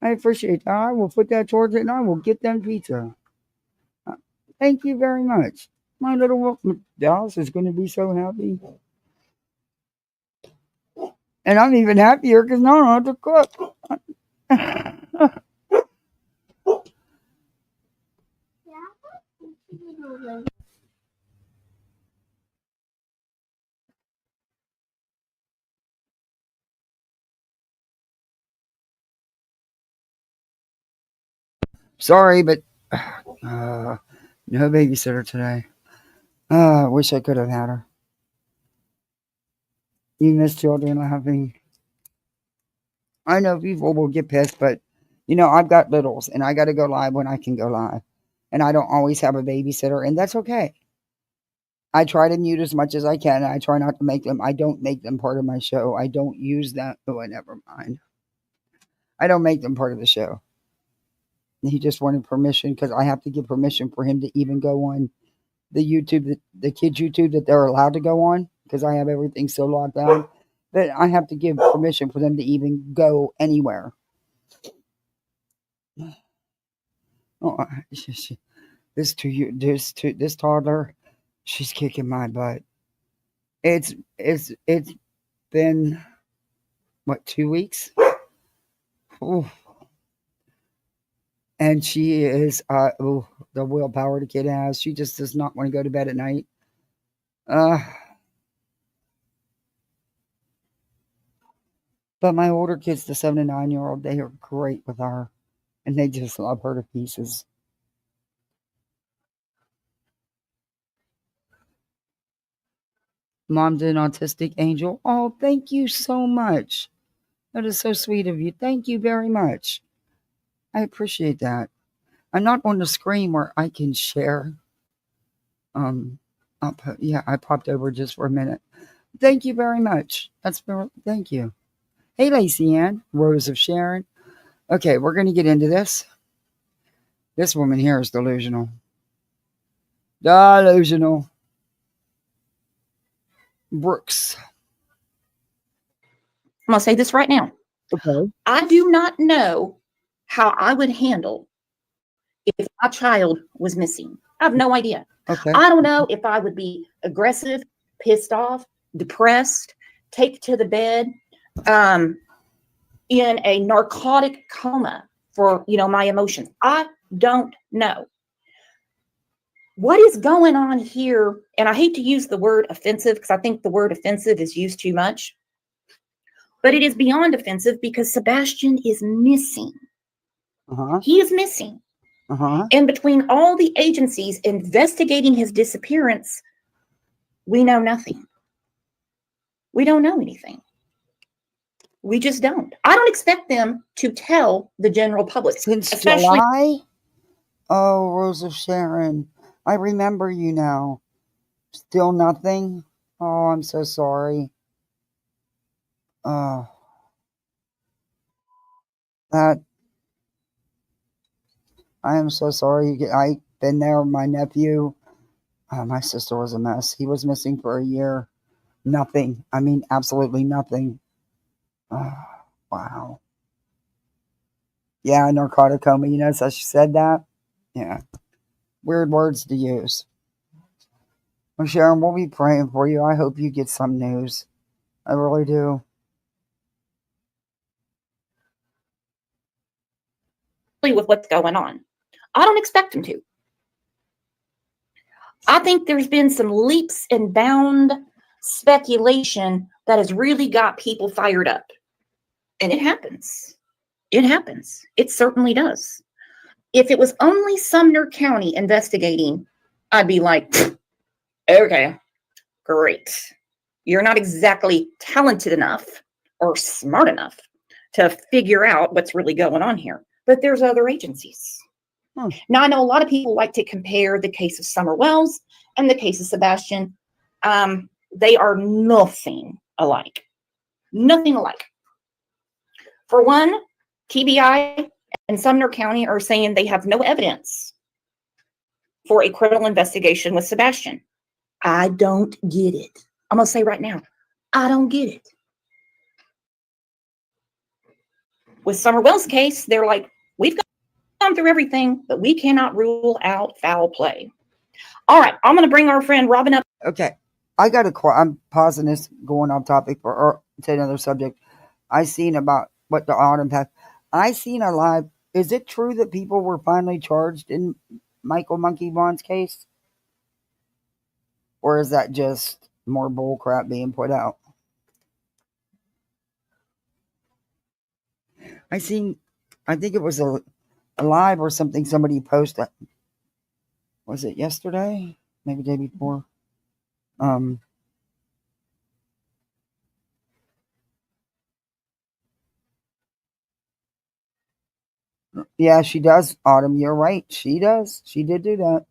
I appreciate that. I will put that towards it and I will get them pizza. Thank you very much. My little Dallas is going to be so happy. And I'm even happier because now I don't have to cook. Sorry, but no babysitter today. I wish I could have had her. You miss children laughing. I know people will get pissed, but I've got littles and I got to go live when I can go live. And I don't always have a babysitter, and that's okay. I try to mute as much as I can. I try not to make them. I don't make them part of my show. I don't use that. Oh, never mind. I don't make them part of the show. He just wanted permission because I have to give permission for him to even go on the YouTube, the kids' YouTube that they're allowed to go on because I have everything so locked down that I have to give permission for them to even go anywhere. Oh, this toddler, she's kicking my butt. It's been what, 2 weeks? Ooh. And she is the willpower the kid has. She just does not want to go to bed at night. But my older kids, the 7 and 9-year-old, they are great with her. And they just love her to pieces. Mom's an autistic angel. Oh, thank you so much. That is so sweet of you. Thank you very much. I appreciate that. I'm not on the screen where I can share. I popped over just for a minute. Thank you very much. Thank you. Hey, Lacey Ann, Rose of Sharon. Okay, we're going to get into this. This woman here is delusional. Delusional. Brooks. I'm going to say this right now. Okay. I do not know how I would handle if my child was missing. I have no idea. Okay. I don't know if I would be aggressive, pissed off, depressed, take to the bed, in a narcotic coma for, my emotions. I don't know. What is going on here? And I hate to use the word offensive because I think the word offensive is used too much. But it is beyond offensive because Sebastian is missing. He is missing. And between all the agencies investigating his disappearance, we know nothing. We don't know anything. We just don't. I don't expect them to tell the general public. Since July? Oh, Rose of Sharon. I remember you now. Still nothing? Oh, I'm so sorry. Oh, that I am so sorry. I've been there. My nephew, my sister was a mess. He was missing for a year. Nothing. I mean, absolutely nothing. Oh, wow. Yeah, narcotic coma. You notice I said that? Yeah. Weird words to use. Well, Sharon, we'll be praying for you. I hope you get some news. I really do. With what's going on. I don't expect him to. I think there's been some leaps and bound speculation that has really got people fired up. And it happens. It happens. It certainly does. If it was only Sumner County investigating, I'd be like, okay, great. You're not exactly talented enough or smart enough to figure out what's really going on here. But there's other agencies. Now, I know a lot of people like to compare the case of Summer Wells and the case of Sebastian. They are nothing alike. Nothing alike. For one, TBI and Sumner County are saying they have no evidence for a criminal investigation with Sebastian. I don't get it. I'm going to say right now, I don't get it. With Summer Wells' case, they're like, we've gone through everything, but we cannot rule out foul play. All right, I'm going to bring our friend Robin up. Okay, I got I'm pausing this, going off topic to another subject. I seen about what the Autumn had. I seen a live. Is it true that people were finally charged in Michael Monkey Bond's case? Or is that just more bull crap being put out? I think it was a live or something somebody posted. Was it yesterday? Maybe the day before? Yeah, she does, Autumn. You're right. She does. She did do that.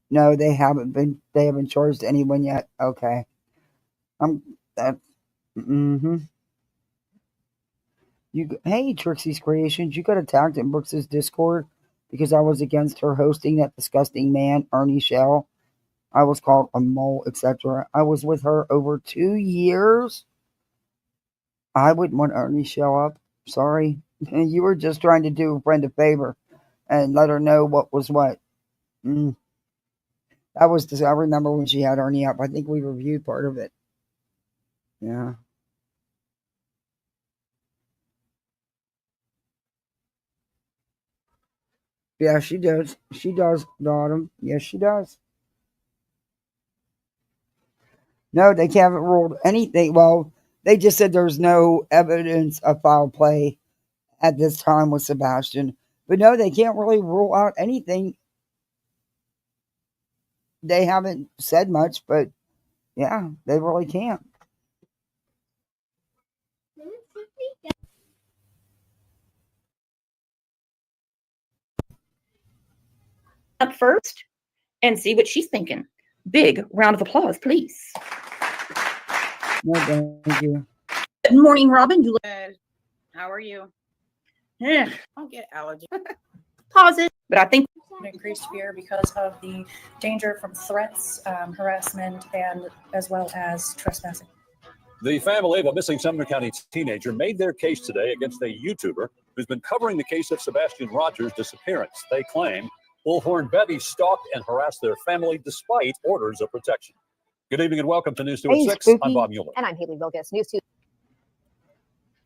No, they haven't charged anyone yet. Okay. That. Mm-hmm. Hey, Trixie's Creations. You got attacked in Brooks's Discord because I was against her hosting that disgusting man, Ernie Shell. I was called a mole, etc. I was with her over 2 years. I wouldn't want Ernie Shell up. Sorry. You were just trying to do a friend a favor and let her know what was what. That was, I remember when she had Ernie up. I think we reviewed part of it. Yeah. Yeah, she does. She does, Autumn. Yes, she does. No, they haven't ruled anything. Well, they just said there's no evidence of foul play at this time with Sebastian. But no, they can't really rule out anything. They haven't said much, but yeah, they really can't. Up first and see what she's thinking. Big round of applause, please. No, thank you. Good morning, Robin. You look good. How are you? Yeah. I'll get allergy. Pause it, but I think increased fear because of the danger from threats, harassment, and as well as trespassing. The family of a missing Sumner County teenager made their case today against a YouTuber who's been covering the case of Sebastian Rogers' disappearance. They claim Bullhorn Betty stalked and harassed their family despite orders of protection. Good evening and welcome to News 2 at 6. I'm Bob Mueller. And I'm Haley Vilgus, News 2.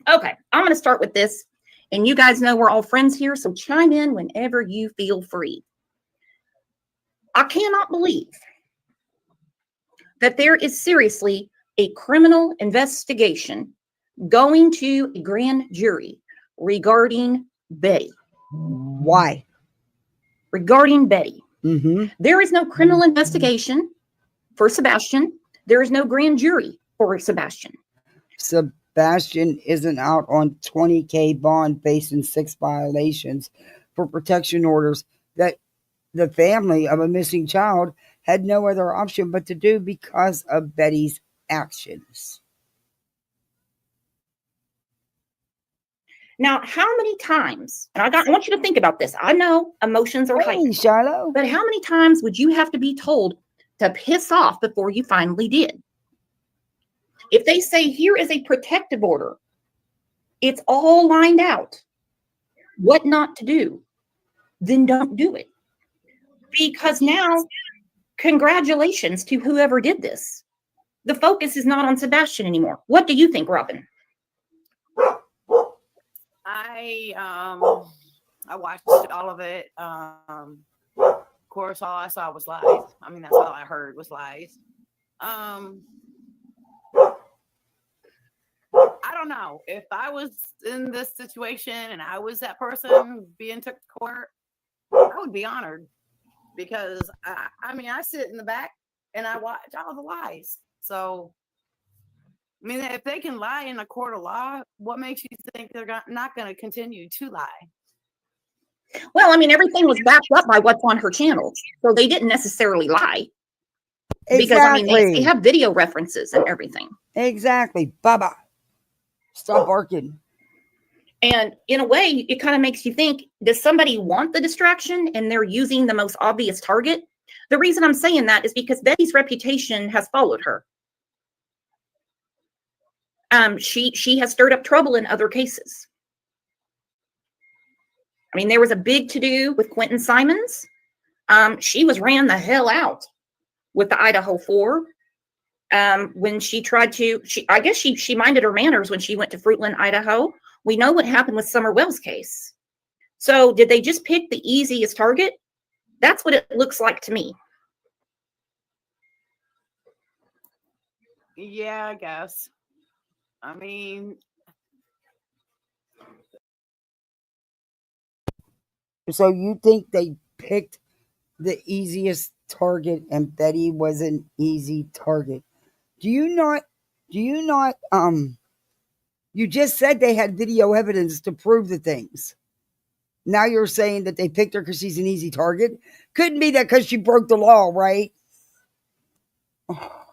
Okay, I'm going to start with this. And you guys know we're all friends here, so chime in whenever you feel free. I cannot believe that there is seriously a criminal investigation going to a grand jury regarding Betty. Why? Regarding Betty. Mm-hmm. There is no criminal investigation for Sebastian. There is no grand jury for Sebastian. Sebastian isn't out on $20,000 bond facing 6 violations for protection orders. that the family of a missing child had no other option but to do because of Betty's actions. Now, how many times, and I want you to think about this. I know emotions are heightened, Shiloh. But how many times would you have to be told to piss off before you finally did? If they say, here is a protective order, it's all lined out, what not to do, then don't do it. Because now, congratulations to whoever did this. The focus is not on Sebastian anymore. What do you think, Robin? I watched all of it. Of course, all I saw was lies. I mean, that's all I heard was lies. I don't know. If I was in this situation and I was that person being took to court, I would be honored because I sit in the back and I watch all the lies. So, I mean, if they can lie in a court of law, what makes you think they're not going to continue to lie? Well, I mean, everything was backed up by what's on her channel. So they didn't necessarily lie. Exactly. Because, I mean, they have video references and everything. Exactly. Baba. Stop barking. And in a way, it kind of makes you think, does somebody want the distraction and they're using the most obvious target? The reason I'm saying that is because Betty's reputation has followed her. She has stirred up trouble in other cases. I mean, there was a big to-do with Quentin Simons. She was ran the hell out with the Idaho 4. When she tried to, I guess she minded her manners when she went to Fruitland, Idaho. We know what happened with Summer Wells' case. So did they just pick the easiest target? That's what it looks like to me. Yeah, I guess. I mean, so you think they picked the easiest target and Betty was an easy target? Do you not, you just said they had video evidence to prove the things. Now you're saying that they picked her because she's an easy target? Couldn't be that because she broke the law, right? Oh,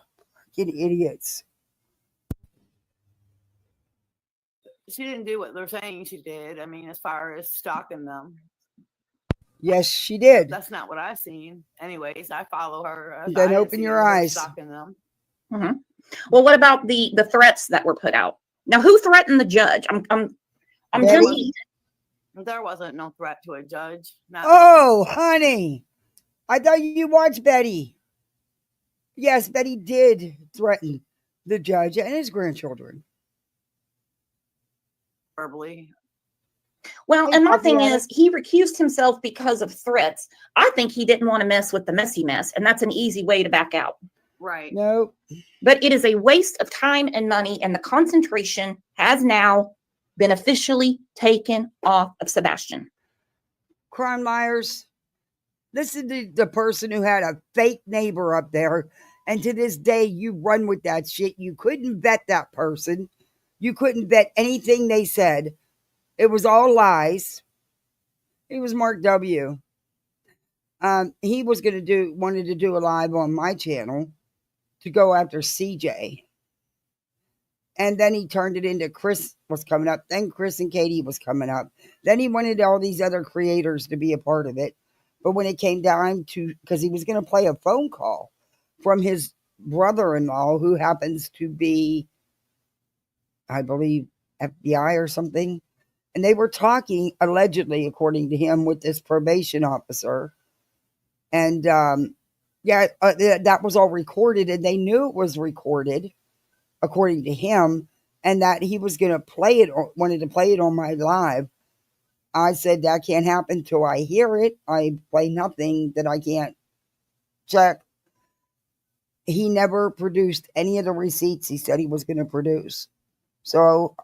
fucking idiots. she didn't do what they're saying she did. I mean, as far as stalking them. Yes, she did. That's not what I've seen. Anyways, I follow her. Then open your eyes. Stalking them. Mm-hmm. Well, what about the threats that were put out? Now, who threatened the judge? I'm just. There wasn't no threat to a judge. Oh, honey, I thought you watched Betty. Yes, Betty did threaten the judge and his grandchildren. Verbally. Well, and my thing is, he recused himself because of threats. I think he didn't want to mess with the messy mess, and that's an easy way to back out. Right. No. But it is a waste of time and money, and the concentration has now been officially taken off of Sebastian. Crime liars, listen to the person who had a fake neighbor up there, and to this day you run with that shit. You couldn't vet that person. You couldn't vet anything they said. It was all lies. It was Mark W. He was wanted to do a live on my channel to go after CJ. And then he turned it into Chris was coming up. Then Chris and Katie was coming up. Then he wanted all these other creators to be a part of it. But when it came down to, because he was going to play a phone call from his brother-in-law, who happens to be, I believe, FBI or something. And they were talking, allegedly, according to him, with this probation officer. And that was all recorded, and they knew it was recorded, according to him, and that he was going to play it, or wanted to play it on my live. I said that can't happen till I hear it. I play nothing that I can't check. He never produced any of the receipts he said he was going to produce. So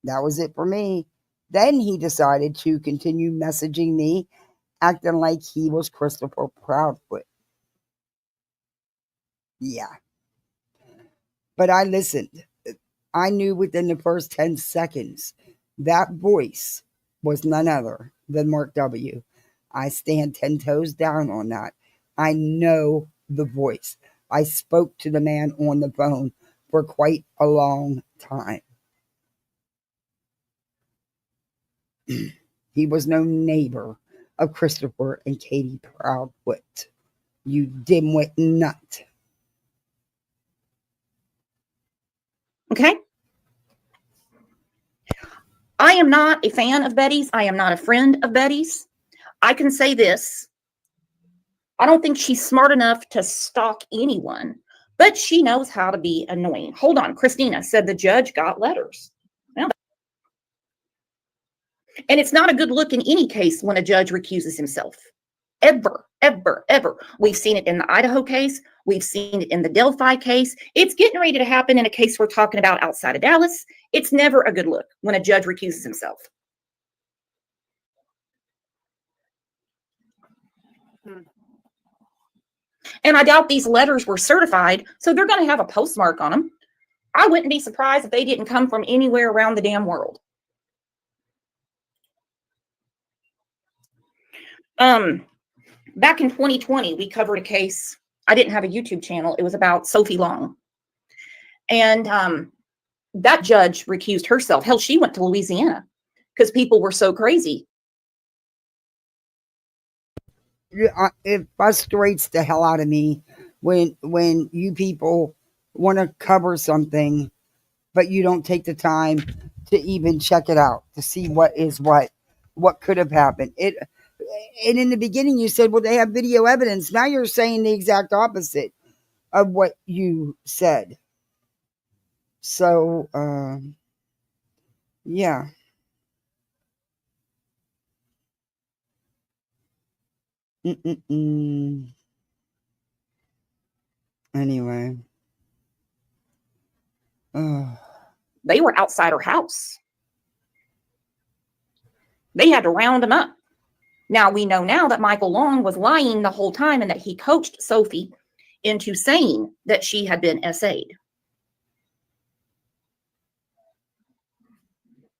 that was it for me. Then he decided to continue messaging me, acting like he was Christopher Proudfoot. Yeah. But I listened. I knew within the first 10 seconds that voice was none other than Mark W. I stand 10 toes down on that. I know the voice. I spoke to the man on the phone for quite a long time. He was no neighbor of Christopher and Katie Proudfoot. You dimwit nut. Okay. I am not a fan of Betty's. I am not a friend of Betty's. I can say this. I don't think she's smart enough to stalk anyone, but she knows how to be annoying. Hold on. Christina said the judge got letters. Well, and it's not a good look in any case when a judge recuses himself. Ever, ever, ever. We've seen it in the Idaho case. We've seen it in the Delphi case. It's getting ready to happen in a case we're talking about outside of Dallas. It's never a good look when a judge recuses himself. And I doubt these letters were certified, so they're going to have a postmark on them. I wouldn't be surprised if they didn't come from anywhere around the damn world. Back in 2020, we covered a case. I didn't have a YouTube channel. It was about Sophie Long. And that judge recused herself. Hell, she went to Louisiana because people were so crazy. It frustrates the hell out of me when you people want to cover something, but you don't take the time to even check it out to see what could have happened. And in the beginning you said, well, they have video evidence. Now you're saying the exact opposite of what you said. So, yeah. Anyway. They were outside her house. They had to round them up. Now, we know now that Michael Long was lying the whole time and that he coached Sophie into saying that she had been SA'd.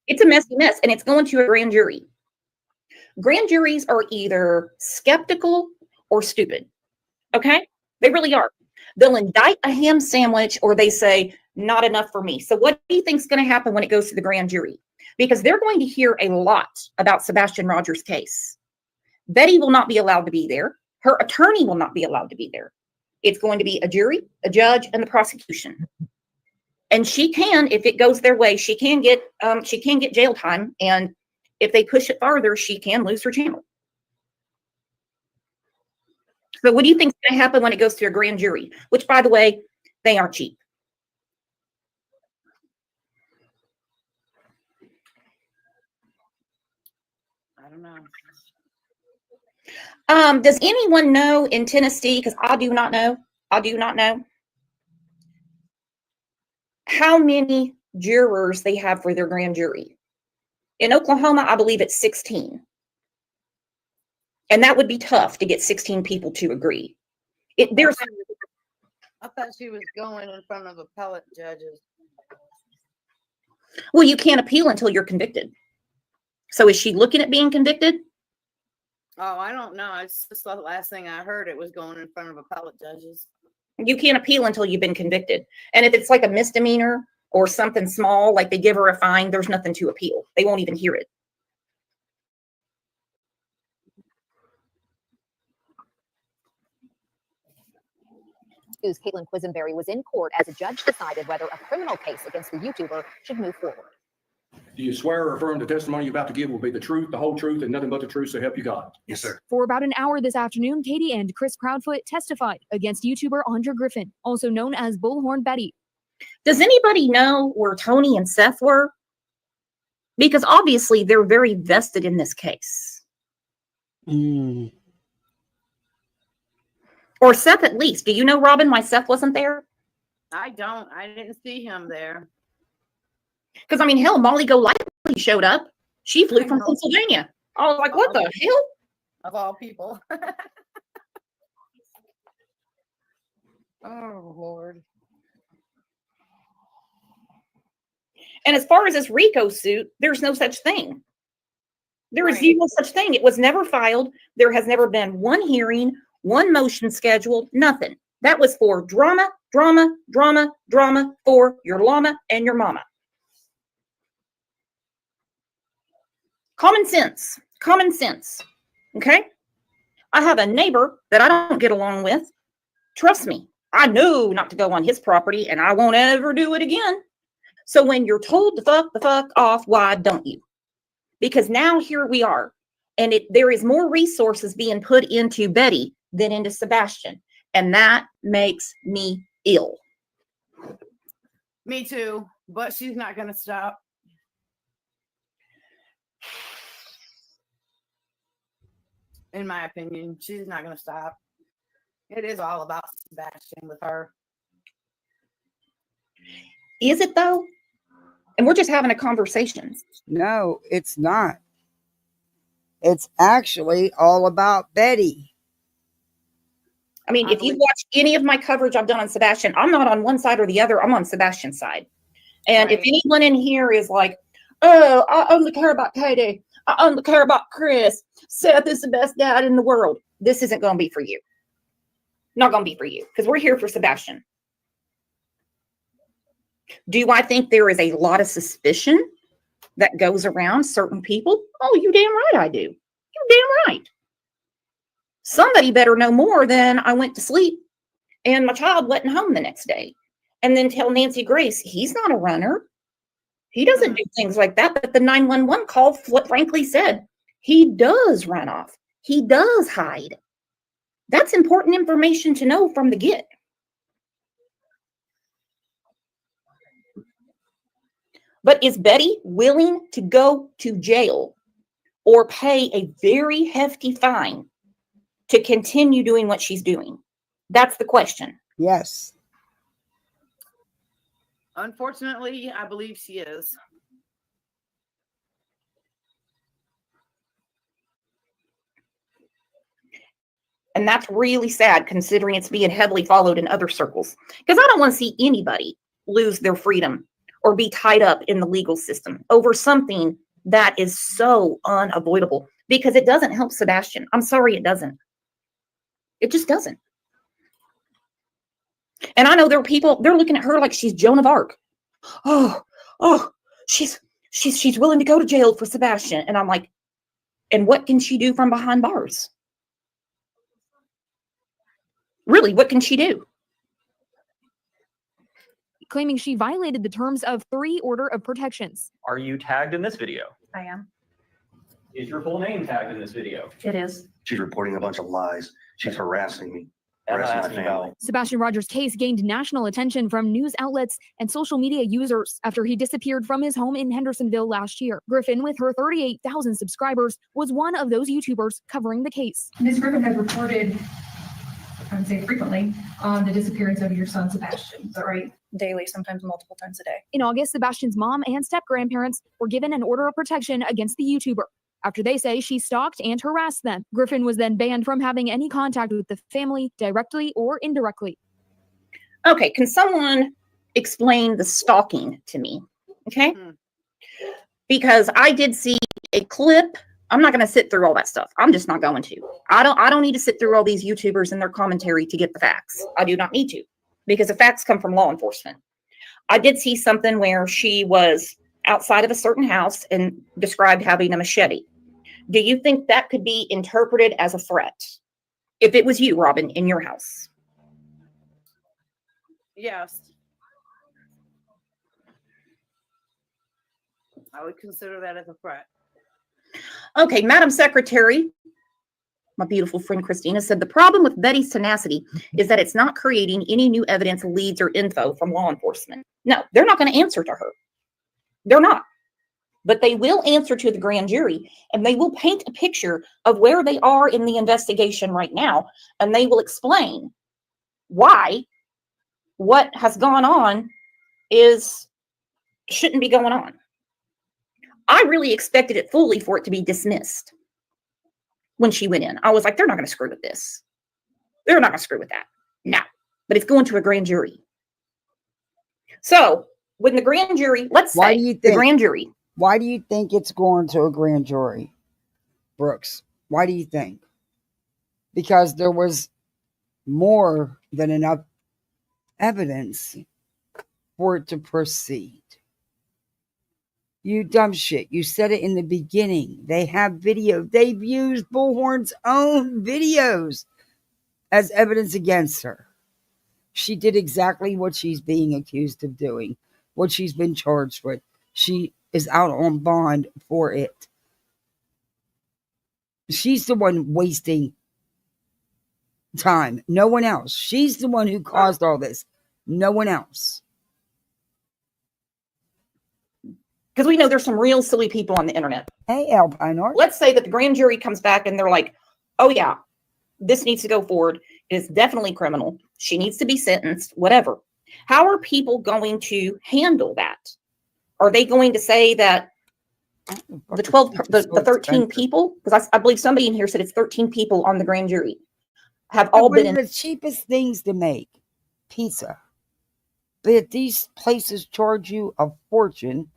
It's a messy mess, and it's going to a grand jury. Grand juries are either skeptical or stupid, okay? They really are. They'll indict a ham sandwich or they say, not enough for me. So what do you think is going to happen when it goes to the grand jury? Because they're going to hear a lot about Sebastian Rogers' case. Betty will not be allowed to be there. Her attorney will not be allowed to be there. It's going to be a jury, a judge, and the prosecution. And she can, if it goes their way, she can get jail time. And if they push it farther, she can lose her channel. So what do you think is going to happen when it goes to a grand jury? Which, by the way, they aren't cheap. I don't know. Does anyone know in Tennessee, because I do not know, how many jurors they have for their grand jury? In Oklahoma, I believe it's 16. And that would be tough to get 16 people to agree. I thought she was going in front of appellate judges. Well, you can't appeal until you're convicted. So is she looking at being convicted? Oh, I don't know. It's just the last thing I heard. It was going in front of appellate judges. You can't appeal until you've been convicted. And if it's like a misdemeanor or something small, like they give her a fine, there's nothing to appeal. They won't even hear it. News, Caitlin Quisenberry was in court as a judge decided whether a criminal case against the YouTuber should move forward. Do you swear or affirm the testimony you're about to give will be the truth, the whole truth, and nothing but the truth, so help you God? Yes, sir. For about an hour this afternoon, Katie and Chris Proudfoot testified against YouTuber Andra Griffin, also known as Bullhorn Betty. Does anybody know where Tony and Seth were? Because obviously they're very vested in this case. Or Seth at least. Do you know, Robin, why Seth wasn't there? I don't. I didn't see him there. Because, I mean, hell, Molly Golightly showed up. She flew from Pennsylvania. I was like, what the hell? Of all people. Oh, Lord. And as far as this RICO suit, there's no such thing. There is zero such thing. It was never filed. There has never been one hearing, one motion scheduled, nothing. That was for drama, drama, drama, drama for your llama and your mama. Common sense, common sense. Okay? I have a neighbor that I don't get along with. Trust me, I know not to go on his property and I won't ever do it again. So when you're told to fuck the fuck off, why don't you? Because now here we are, and there is more resources being put into Betty than into Sebastian, and that makes me ill. Me too, but she's not going to stop. In my opinion, she's not going to stop. It is all about Sebastian with her. Is it though? And we're just having a conversation. No, it's not. It's actually all about Betty. I mean, if you watch any of my coverage I've done on Sebastian, I'm not on one side or the other. I'm on Sebastian's side. And if anyone in here is like, oh, I only care about Katie, I only care about Chris, Seth is the best dad in the world, this isn't going to be for you. Not going to be for you, because we're here for Sebastian. Do I think there is a lot of suspicion that goes around certain people? Oh, you damn right I do. You damn right. Somebody better know more than I went to sleep and my child wasn't home the next day. And then tell Nancy Grace, he's not a runner. He doesn't do things like that. But the 911 call frankly said he does run off. He does hide. That's important information to know from the get. But is Betty willing to go to jail or pay a very hefty fine to continue doing what she's doing? That's the question. Yes. Unfortunately, I believe she is. And that's really sad considering it's being heavily followed in other circles. Because I don't want to see anybody lose their freedom or be tied up in the legal system over something that is so unavoidable, because it doesn't help Sebastian. I'm sorry, it doesn't. It just doesn't. And I know there are people, they're looking at her like she's Joan of Arc. Oh, she's willing to go to jail for Sebastian. And I'm like, and what can she do from behind bars? Really, what can she do? Claiming she violated the terms of 3 order of protections. Are you tagged in this video? I am. Is your full name tagged in this video? It is. She's reporting a bunch of lies. She's harassing me, I'm harassing my asking family. about Sebastian Rogers' case gained national attention from news outlets and social media users after he disappeared from his home in Hendersonville last year. Griffin, with her 38,000 subscribers, was one of those YouTubers covering the case. Ms. Griffin has reported, I would say frequently, on the disappearance of your son, Sebastian. Is that right? Daily, sometimes multiple times a day. In August, Sebastian's mom and step-grandparents were given an order of protection against the YouTuber after they say she stalked and harassed them. Griffin was then banned from having any contact with the family, directly or indirectly. Okay, can someone explain the stalking to me? Okay? Because I did see a clip. I'm not going to sit through all that stuff. I'm just not going to. I don't need to sit through all these YouTubers and their commentary to get the facts. I do not need to, because the facts come from law enforcement. I did see something where she was outside of a certain house and described having a machete. Do you think that could be interpreted as a threat? If it was you, Robin, in your house? Yes. I would consider that as a threat. Okay, Madam Secretary, my beautiful friend Christina said the problem with Betty's tenacity is that it's not creating any new evidence, leads, or info from law enforcement. No, they're not going to answer to her. They're not. But they will answer to the grand jury, and they will paint a picture of where they are in the investigation right now, and they will explain why what has gone on shouldn't be going on. I really expected it fully for it to be dismissed when she went in. I was like, they're not going to screw with this. They're not going to screw with that. No. But it's going to a grand jury. So when the grand jury, let's say the grand jury. Why do you think it's going to a grand jury? Brooks. Why do you think? Because there was more than enough evidence for it to proceed. You dumb shit. You said it in the beginning. They have video. They've used Bullhorn's own videos as evidence against her. She did exactly what she's being accused of doing, what she's been charged with. She is out on bond for it. She's the one wasting time. No one else. She's the one who caused all this. No one else. Because we know there's some real silly people on the internet. Hey, Alpinor. Let's say that the grand jury comes back and they're like, oh yeah, this needs to go forward. It's definitely criminal. She needs to be sentenced, whatever. How are people going to handle that? Are they going to say that the 13 people, because I believe somebody in here said it's 13 people on the grand jury, have all been in the cheapest things to make, pizza. But these places charge you a fortune,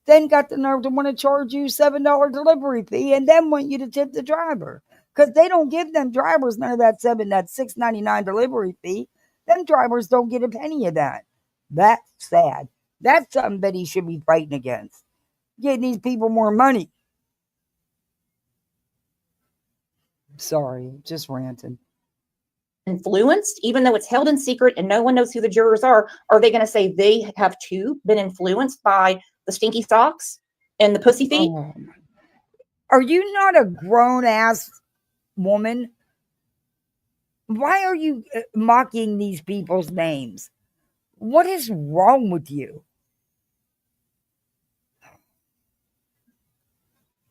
then got the nerve to want to charge you $7 delivery fee and then want you to tip the driver. Because they don't give them drivers none of that $6.99 delivery fee. Them drivers don't get a penny of that. That's sad. That's something Betty should be fighting against. Getting these people more money. Sorry, just ranting. Influenced, even though it's held in secret and no one knows who the jurors are they going to say they have too been influenced by the stinky socks and the pussy feet? Oh, are you not a grown-ass woman? Why are you mocking these people's names? What is wrong with you?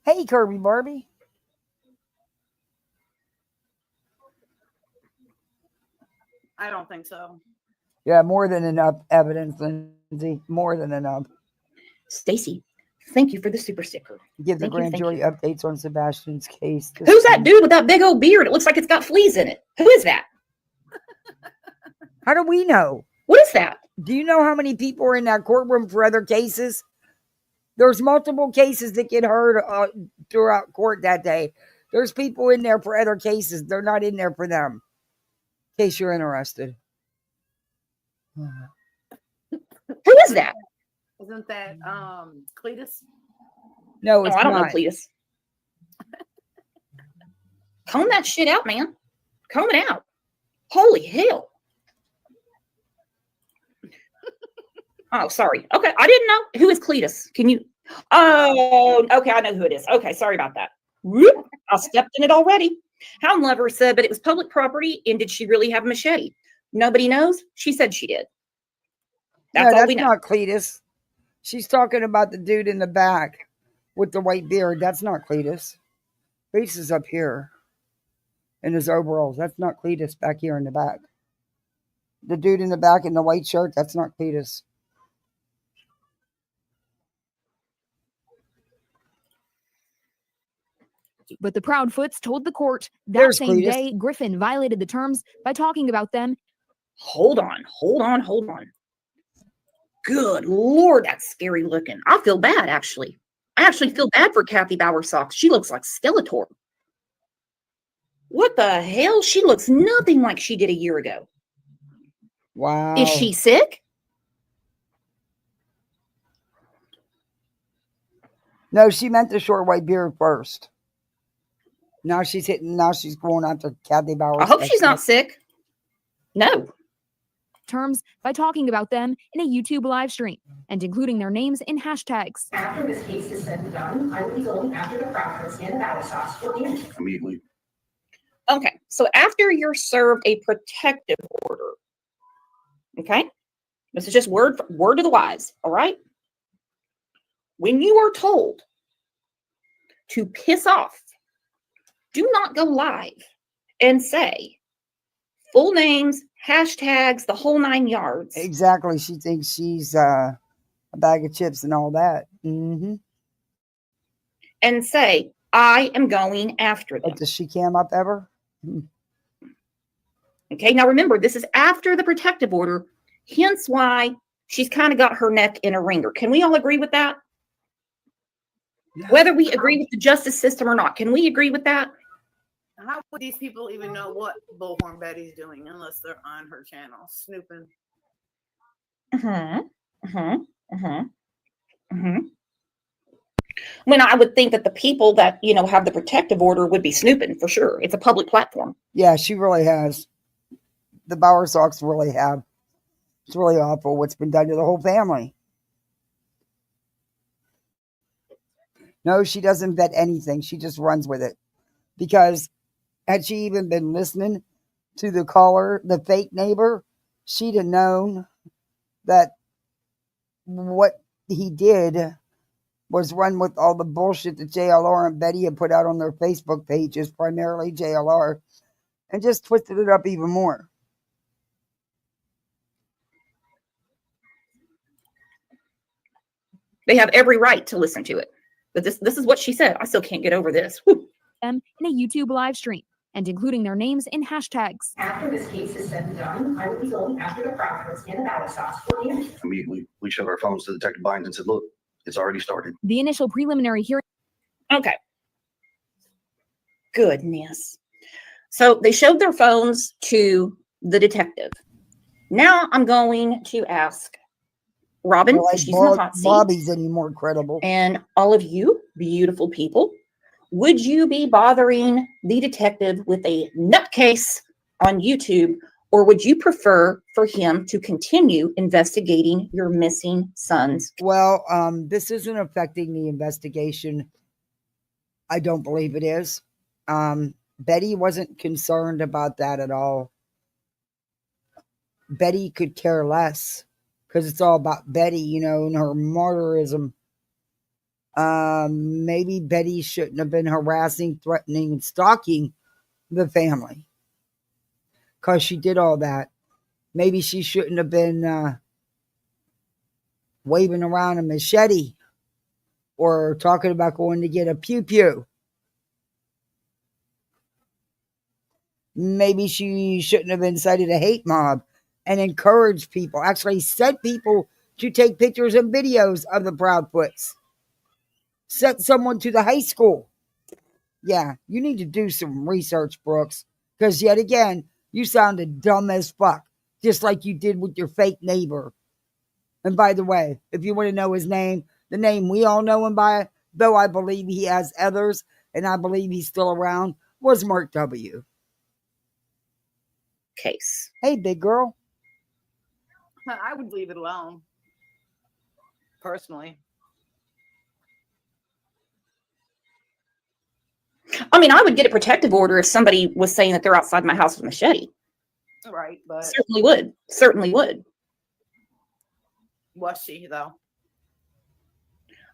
Hey, Kirby Barbie. I don't think so. Yeah, more than enough evidence, Lindsay. More than enough. Stacy, thank you for the super sticker. Give the grand jury updates on Sebastian's case. Who's that dude with that big old beard? It looks like it's got fleas in it. Who is that? How do we know? What is that? Do you know how many people are in that courtroom for other cases? There's multiple cases that get heard throughout court that day. There's people in there for other cases. They're not in there for them. In case you're interested. Who is that? Isn't that Cletus? No, it's I don't know not. Cletus. Comb that shit out, man. Comb it out. Holy hell. Oh, sorry. Okay, I didn't know. Who is Cletus? Can you? Oh, okay, I know who it is. Okay, sorry about that. Whoop, I stepped in it already. Hound Lover said, but it was public property, and did she really have a machete? Nobody knows. She said she did. That's all we know. Not Cletus. She's talking about the dude in the back with the white beard. That's not Cletus. Cletus is up here in his overalls. That's not Cletus back here in the back. The dude in the back in the white shirt, that's not Cletus. But the Proudfoots told the court that There's same Cletus. day Griffin violated the terms by talking about them. Hold on. Good Lord, that's scary looking. I feel bad, actually. I actually feel bad for Kathy Bowersox. She looks like Skeletor. What the hell? She looks nothing like she did a year ago. Wow. Is she sick? No, she meant the short white beard first. Now she's going after Kathy Bowers. I hope she's not sick. No. Terms by talking about them in a YouTube live stream and including their names in hashtags. After this case is said and done, I will be going after the Proudfoots and the Bowersox for damages. Immediately. Okay, so after you're served a protective order, okay, this is just word to the wise, all right? When you are told to piss off, do not go live and say full names, hashtags, the whole 9 yards. Exactly. She thinks she's a bag of chips and all that. Mm-hmm. And say, I am going after them. Does she cam up ever? Okay, now remember, this is after the protective order, hence why she's kind of got her neck in a wringer. Can we all agree with that? Whether we agree with the justice system or not, can we agree with that? How would these people even know what Bullhorn Betty's doing unless they're on her channel snooping? When I would think that the people that, have the protective order would be snooping for sure. It's a public platform. Yeah, she really has. The Bauer Sox really have. It's really awful what's been done to the whole family. No, she doesn't vet anything. She just runs with it. Because had she even been listening to the caller, the fake neighbor, she'd have known that what he did was run with all the bullshit that JLR and Betty had put out on their Facebook pages, primarily JLR, and just twisted it up even more. They have every right to listen to it. But this is what she said. I still can't get over this. Whew. Them in a YouTube live stream and including their names in hashtags. After this case is said and done, I will be going after the profits and the ballot sauce for the Immediately, we showed our phones to Detective Bynes and said, look, it's already started. The initial preliminary hearing. Okay. Goodness. So they showed their phones to the detective. Now I'm going to ask Robin, Well, like she's in the hot seat. Bobby's any more credible. And all of you beautiful people, would you be bothering the detective with a nutcase on YouTube, or would you prefer for him to continue investigating your missing sons? Well, this isn't affecting the investigation. I don't believe it is. Betty wasn't concerned about that at all. Betty could care less because it's all about Betty, and her martyrism. Maybe Betty shouldn't have been harassing, threatening, and stalking the family because she did all that. Maybe she shouldn't have been waving around a machete or talking about going to get a pew-pew. Maybe she shouldn't have incited a hate mob and encouraged people, actually sent people to take pictures and videos of the Proudfoots. Sent someone to the high school. Yeah, you need to do some research, Brooks, because yet again, you sounded dumb as fuck, just like you did with your fake neighbor. And by the way, if you want to know his name, the name we all know him by, though I believe he has others, and I believe he's still around, was Mark W. Case. Hey, big girl. I would leave it alone. Personally. I mean, I would get a protective order if somebody was saying that they're outside my house with a machete. Right, but Certainly would. Certainly would. Was she though?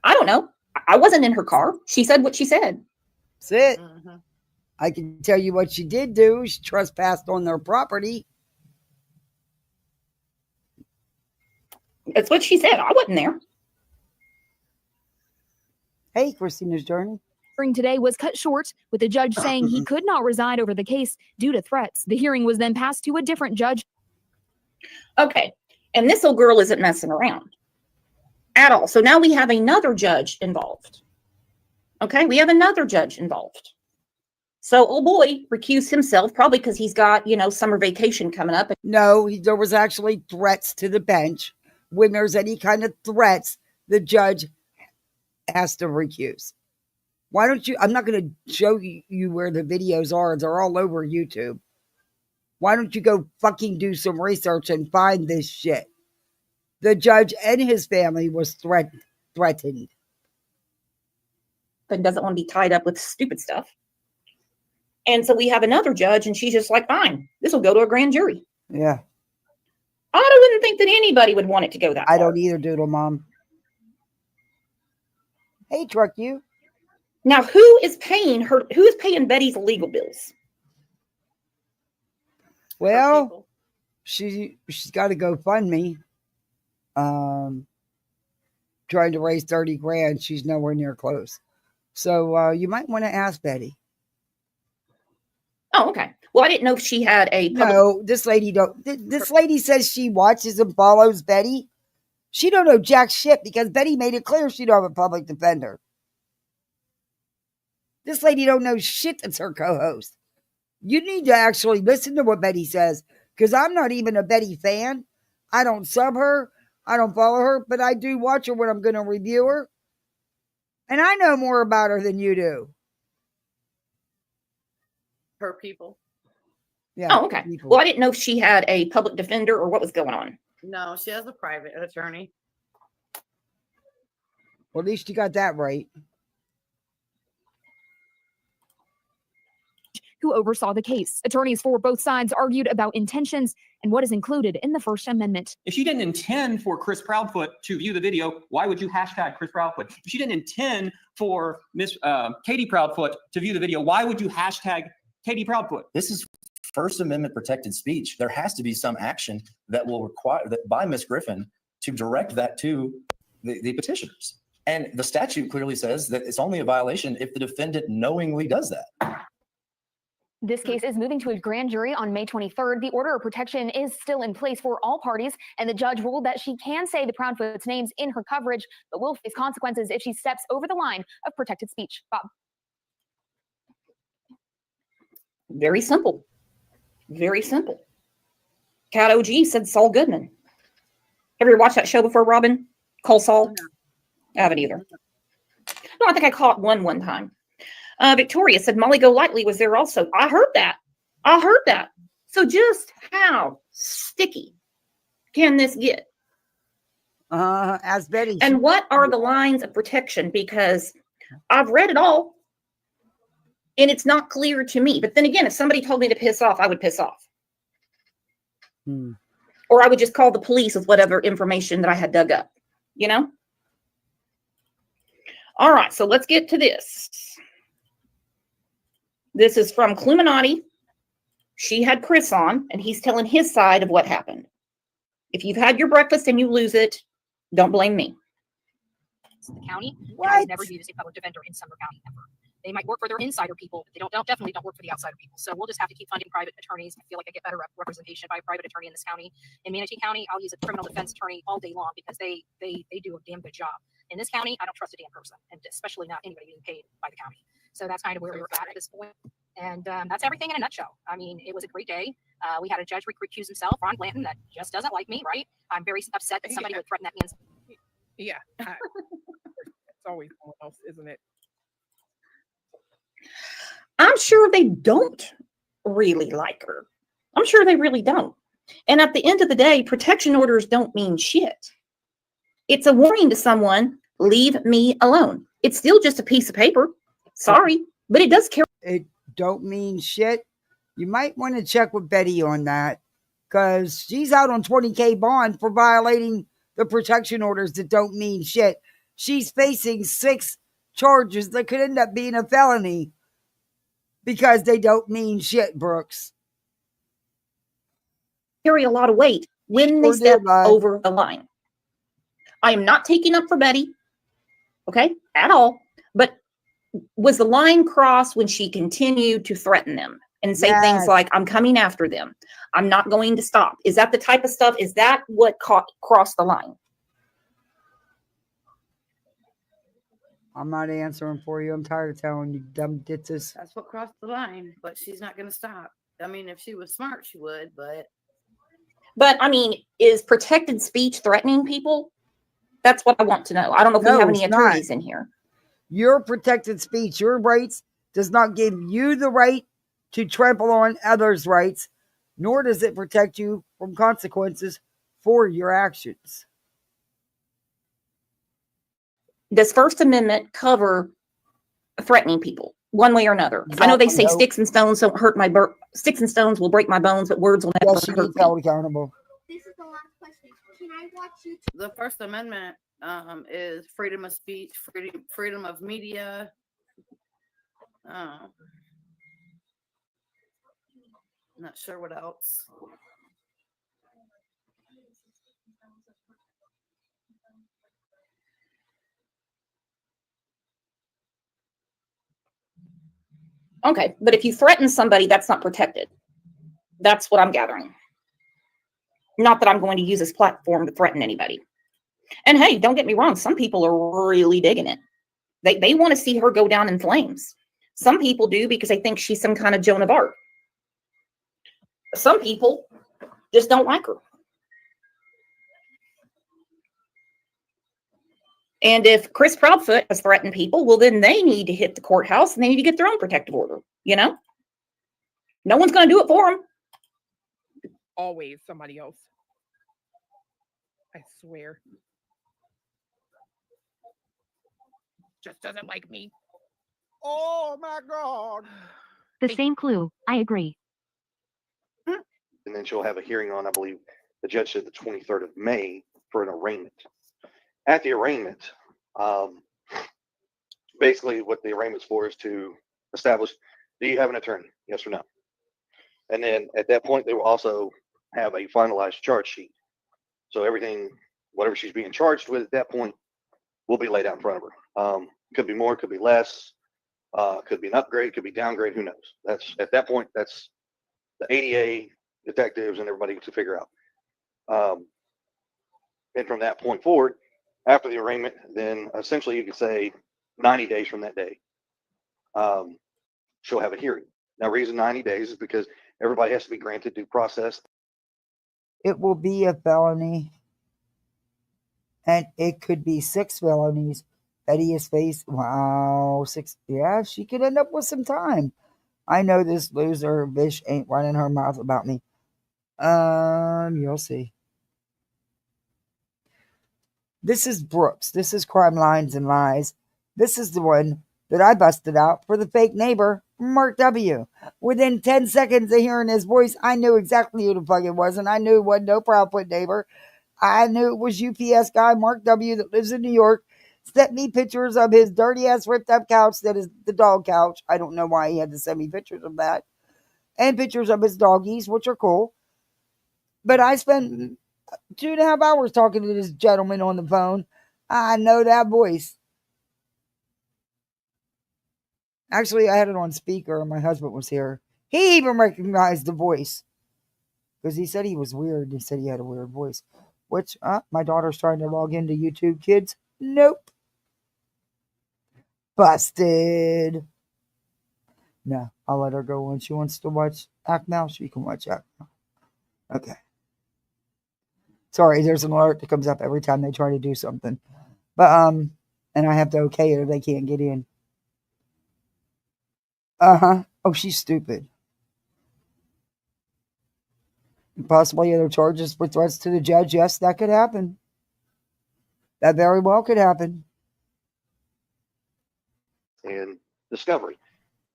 I don't know. I wasn't in her car. She said what she said. That's it. I can tell you what she did do. She trespassed on their property. That's what she said. I wasn't there. Hey, Christina's Journey. Hearing today was cut short, with the judge saying he could not reside over the case due to threats. The hearing was then passed to a different judge. Okay. And this old girl isn't messing around at all. So now we have another judge involved. Okay. We have another judge involved. So old boy recused himself, probably because he's got, summer vacation coming up. No, there was actually threats to the bench. When there's any kind of threats, the judge has to recuse. Why don't you? I'm not going to show you where the videos are. They're all over YouTube. Why don't you go fucking do some research and find this shit? The judge and his family was threatened. But doesn't want to be tied up with stupid stuff. And so we have another judge, and she's just like, fine, this will go to a grand jury. Yeah. I wouldn't think that anybody would want it to go that far. I don't either, Doodle Mom. Hey, Truck You. Now, who is paying Betty's legal bills? Well, she's got to GoFundMe. Trying to raise 30 grand. She's nowhere near close. So you might want to ask Betty. Oh, okay. Well, I didn't know if she had a public... No, this lady don't. This lady says she watches and follows Betty. She don't know jack shit because Betty made it clear she don't have a public defender. This lady don't know shit that's her co-host. You need to actually listen to what Betty says, because I'm not even a Betty fan. I don't sub her. I don't follow her, but I do watch her when I'm going to review her. And I know more about her than you do. Her people. Yeah. Oh, okay. Well, I didn't know if she had a public defender or what was going on. No, she has a private attorney. Well, at least you got that right. Who oversaw the case. Attorneys for both sides argued about intentions and what is included in the First Amendment. If she didn't intend for Chris Proudfoot to view the video, why would you hashtag Chris Proudfoot? If she didn't intend for Miss Katie Proudfoot to view the video, why would you hashtag Katie Proudfoot? This is First Amendment protected speech. There has to be some action that will require that by Ms. Griffin to direct that to the petitioners. And the statute clearly says that it's only a violation if the defendant knowingly does that. This case is moving to a grand jury on May 23rd. The order of protection is still in place for all parties, and the judge ruled that she can say the Proudfoot's names in her coverage, but will face consequences if she steps over the line of protected speech. Bob. Very simple. Very simple. Cat OG said Saul Goodman. Have you ever watched that show before, Robin? Call Saul? I haven't either. No, I think I caught one time. Victoria said Molly Golightly was there also. I heard that. So just how sticky can this get? As Betty. And what are the lines of protection? Because I've read it all, and it's not clear to me. But then again, if somebody told me to piss off, I would piss off. Or I would just call the police with whatever information that I had dug up, you know? All right, so let's get to this. This is from Cluminati. She had Chris on, and he's telling his side of what happened. If you've had your breakfast and you lose it, don't blame me. The county, I never use a public defender in Sumner County ever. They might work for their insider people, but they definitely don't work for the outsider people. So we'll just have to keep funding private attorneys. I feel like I get better representation by a private attorney in this county. In Manatee County, I'll use a criminal defense attorney all day long because they do a damn good job. In this county, I don't trust a damn person, and especially not anybody getting paid by the county. So that's kind of where we're at this point. And that's everything in a nutshell. I mean, it was a great day. We had a judge recuse himself, Ron Blanton, that just doesn't like me, right? I'm very upset that somebody would threaten that man's. Yeah. It's always someone else, isn't it? I'm sure they don't really like her. I'm sure they really don't. And at the end of the day, protection orders don't mean shit. It's a warning to someone, leave me alone. It's still just a piece of paper. Sorry, but it does carry. It don't mean shit. You might want to check with Betty on that, because she's out on $20,000 bond for violating the protection orders that don't mean shit. She's facing 6 charges that could end up being a felony because they don't mean shit, Brooks. Carry a lot of weight when they step over the line. I am not taking up for Betty, okay, at all. But was the line crossed when she continued to threaten them and say things like, I'm coming after them, I'm not going to stop? Is that the type of stuff? Is that what crossed the line? I'm not answering for you. I'm tired of telling you dumb ditches. That's what crossed the line, but she's not going to stop. I mean, if she was smart, she would, but. But I mean, is protected speech threatening people? That's what I want to know. I don't know if we have any attorneys in here. Your protected speech, your rights, does not give you the right to trample on others' rights, nor does it protect you from consequences for your actions. Does First Amendment cover threatening people one way or another? I know they say sticks and stones don't hurt my sticks and stones will break my bones, but words will never hurt me. Accountable. This is the last question. Can I watch you? The First Amendment is freedom of speech, freedom of media. Not sure what else. Okay, but if you threaten somebody, that's not protected. That's what I'm gathering. Not that I'm going to use this platform to threaten anybody. And hey, don't get me wrong, some people are really digging it. They want to see her go down in flames. Some people do because they think she's some kind of Joan of Arc. Some people just don't like her. And if Chris Proudfoot has threatened people, well, then they need to hit the courthouse and they need to get their own protective order. You know, no one's going to do it for them. Always somebody else. I swear. Just doesn't like me. Oh my God. The same clue. I agree. And then she'll have a hearing on, I believe, the judge said the 23rd of May for an arraignment. At the arraignment, basically what the arraignment's for is to establish, do you have an attorney? Yes or no? And then at that point, they will also have a finalized charge sheet. So everything, whatever she's being charged with at that point, will be laid out in front of her. Could be more, could be less, could be an upgrade, could be downgrade, who knows? That's at that point, that's the ADA, detectives, and everybody to figure out. And from that point forward, after the arraignment, then essentially you could say 90 days from that day, she'll have a hearing. Now, reason 90 days is because everybody has to be granted due process. It will be a felony, and it could be 6 felonies that he has faced. Wow, 6. Yeah, she could end up with some time. I know this loser bitch ain't running her mouth about me. You'll see. This is Brooks. This is Crime Lines and Lies. This is the one that I busted out for the fake neighbor, Mark W. Within 10 seconds of hearing his voice, I knew exactly who the fuck it was, and I knew it wasn't no Proudfoot neighbor. I knew it was UPS guy Mark W. that lives in New York. Sent me pictures of his dirty-ass ripped-up couch that is the dog couch. I don't know why he had to send me pictures of that. And pictures of his doggies, which are cool. But I spent 2.5 hours talking to this gentleman on the phone. I know that voice. Actually, I had it on speaker and my husband was here. He even recognized the voice. Because he said he was weird. He said he had a weird voice. Which, my daughter's trying to log into YouTube Kids. Nope. Busted. No, I'll let her go when she wants to watch Act Now. She can watch Act Now. Okay. Sorry, there's an alert that comes up every time they try to do something. But, and I have to okay it or they can't get in. Uh-huh. Oh, she's stupid. Possibly other charges with threats to the judge. Yes, that could happen. That very well could happen. And discovery.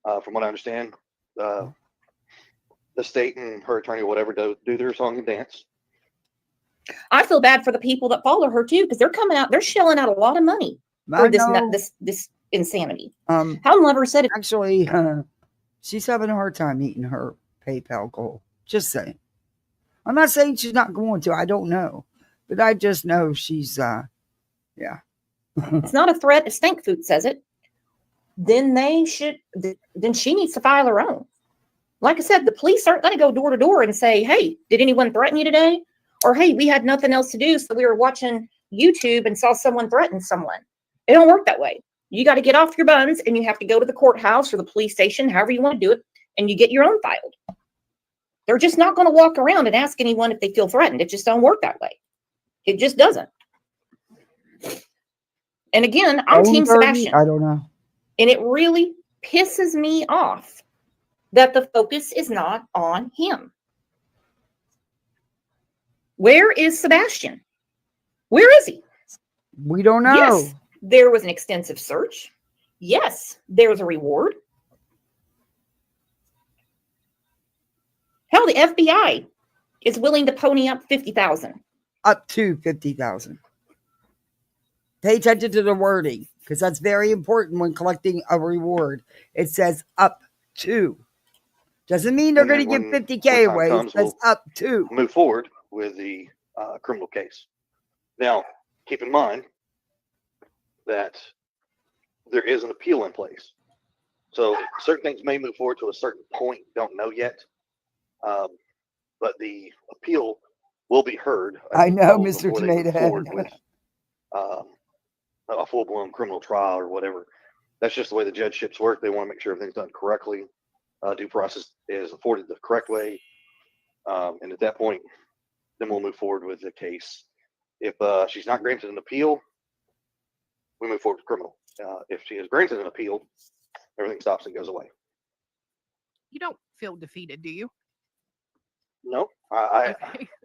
From what I understand, the state and her attorney, whatever, do their song and dance. I feel bad for the people that follow her too, because they're coming out, they're shelling out a lot of money for this insanity. Helen Lover said it. Actually, she's having a hard time meeting her PayPal goal. Just saying. I'm not saying she's not going to. I don't know. But I just know she's, yeah. It's not a threat. If Stank Food says it, then then she needs to file her own. Like I said, the police aren't going to go door to door and say, hey, did anyone threaten you today? Or, hey, we had nothing else to do, so we were watching YouTube and saw someone threaten someone. It don't work that way. You got to get off your buns and you have to go to the courthouse or the police station, however you want to do it, and you get your own filed. They're just not going to walk around and ask anyone if they feel threatened. It just don't work that way. It just doesn't. And again, I'm Team Sebastian. I don't know. And it really pisses me off that the focus is not on him. Where is Sebastian? Where is he? We don't know. Yes, there was an extensive search. Yes, there's a reward. Hell, the FBI is willing to pony up $50,000. Up to $50,000. Pay attention to the wording, because that's very important when collecting a reward. It says up to. Doesn't mean they're going to give $50K away. It says up to. Move forward with the criminal case. Now, keep in mind that there is an appeal in place. So certain things may move forward to a certain point. Don't know yet. But the appeal will be heard. I know, Mr. Tomato Head. With a full-blown criminal trial or whatever. that's just the way the judgeships work. They want to make sure everything's done correctly. Due process is afforded the correct way. And at that point, then we'll move forward with the case. If she's not granted an appeal, we move forward with criminal. If she is granted an appeal, everything stops and goes away. You don't feel defeated, do you? No, I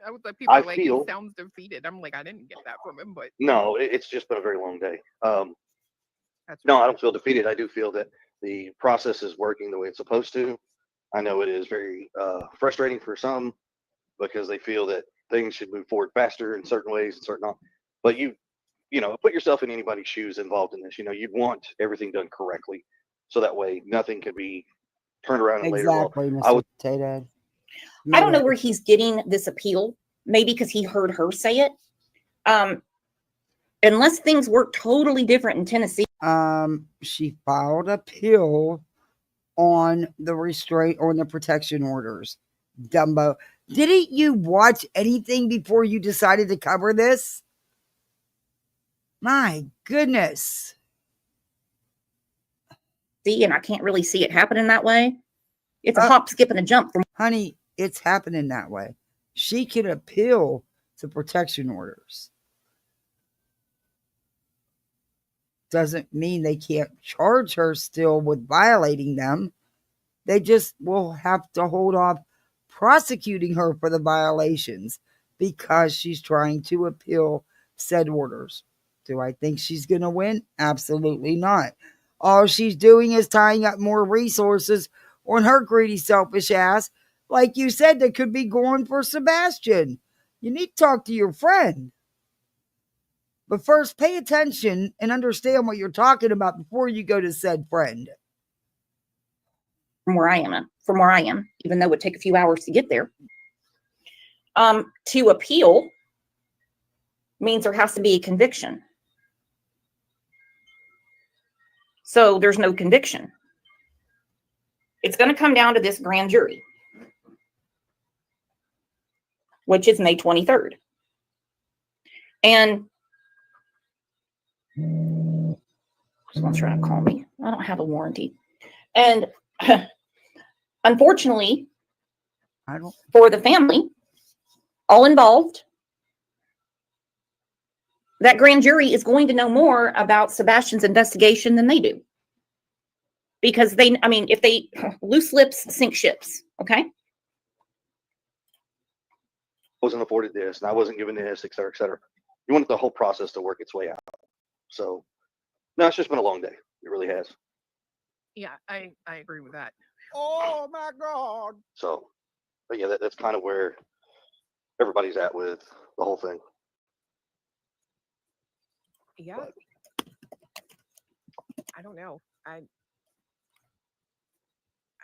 was like, people I are like, feel- he sounds defeated. I'm like, I didn't get that from him, but No, it's just been a very long day. That's No, I don't feel defeated. I do feel that the process is working the way it's supposed to. I know it is very frustrating for some because they feel that things should move forward faster in certain ways and certain not. But you know, put yourself in anybody's shoes involved in this. You know, you'd want everything done correctly, so that way nothing could be turned around and later. Exactly, Well, I Mr. would. Potato Head. I don't know where he's getting this appeal. Maybe because he heard her say it. Unless things work totally different in Tennessee. She filed appeal on the restraint on the protection orders. Dumbo. Didn't you watch anything before you decided to cover this? My goodness. See, and I can't really see it happening that way. It's a hop, skip, and a jump from. Honey, it's happening that way. She can appeal to protection orders. Doesn't mean they can't charge her still with violating them. They just will have to hold off prosecuting her for the violations because she's trying to appeal said orders. Do I think she's going to win? Absolutely not. All she's doing is tying up more resources on her greedy, selfish ass. Like you said, that could be going for Sebastian. You need to talk to your friend. But first, pay attention and understand what you're talking about before you go to said friend. From where I am, even though it would take a few hours to get there. To appeal means there has to be a conviction. So there's no conviction. It's going to come down to this grand jury, which is May 23rd. And someone's trying to call me. I don't have a warranty. And unfortunately, for the family, all involved, that grand jury is going to know more about Sebastian's investigation than they do. Because if they loose lips sink ships, okay? Wasn't afforded this, and I wasn't given this, et cetera, et cetera. You want the whole process to work its way out. So, no, it's just been a long day. It really has. yeah, I agree with that. Oh my God. So, but yeah, that's kind of where everybody's at with the whole thing. Yeah. I don't know. I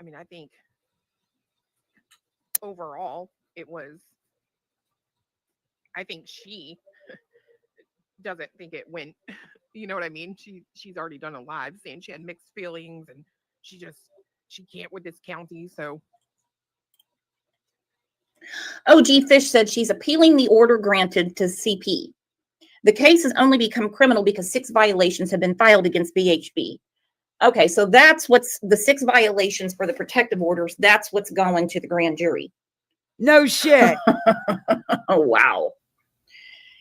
mean, I think overall I think she doesn't think it went, you know what I mean? She's already done a live saying she had mixed feelings and she can't with this county. So OG Fish said she's appealing the order granted to CP. The case has only become criminal because 6 violations have been filed against BHB. Okay, so that's what's the 6 violations for the protective orders. That's what's going to the grand jury. No shit. Oh, wow.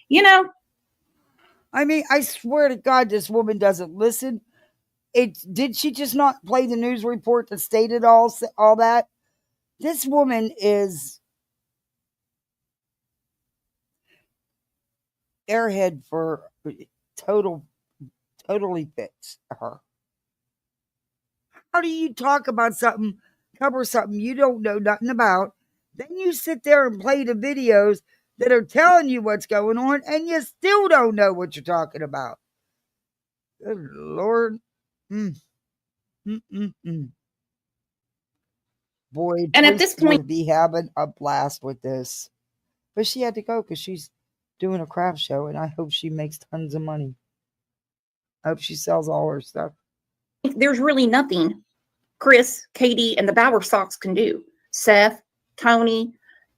You know, I mean, I swear to God, this woman doesn't listen. Did she just not play the news report that stated all that? This woman is airhead for totally fits her. How do you talk about something, cover something you don't know nothing about? Then you sit there and play the videos that are telling you what's going on, and you still don't know what you're talking about. Good Lord. Boy, and at this point, would be having a blast with this. But she had to go because she's doing a craft show, and I hope she makes tons of money. I hope she sells all her stuff. There's really nothing Chris, Katie, and the Bauer Sox can do. Seth, Tony,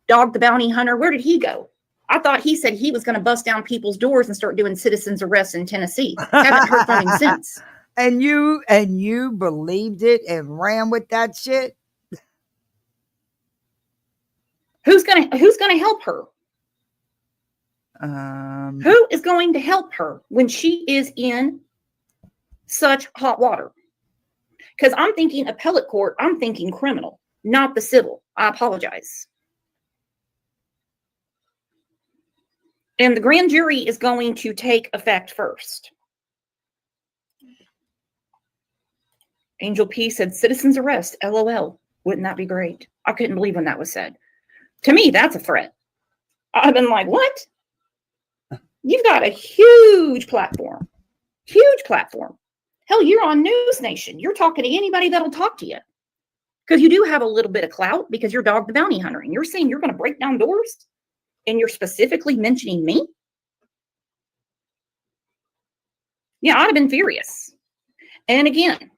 Dog the Bounty Hunter, where did he go? I thought he said he was going to bust down people's doors and start doing citizens arrests in Tennessee. Haven't heard from him since. And you believed it and ran with that shit? Who's gonna help her? Who is going to help her when she is in such hot water? Because I'm thinking appellate court, I'm thinking criminal, not the civil. I apologize. And the grand jury is going to take effect first. Angel P said, citizen's arrest, LOL. Wouldn't that be great? I couldn't believe when that was said. To me, that's a threat. I've been like, what? You've got a huge platform. Huge platform. Hell, you're on News Nation. You're talking to anybody that'll talk to you. Because you do have a little bit of clout because you're Dog the Bounty Hunter. And you're saying you're going to break down doors? And you're specifically mentioning me? Yeah, I'd have been furious. And again,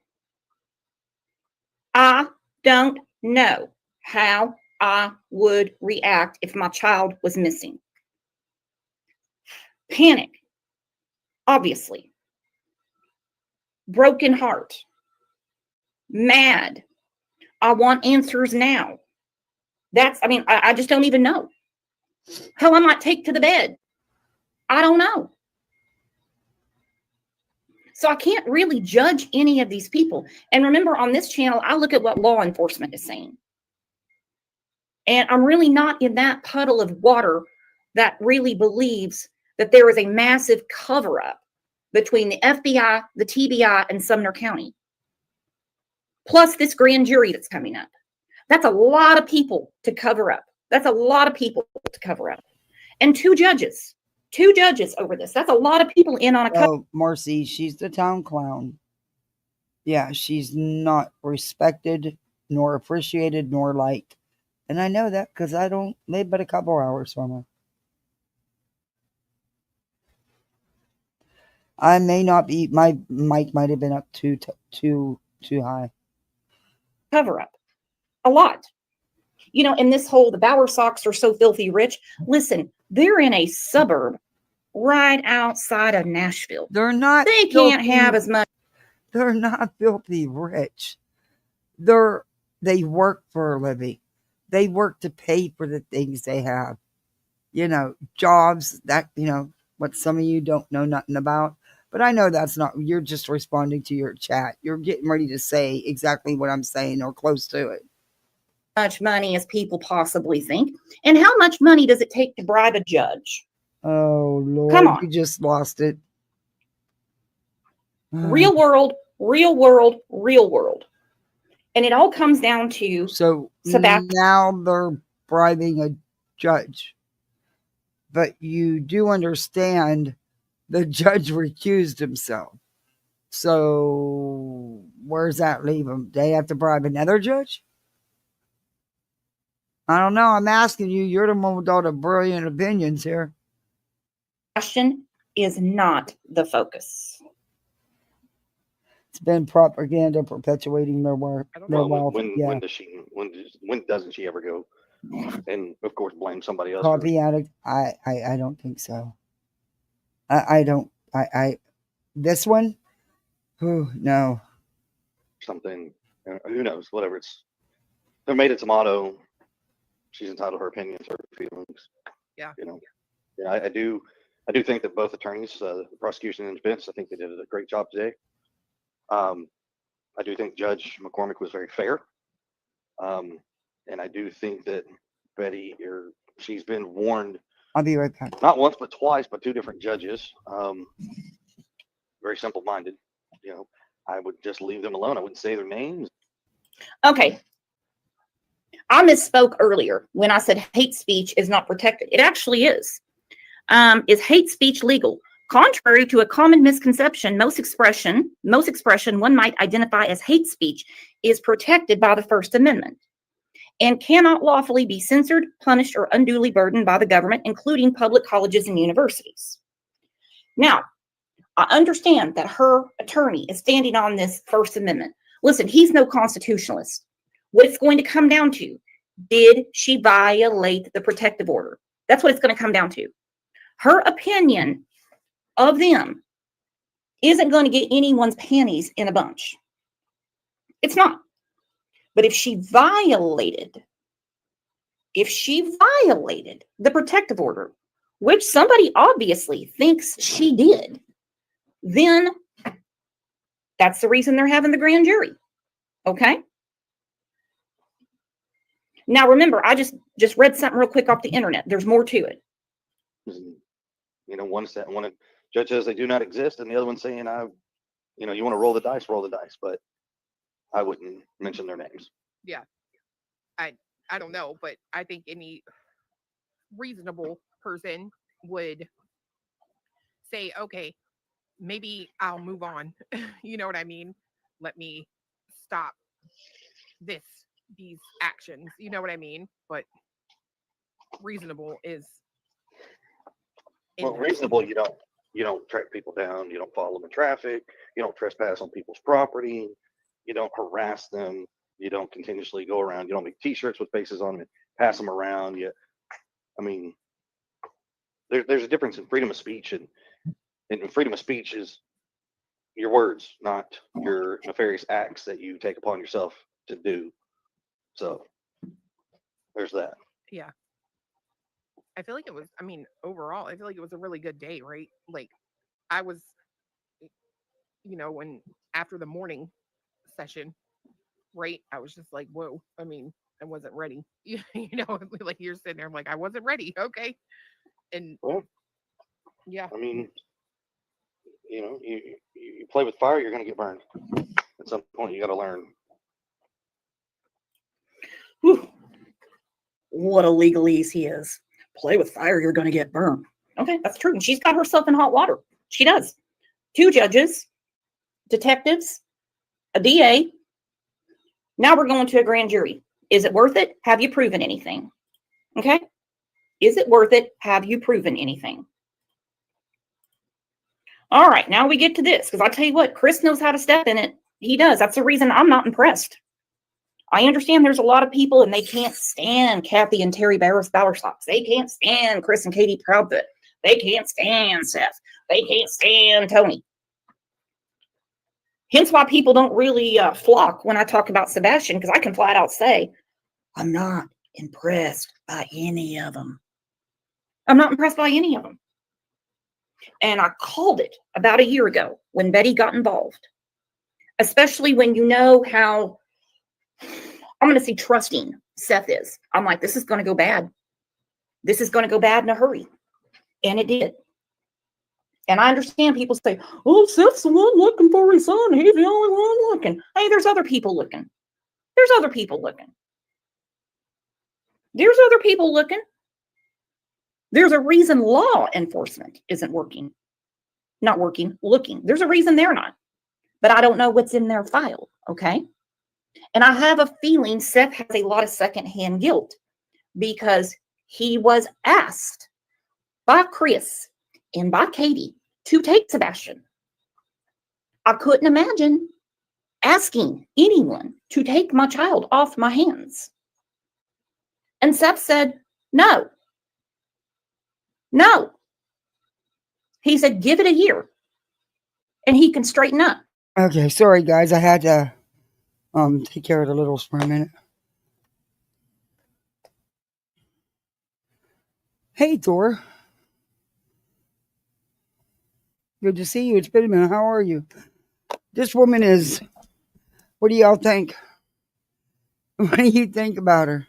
I don't know how I would react if my child was missing. Panic, obviously. Broken heart. Mad. I want answers now. I just don't even know. Hell, I might take to the bed. I don't know. So I can't really judge any of these people. And remember, on this channel, I look at what law enforcement is saying. And I'm really not in that puddle of water that really believes that there is a massive cover-up between the FBI, the TBI, and Sumner County. Plus this grand jury that's coming up. That's a lot of people to cover up. That's a lot of people to cover up. And two judges over this. That's a lot of people in on a cover. Oh, Marcy, she's the town clown. Yeah, she's not respected, nor appreciated, nor liked. And I know that because I don't live but a couple hours from her. I may not be, my mic might have been up too high. Cover up. A lot. You know, and this whole, the Bower Sox are so filthy rich. Listen, they're in a suburb right outside of Nashville. They're not. They can't have as much. They're not filthy rich. They work for a living. They work to pay for the things they have. You know, jobs that, you know, what some of you don't know nothing about. But I know that's not, you're just responding to your chat. You're getting ready to say exactly what I'm saying or close to it. Much money as people possibly think. And how much money does it take to bribe a judge? Oh, Lord. Come on. You just lost it. Real world, real world, real world. And it all comes down to so now they're bribing a judge. But you do understand the judge recused himself. So where's that leave him? They have to bribe another judge? I don't know. I'm asking you. You're the one with all the brilliant opinions here. Question is not the focus. It's been propaganda perpetuating their work. When doesn't she ever go and of course blame somebody else? Copy addict. I don't think so. I don't. This one. Who no. Something. Who knows? Whatever. They made it a motto. She's entitled to her opinions, her feelings. Yeah. You know. Yeah. I do think that both attorneys, the prosecution and defense, I think they did a great job today. I do think Judge McCormick was very fair. And I do think that Betty, she's been warned. I'll be right back. Not once, but twice, by two different judges. Very simple-minded. You know, I would just leave them alone. I wouldn't say their names. Okay. I misspoke earlier when I said hate speech is not protected. It actually is. Is hate speech legal? Contrary to a common misconception, most expression one might identify as hate speech is protected by the First Amendment and cannot lawfully be censored, punished, or unduly burdened by the government, including public colleges and universities. Now, I understand that her attorney is standing on this First Amendment. Listen, he's no constitutionalist. What it's going to come down to, did she violate the protective order? That's what it's going to come down to. Her opinion of them isn't going to get anyone's panties in a bunch. It's not. But if she violated the protective order, which somebody obviously thinks she did, then that's the reason they're having the grand jury. Okay? Now remember, I just read something real quick off the internet. There's more to it. You know, one judge says they do not exist, and the other one saying, you want to roll the dice, but I wouldn't mention their names. Yeah. I don't know, but I think any reasonable person would say, okay, maybe I'll move on. You know what I mean? Let me stop these actions. You know what I mean? But reasonable is reasonable. You don't track people down. You don't follow them in traffic. You don't trespass on people's property. You don't harass them. You don't continuously go around. You don't make T-shirts with faces on them and pass them around. There's a difference in freedom of speech, and freedom of speech is your words, not your nefarious acts that you take upon yourself to do. So there's that. Yeah. I feel like it was, overall, I feel like it was a really good day, right? Like I was, when after the morning session, right, I was just like, whoa, I wasn't ready. Like you're sitting there, I'm like, I wasn't ready. Okay. And yeah. You play with fire, you're going to get burned. At some point, you got to learn. Whew. What a legalese he is. Play with fire, you're going to get burned. Okay, that's true. And she's got herself in hot water. She does. 2 judges, detectives, a DA. Now we're going to a grand jury. Is it worth it? Have you proven anything? Okay? Is it worth it? Have you proven anything? All right, now we get to this, because I tell you what, Chris knows how to step in it. He does. That's the reason I'm not impressed. I understand there's a lot of people, and they can't stand Kathy and Terry Bowersox. They can't stand Chris and Katie Proudfoot. They can't stand Seth. They can't stand Tony. Hence why people don't really flock when I talk about Sebastian, because I can flat out say, I'm not impressed by any of them. I'm not impressed by any of them. And I called it about a year ago when Betty got involved, especially when you know how, I'm going to say trusting Seth is. I'm like, this is going to go bad. This is going to go bad in a hurry. And it did. And I understand people say, oh, Seth's the one looking for his son. He's the only one looking. Hey, there's other people looking. There's other people looking. There's other people looking. There's a reason law enforcement isn't working. Not working, looking. There's a reason they're not. But I don't know what's in their file, okay? And I have a feeling Seth has a lot of secondhand guilt because he was asked by Chris and by Katie to take Sebastian. I couldn't imagine asking anyone to take my child off my hands. And Seth said, no. No. He said, give it a year and he can straighten up. Okay, sorry guys, I had to take care of the littles for a minute. Hey Thor. Good to see you. It's been a minute. How are you? This woman is, what do y'all think? What do you think about her?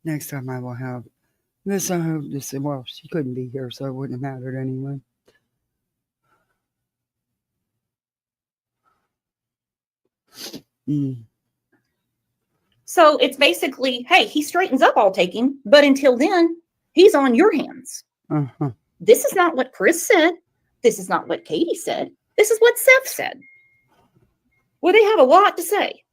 Next time I will have this. I hope this. Well, she couldn't be here, so it wouldn't have mattered anyway. So it's basically, hey, he straightens up all taking, but until then, he's on your hands. Uh-huh. This is not what Chris said. This is not what Katie said. This is what Seth said. Well, they have a lot to say.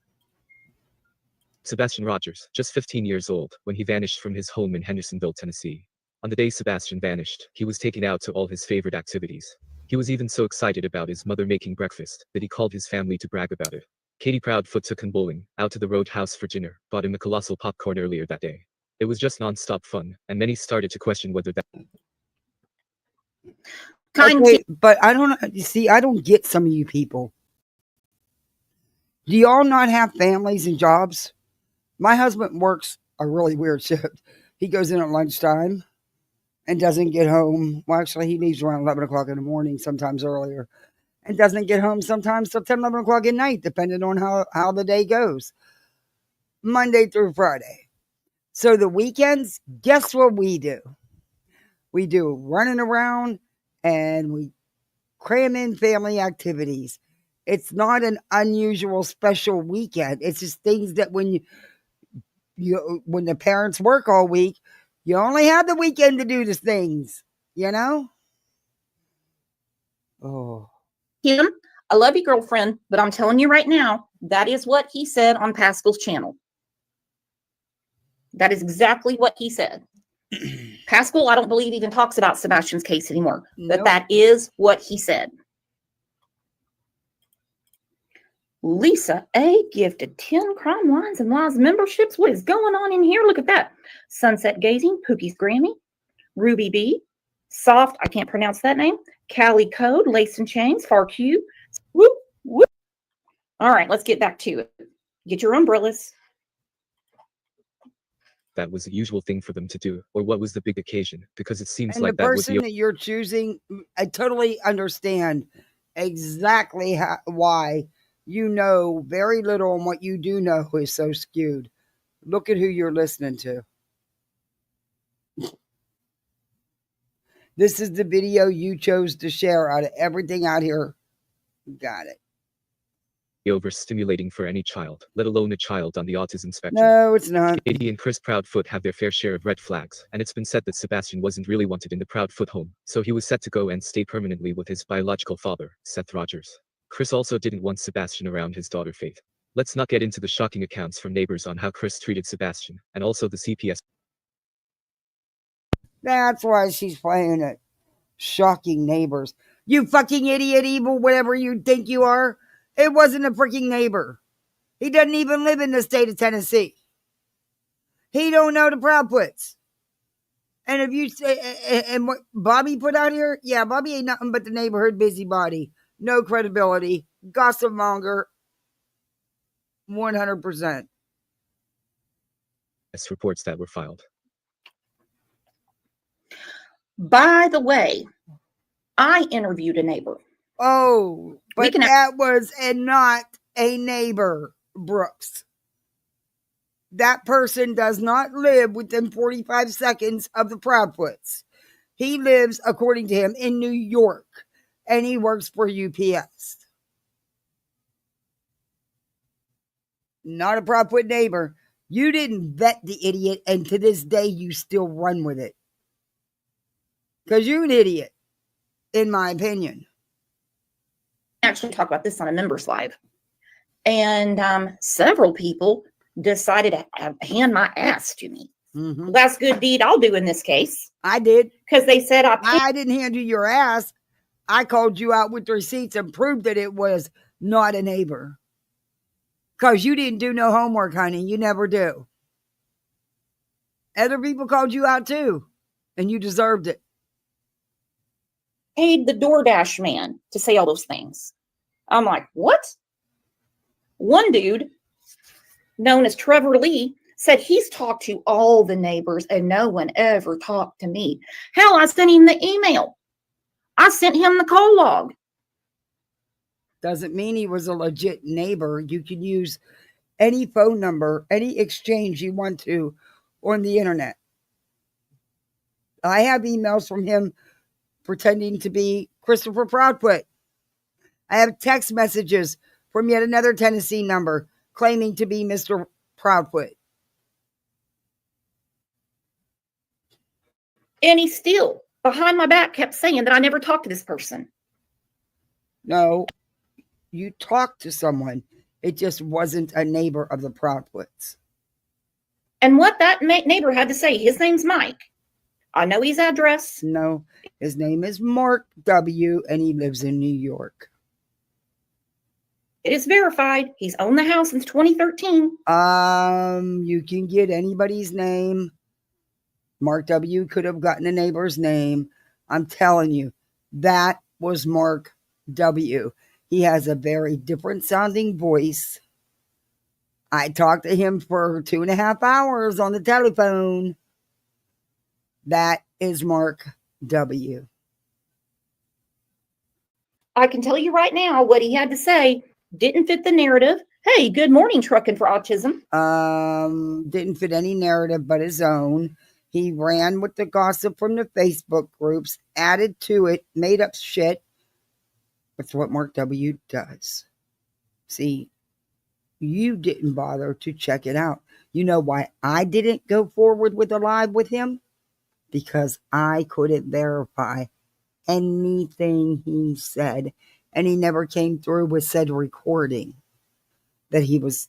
Sebastian Rogers, just 15 years old, when he vanished from his home in Hendersonville, Tennessee. On the day Sebastian vanished, he was taken out to all his favorite activities. He was even so excited about his mother making breakfast that he called his family to brag about it. Katie Proudfoot took him bowling, out to the Roadhouse for dinner, bought him a colossal popcorn earlier that day. It was just non-stop fun, and many started to question whether that... Okay, but I don't, you see, I don't get some of you people. Do y'all not have families and jobs? My husband works a really weird shift. He goes in at lunchtime and doesn't get home. Well, actually, he leaves around 11 o'clock in the morning, sometimes earlier, and doesn't get home sometimes till 10, 11 o'clock at night, depending on how the day goes, Monday through Friday. So the weekends, guess what we do? We do running around and we cram in family activities. It's not an unusual special weekend. It's just things that when when the parents work all week, you only have the weekend to do these things, you know? Oh. Him, I love you, girlfriend, but I'm telling you right now, that is what he said on Pascal's channel. That is exactly what he said. Pascal, I don't believe even talks about Sebastian's case anymore, but Nope. that is what he said. Lisa A gifted 10 Crime Lines and Lies memberships. What is going on in here? Look at that. Sunset Gazing, Pookie's Grammy, Ruby B, Soft, I can't pronounce that name, Callie Code, Lace and Chains, Far Q. Whoop, whoop. All right, let's get back to it. Get your umbrellas. That was the usual thing for them to do, or what was the big occasion? Because it seems And like the that was person the that you're choosing, I totally understand exactly why you know very little, and what you do know is so skewed. Look at who you're listening to. This is the video you chose to share out of everything out here. Got it. overstimulating for any child, let alone a child on the autism spectrum. No, it's not. Katie and Chris Proudfoot have their fair share of red flags, and it's been said that Sebastian wasn't really wanted in the Proudfoot home, so he was set to go and stay permanently with his biological father, Seth Rogers. Chris also didn't want Sebastian around his daughter Faith. Let's not get into the shocking accounts from neighbors on how Chris treated Sebastian, and also the CPS. That's why she's playing it. Shocking neighbors. You fucking idiot, evil, whatever you think you are. It wasn't a freaking neighbor. He doesn't even live in the state of Tennessee. He don't know the Proudfoots. And if you say, and what Bobby put out here, yeah, Bobby ain't nothing but the neighborhood busybody. No credibility. Gossip monger. 100%. Reports that were filed. By the way, I interviewed a neighbor. Oh, but that was not a neighbor, Brooks. That person does not live within 45 seconds of the Proudfoots. He lives, according to him, in New York, and he works for UPS. Not a Proudfoot neighbor. You didn't vet the idiot, and to this day, you still run with it. Because you're an idiot, in my opinion. Actually talk about this on a members live. And several people decided to hand my ass to me. Mm-hmm. Well, that's good deed I'll do in this case. I did. Because they said I didn't hand you your ass. I called you out with receipts and proved that it was not a neighbor. Because you didn't do no homework, honey. You never do. Other people called you out too. And you deserved it. Paid the DoorDash man to say all those things. I'm like, what? One dude, known as Trevor Lee, said he's talked to all the neighbors and no one ever talked to me. Hell, I sent him the email. I sent him the call log. Doesn't mean he was a legit neighbor. You can use any phone number, any exchange you want to on the internet. I have emails from him pretending to be Christopher Proudfoot. I have text messages from yet another Tennessee number claiming to be Mr. Proudfoot. And he still, behind my back, kept saying that I never talked to this person. No, you talked to someone. It just wasn't a neighbor of the Proudfoots. And what that neighbor had to say, his name's Mike. I know his address. No, his name is Mark W. and he lives in New York. It is verified. He's owned the house since 2013. You can get anybody's name. Mark W. could have gotten a neighbor's name. I'm telling you, That was Mark W. He has a very different sounding voice. I talked to him for 2.5 hours on the telephone. That is Mark W. I can tell you right now what he had to say didn't fit the narrative. Hey, good morning, Trucking for Autism. Didn't fit any narrative but his own. He ran with the gossip from the Facebook groups, added to it, made up shit. That's what Mark W. does. See, you didn't bother to check it out. You know why I didn't go forward with a live with him? Because I couldn't verify anything he said, and he never came through with said recording that he was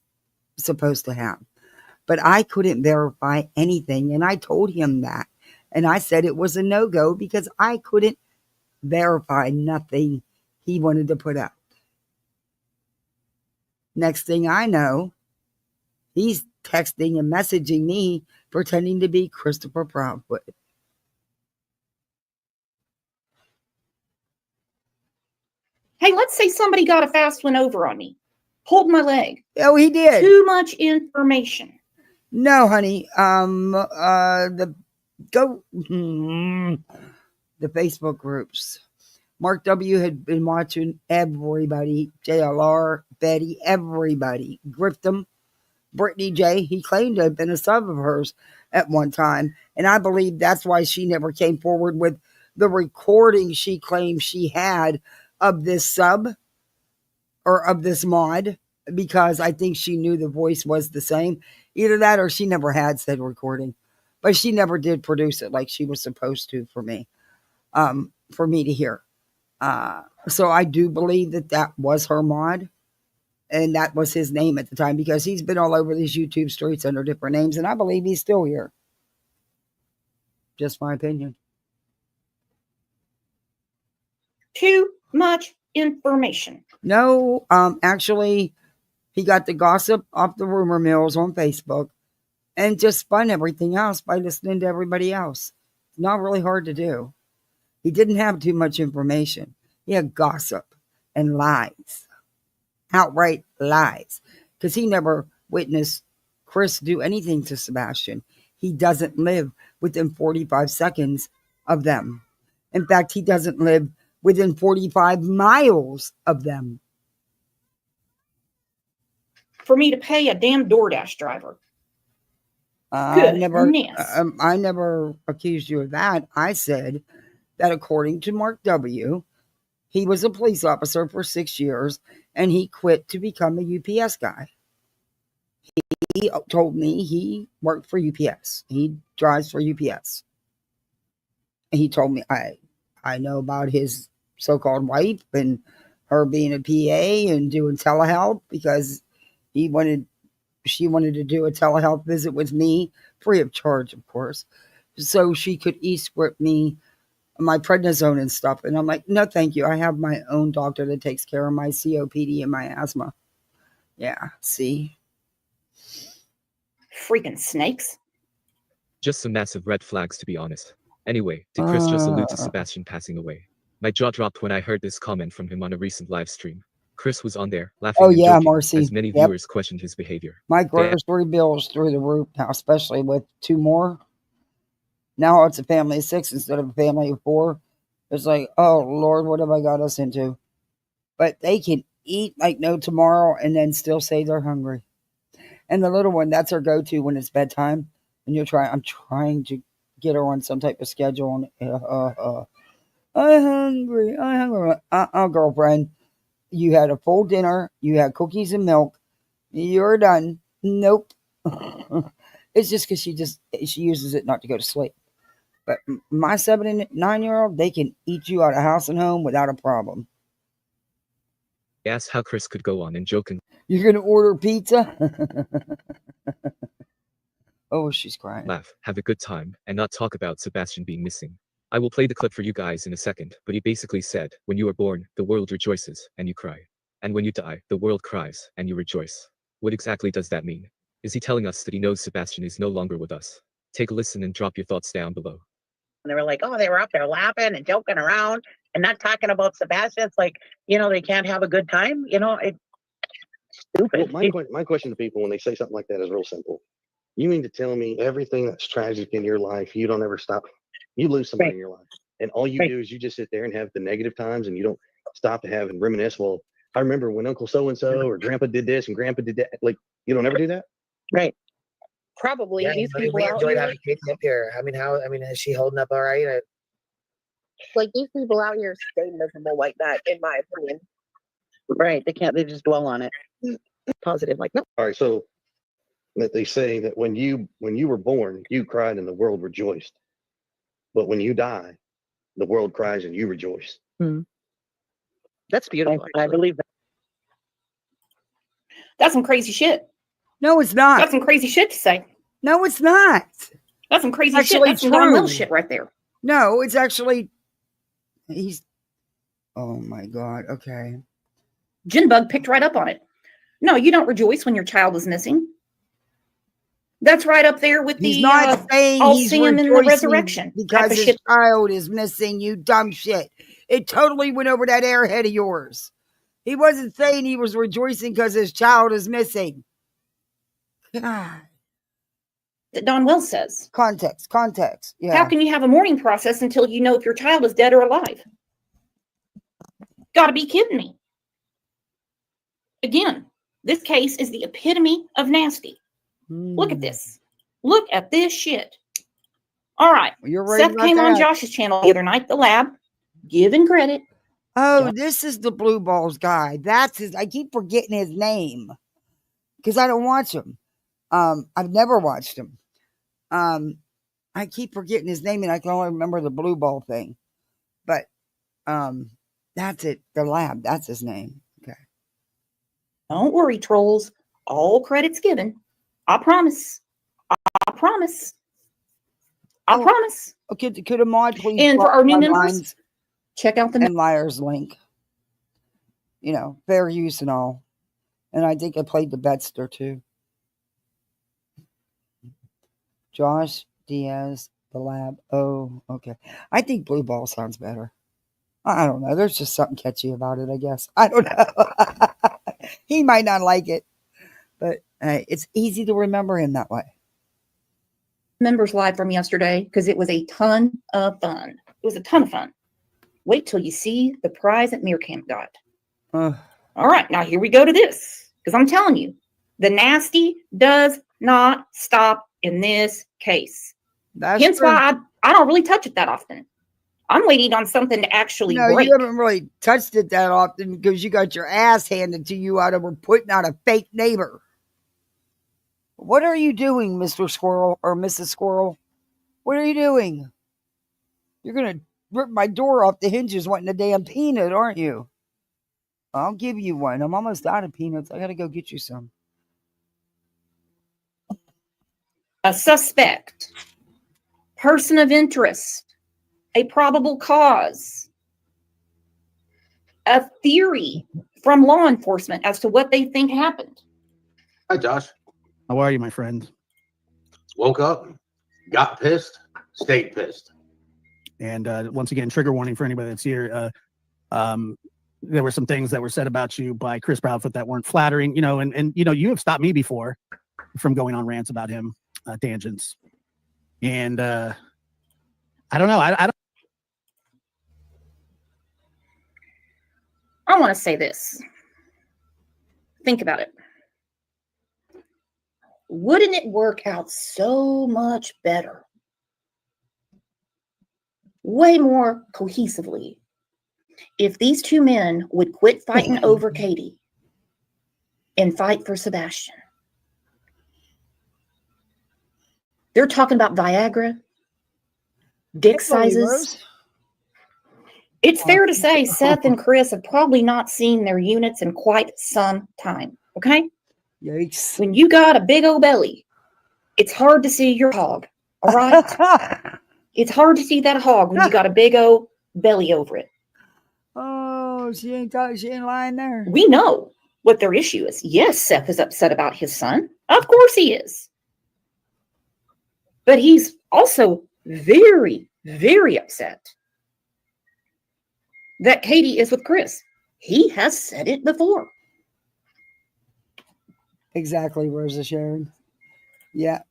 supposed to have. But I couldn't verify anything, and I told him that. And I said it was a no-go because I couldn't verify nothing he wanted to put out. Next thing I know, he's texting and messaging me pretending to be Christopher Proudfoot. Hey, let's say somebody got a fast one over on me. Pulled my leg. Oh, he did. Too much information. No, honey. The Facebook groups. Mark W. had been watching everybody. JLR, Betty, everybody. Grifton, Brittany J. He claimed to have been a sub of hers at one time. And I believe that's why she never came forward with the recording she claimed she had of this sub or of this mod, because I think she knew the voice was the same. Either that or she never had said recording, but she never did produce it like she was supposed to for me to hear. So I do believe that was her mod, and that was his name at the time, because he's been all over these YouTube streets under different names, and I believe he's still here. Just my opinion. Too much information. No, actually, he got the gossip off the rumor mills on Facebook and just spun everything else by listening to everybody else. It's not really hard to do. He didn't have too much information. He had gossip and lies. Outright lies. Because he never witnessed Chris do anything to Sebastian. He doesn't live within 45 seconds of them. In fact, he doesn't live within 45 miles of them. For me to pay a damn DoorDash driver. I never accused you of that. I said that according to Mark W., he was a police officer for 6 years and he quit to become a UPS guy. He told me he worked for UPS. He drives for UPS. And he told me I know about his so-called wife and her being a PA and doing telehealth, because she wanted to do a telehealth visit with me, free of charge, of course, so she could e-script me my prednisone and stuff. And I'm like, no, thank you. I have my own doctor that takes care of my COPD and my asthma. Yeah, see? Freaking snakes. Just some massive red flags, to be honest. Anyway, did Chris just allude to Sebastian passing away? My jaw dropped when I heard this comment from him on a recent live stream. Chris was on there, laughing and joking, Marcy. as many viewers questioned his behavior. My grocery bill's through the roof now, especially with 2 more. Now it's a family of 6 instead of a family of 4. It's like, oh, Lord, what have I got us into? But they can eat like no tomorrow and then still say they're hungry. And the little one, that's her go-to when it's bedtime. And I'm trying to get her on some type of schedule. And, I'm hungry. Girlfriend. You had a full dinner. You had cookies and milk. You're done. Nope. It's just because she uses it not to go to sleep. But my 7 and 9-year-old, they can eat you out of house and home without a problem. Asked how Chris could go on and joking. You're going to order pizza? Oh, she's crying. Laugh, have a good time, and not talk about Sebastian being missing. I will play the clip for you guys in a second, but he basically said, when you are born, the world rejoices, and you cry. And when you die, the world cries, and you rejoice. What exactly does that mean? Is he telling us that he knows Sebastian is no longer with us? Take a listen and drop your thoughts down below. And they were like, oh, they were up there laughing and joking around. And not talking about Sebastian. It's like, they can't have a good time. It's stupid. Well, my question to people when they say something like that is real simple. You mean to tell me everything that's tragic in your life, you don't ever stop? You lose somebody in your life, and all you do is you just sit there and have the negative times, and you don't stop to have and reminisce. Well, I remember when Uncle so-and-so or Grandpa did this and Grandpa did that. Like, you don't ever do that? Right. Probably Yeah, these people we out enjoyed here, having Katie up here. Is she holding up all right? like these people out here stay miserable like that, in my opinion. Right. They just dwell on it. Positive, like, no. All right, so that they say that when you were born, you cried and the world rejoiced. But when you die, the world cries and you rejoice. That's beautiful. I believe that. That's some crazy shit. No, it's not. That's some crazy shit to say. No, it's not. That's some crazy It's shit. actually That's some Don Will true. shit right there. No, it's actually oh my God. Okay. Jinbug picked right up on it. No, you don't rejoice when your child is missing. That's right up there with He's the not saying I'll he's see him in the rejoicing resurrection type because of his shit. child is missing, you dumb shit. It totally went over that airhead of yours. He wasn't saying he was rejoicing because his child is missing. God. That Don Will says. Context. Yeah. How can you have a mourning process until you know if your child is dead or alive? Gotta be kidding me. Again, this case is the epitome of nasty. Look at this. Look at this shit. All right. You're right Seth about came on that. Josh's channel the other night, the lab, giving credit. Oh, this is the Blue Balls guy. That's his. I keep forgetting his name because I don't watch him. I've never watched him. I keep forgetting his name, and I can only remember the Blue Ball thing. But that's it. The lab. That's his name. Okay. Don't worry, trolls. All credit's given. I promise. I promise. I promise. Okay, could a mod please And for drop our new my members, lines check out the and liars link. Fair use and all. And I think I played the Betster too. Josh Diaz, the lab. Oh, okay. I think Blue Ball sounds better. I don't know. There's just something catchy about it, I guess. I don't know. He might not like it, but it's easy to remember him that way. members live from yesterday because it was a ton of fun. It was a ton of fun. Wait till you see the prize that Meerkamp got. All right, now here we go to this because I'm telling you, the nasty does not stop in this case. Hence why I don't really touch it that often. I'm waiting on something to actually break. You haven't really touched it that often because you got your ass handed to you out of putting out a fake neighbor. What are you doing, Mr. Squirrel or Mrs. Squirrel? What are you doing? You're going to rip my door off the hinges wanting a damn peanut, aren't you? I'll give you one. I'm almost out of peanuts. I got to go get you some. A suspect, person of interest, a probable cause, a theory from law enforcement as to what they think happened. Hi, Josh. How are you, my friend? Woke up, got pissed, stayed pissed. And once again, trigger warning for anybody that's here. There were some things that were said about you by Chris Proudfoot that weren't flattering, and you have stopped me before from going on rants about him, tangents. And I don't know. I want to say this. Think about it. Wouldn't it work out so much better, way more cohesively, if these two men would quit fighting over Katie and fight for Sebastian? They're talking about Viagra, dick sizes. It's fair to say Seth and Chris have probably not seen their units in quite some time, okay? Yikes. When you got a big old belly, it's hard to see your hog, all right? It's hard to see that hog when you got a big old belly over it. Oh, she ain't lying there. We know what their issue is. Yes, Seth is upset about his son. Of course he is. But he's also very, very upset that Katie is with Chris. He has said it before. Exactly, Rosa Sharon. Yeah.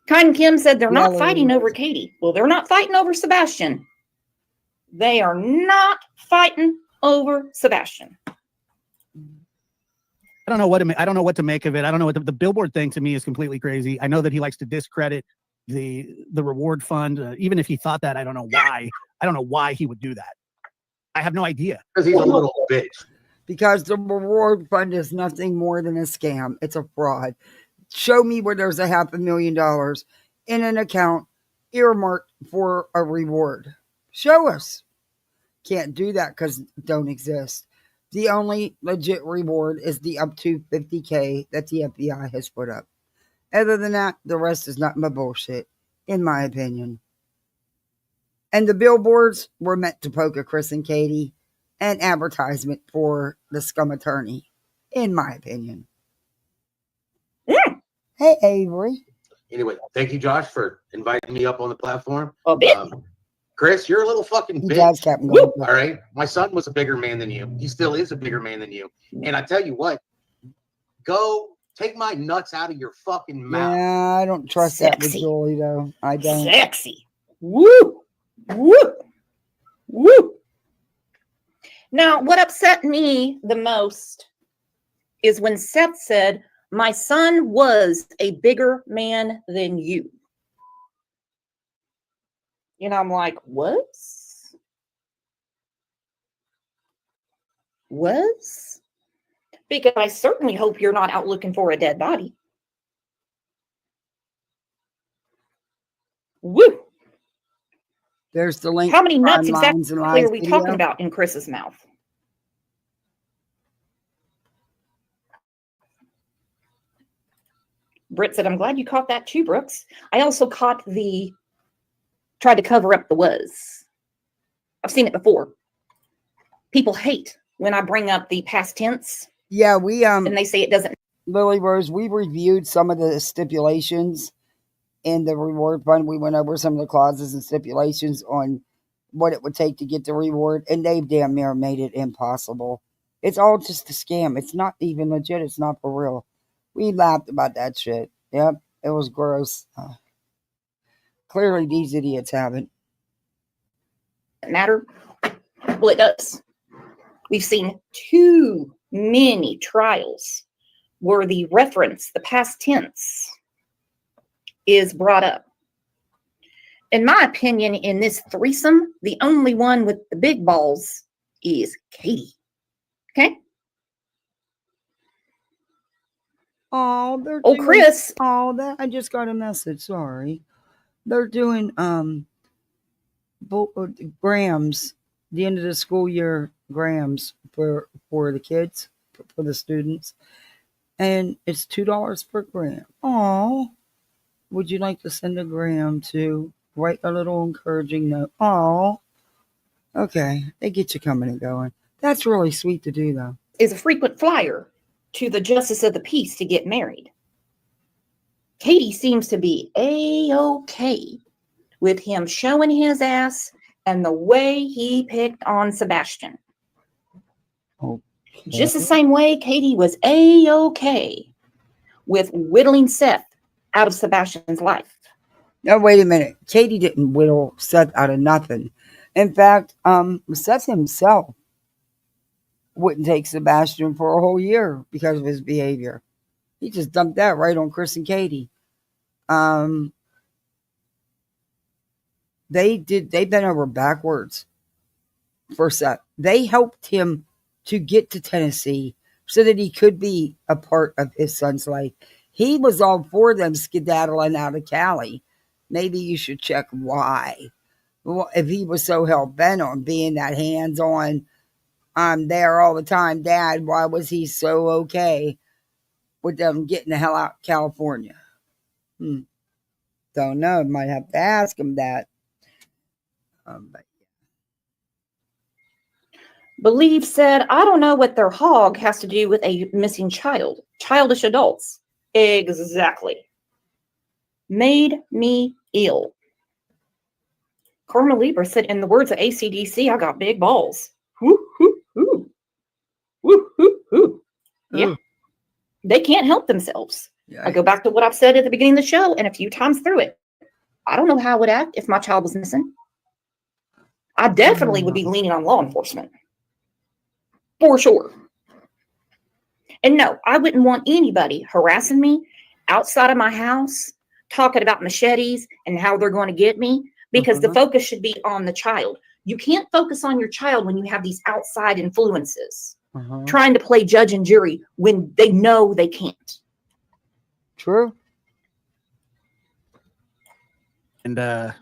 Kind Kim said they're Yeah, not Lily fighting over Rose. Katie. Well, they're not fighting over Sebastian. They are not fighting over Sebastian. I don't know what to make of it. I don't know what the billboard thing to me is completely crazy. I know that he likes to discredit the reward fund. Even if he thought that, I don't know why. I don't know why he would do that. I have no idea. Because he's a little bitch. Because the reward fund is nothing more than a scam. It's a fraud. Show me where there's $500,000 in an account earmarked for a reward. Show us. Can't do that because it don't exist. The only legit reward is the up to $50,000 that the FBI has put up. Other than that, the rest is nothing but bullshit, in my opinion. And the billboards were meant to poke at Chris and Katie, an advertisement for the scum attorney, in my opinion. Yeah. Hey, Avery. Anyway, thank you, Josh, for inviting me up on the platform. A bit. Chris, you're a little fucking He bitch. does, Captain Gold. All right. My son was a bigger man than you. He still is a bigger man than you. And I tell you what, go take my nuts out of your fucking mouth. Yeah, I don't trust that with Sexy. Julie, though. I don't. Sexy. Woo. Woo. Woo. Now, what upset me the most is when Seth said, my son was a bigger man than you. You know, I'm like, was? Was? Because I certainly hope you're not out looking for a dead body. Woo! There's the link. How many to nuts Crime Lines and exactly are Lies we video. talking about in Chris's mouth? Britt said, I'm glad you caught that too, Brooks. I also caught tried to cover up the was. I've seen it before. People hate when I bring up the past tense. Yeah, we and they say it doesn't. Lily Rose, we reviewed some of the stipulations in the reward fund. We went over some of the clauses and stipulations on what it would take to get the reward, and they've damn near made it impossible. It's all just a scam. It's not even legit. It's not for real. We laughed about that shit. Yep, it was gross. Clearly, these idiots haven't. Matter? Well, it does. We've seen too many trials where the reference, the past tense, is brought up. In my opinion, in this threesome, the only one with the big balls is Katie. Okay? Oh, they're Oh, Chris. Oh, that I just got a message. Sorry. They're doing grams, the end of the school year grams for the kids, for the students. And it's $2 per gram. Oh, would you like to send a gram to write a little encouraging note? Oh, okay. They get you coming and going. That's really sweet to do, though. Is a frequent flyer to the justice of the peace to get married. Katie seems to be A-okay with him showing his ass and the way he picked on Sebastian. Okay. Just the same way Katie was A-okay with whittling Seth out of Sebastian's life. Now, wait a minute. Katie didn't whittle Seth out of nothing. In fact, Seth himself wouldn't take Sebastian for a whole year because of his behavior. He just dumped that right on Chris and Katie. They bent over backwards for Seth. They helped him to get to Tennessee so that he could be a part of his son's life. He was all for them skedaddling out of Cali. Maybe you should check why. Well, if he was so hell-bent on being that hands-on, I'm there all the time, Dad, why was he so okay with them getting the hell out of California? Don't know. Might have to ask him that. But Believe said, I don't know what their hog has to do with a missing child. Childish adults. Exactly. Made me ill. Karma Libra said, in the words of ACDC, I got big balls. Ooh. They can't help themselves. I go Yikes. back to what I've said at the beginning of the show and a few times through it. I don't know how I would act if my child was missing. I definitely would be leaning on law enforcement. For sure. And no, I wouldn't want anybody harassing me outside of my house, talking about machetes and how they're going to get me, because the focus should be on the child. You can't focus on your child when you have these outside influences trying to play judge and jury when they know they can't. True. And I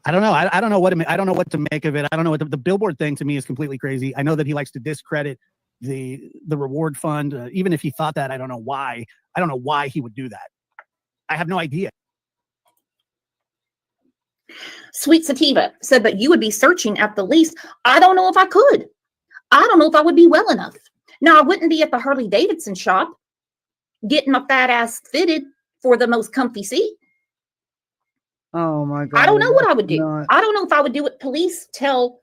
don't know. I don't know what I don't know what to make of it. I don't know what the billboard thing to me is completely crazy. I know that he likes to discredit the reward fund. Even if he thought that, I don't know why. I don't know why he would do that. I have no idea. Sweet Sativa said, but you would be searching at the least. I don't know if I could. I don't know if I would be well enough. Now, I wouldn't be at the Harley Davidson shop getting my fat ass fitted for the most comfy seat. Oh my God. I don't know what I would do. Not... I don't know if I would do what police tell.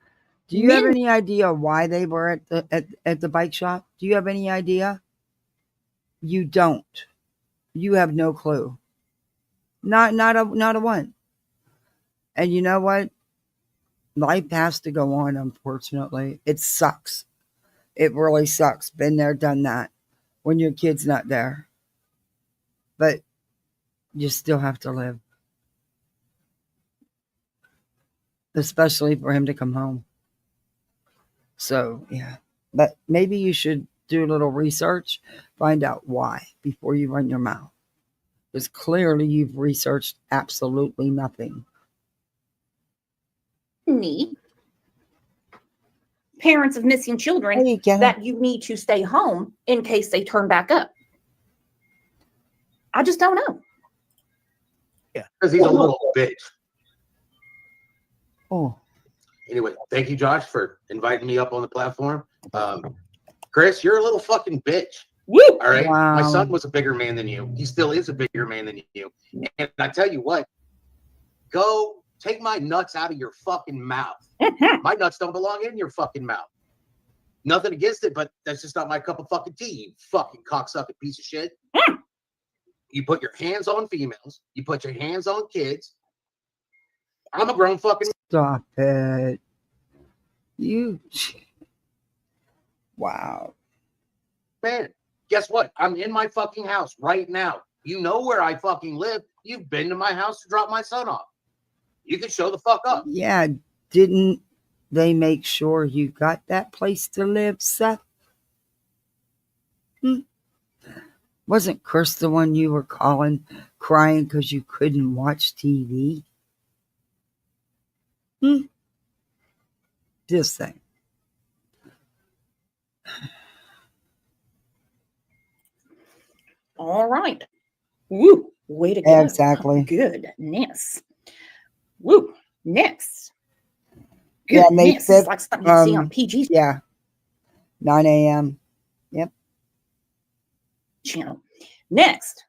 Do you have any idea why they were at the bike shop? Do you have any idea? You don't. You have no clue. Not a one. And you know what? Life has to go on, unfortunately. It sucks. It really sucks. Been there, done that. When your kid's not there. But you still have to live. Especially for him to come home. So, yeah. But maybe you should do a little research. Find out why before you run your mouth. Because clearly you've researched absolutely nothing. Me, parents of missing children, that you need to stay home in case they turn back up. I just don't know. Yeah, because he's a little bitch. Oh. Anyway, thank you, Josh, for inviting me up on the platform. Chris, you're a little fucking bitch. Woo! All right. Wow. My son was a bigger man than you. He still is a bigger man than you. And I tell you what, go take my nuts out of your fucking mouth. My nuts don't belong in your fucking mouth. Nothing against it, but that's just not my cup of fucking tea, you fucking cocksucking piece of shit. You put your hands on females. You put your hands on kids. I'm a grown fucking... Stop it. You... Wow. Man, guess what? I'm in my fucking house right now. You know where I fucking live. You've been to my house to drop my son off. You can show the fuck up. Yeah, didn't they make sure you got that place to live, Seth? Wasn't Chris the one you were calling, crying because you couldn't watch TV? Just saying. All right. Woo. Way to go. Exactly. Goodness. Woo. Next. Yeah, May Goodness. It's like something you see on PG. Yeah. 9 a.m. Yep. Channel. Next.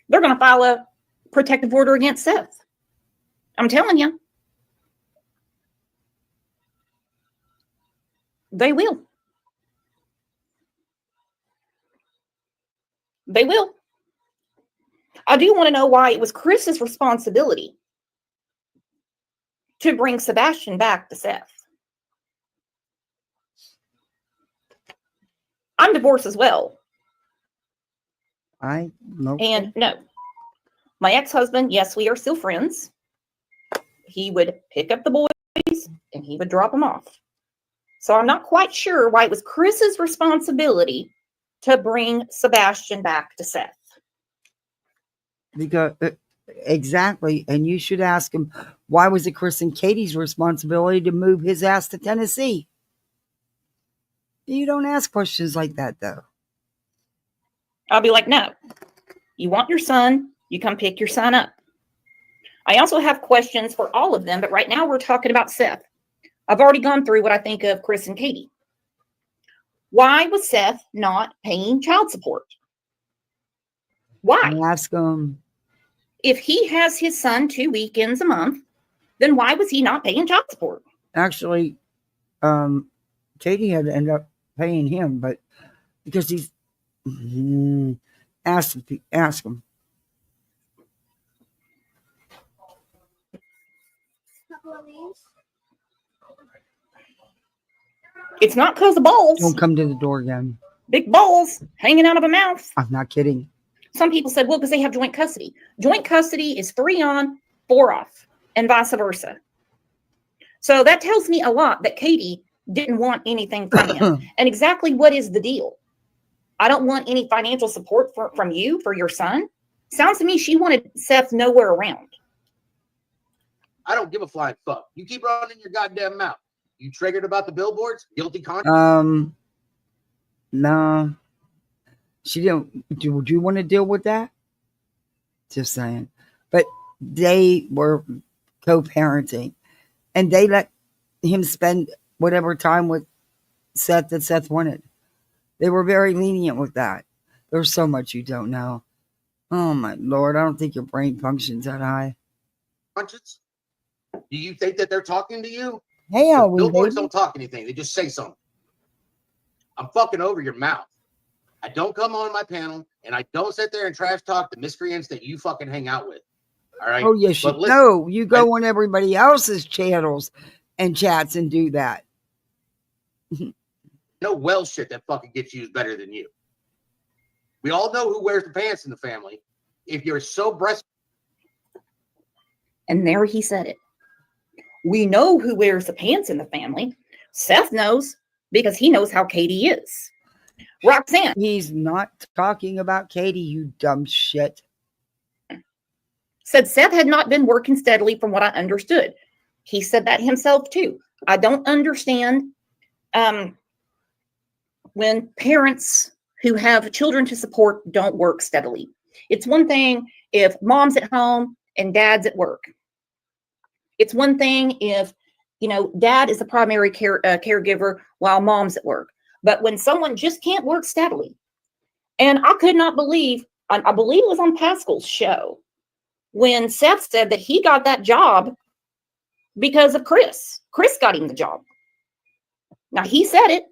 They're going to file a protective order against Seth. I'm telling you. They will. They will. I do want to know why it was Chris's responsibility to bring Sebastian back to Seth. I'm divorced as well. And no, my ex-husband, yes, we are still friends. He would pick up the boys and he would drop them off. So I'm not quite sure why it was Chris's responsibility to bring Sebastian back to Seth. Because exactly, and you should ask him, why was it Chris and Katie's responsibility to move his ass to Tennessee? You don't ask questions like that, though. I'll be like, no, you want your son, you come pick your son up. I also have questions for all of them, but right now we're talking about Seth. I've already gone through what I think of Chris and Katie. Why was Seth not paying child support? Why? Ask him. If he has his son 2 weekends a month, then why was he not paying child support? Actually, Katie had to end up paying him, but because he's ask him. It's not because of balls. Don't come to the door again. Big balls hanging out of a mouth. I'm not kidding. Some people said, well, because they have joint custody. Joint custody is 3 on, 4 off, and vice versa. So that tells me a lot that Katie didn't want anything from him. And exactly what is the deal? I don't want any financial support from you for your son. Sounds to me she wanted Seth nowhere around. I don't give a flying fuck. You keep running your goddamn mouth. You triggered about the billboards? Guilty conscience? No. She didn't. Do you want to deal with that? Just saying. But they were co-parenting, and they let him spend whatever time with Seth that Seth wanted. They were very lenient with that. There's so much you don't know. Oh my Lord, I don't think your brain functions that high. Conscience? Do you think that they're talking to you? Hey, billboards don't talk anything. They just say something. I'm fucking over your mouth. I don't come on my panel, and I don't sit there and trash talk the miscreants that you fucking hang out with. All right? Oh, yes, you know. You go on everybody else's channels and chats and do that. No well shit that fucking gets used better than you. We all know who wears the pants in the family. If you're so breast... And there he said it. We know who wears the pants in the family. Seth knows because he knows how Katie is. Roxanne. He's not talking about Katie, you dumb shit. Said Seth had not been working steadily from what I understood. He said that himself too. I don't understand when parents who have children to support don't work steadily. It's one thing if mom's at home and dad's at work. It's one thing if, dad is the primary caregiver while mom's at work. But when someone just can't work steadily, and I could not believe, I believe it was on Pascal's show, when Seth said that he got that job because of Chris. Chris got him the job. Now, he said it.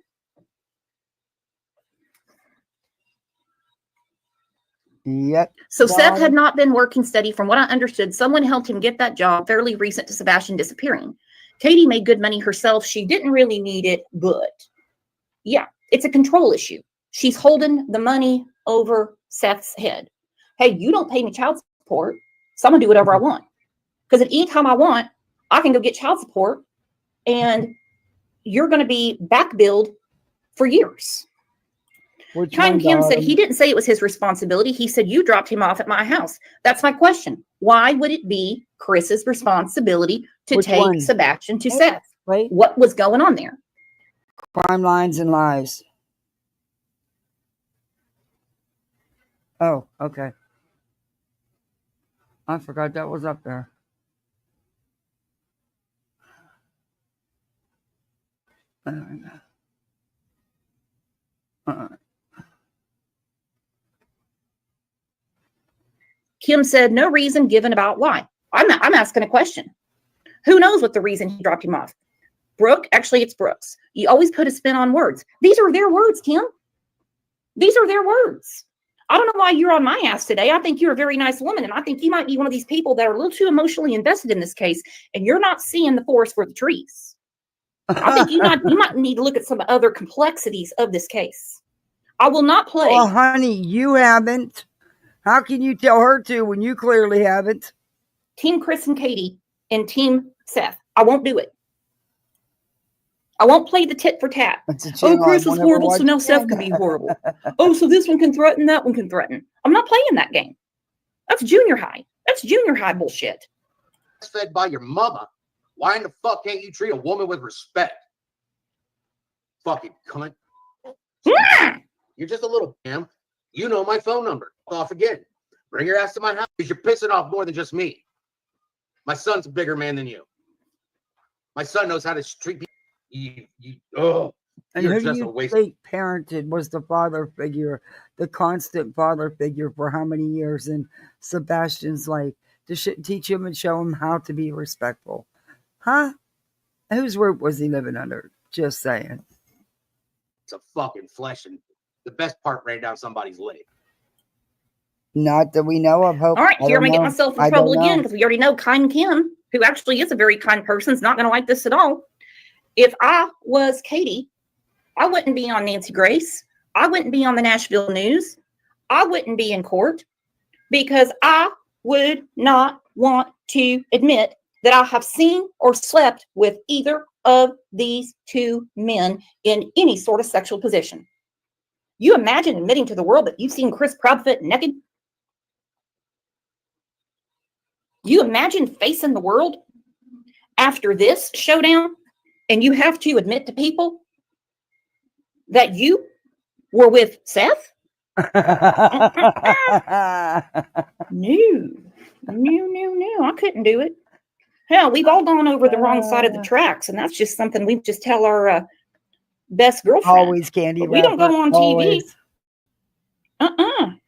Yep. So Seth had not been working steady. From what I understood, someone helped him get that job fairly recent to Sebastian disappearing. Katie made good money herself. She didn't really need it, but yeah, it's a control issue. She's holding the money over Seth's head. Hey, you don't pay me child support, so I'm going to do whatever I want. Because at any time I want, I can go get child support, and you're going to be back billed for years. Kind Kim said he didn't say it was his responsibility. He said you dropped him off at my house. That's my question. Why would it be Chris's responsibility to take Sebastian to Seth? Right. What was going on there? Crime lines and lies. Oh, okay. I forgot that was up there. Kim said no reason given about why. I'm asking a question. Who knows what the reason he dropped him off? Brooke, actually it's Brooks. You always put a spin on words. These are their words, Kim. These are their words. I don't know why you're on my ass today. I think you're a very nice woman, and I think you might be one of these people that are a little too emotionally invested in this case, and you're not seeing the forest for the trees. I think you might need to look at some other complexities of this case. I will not play. Oh, honey, you haven't. How can you tell her to when you clearly haven't? Team Chris and Katie and Team Seth. I won't do it. I won't play the tit for tat. Oh, Chris was horrible, so now Seth can be horrible. Oh, so this one can threaten, that one can threaten. I'm not playing that game. That's junior high. That's junior high bullshit. Fed by your mama. Why in the fuck can't you treat a woman with respect? Fucking cunt. You're just a little damn. You know my phone number. Off again. Bring your ass to my house because you're pissing off more than just me. My son's a bigger man than you. My son knows how to treat people. And who do you think parented was the father figure, the constant father figure for how many years in Sebastian's life to teach him and show him how to be respectful? Huh? Whose roof was he living under? Just saying. It's a fucking flesh and the best part ran down somebody's leg. Not that we know of. Hope. All right, I here I'm don't gonna get know. myself in I trouble don't again know. because we already know Kind Kim, who actually is a very kind person, is not gonna like this at all. If I was Katie, I wouldn't be on Nancy Grace. I wouldn't be on the Nashville News. I wouldn't be in court because I would not want to admit that I have seen or slept with either of these two men in any sort of sexual position. You imagine admitting to the world that you've seen Chris Proudfoot naked? You imagine facing the world after this showdown and you have to admit to people that you were with Seth? No, I couldn't do it. Hell, we've all gone over the wrong side of the tracks, and that's just something we just tell our best girlfriend. Always candy But we don't wrapper, go on always. TV.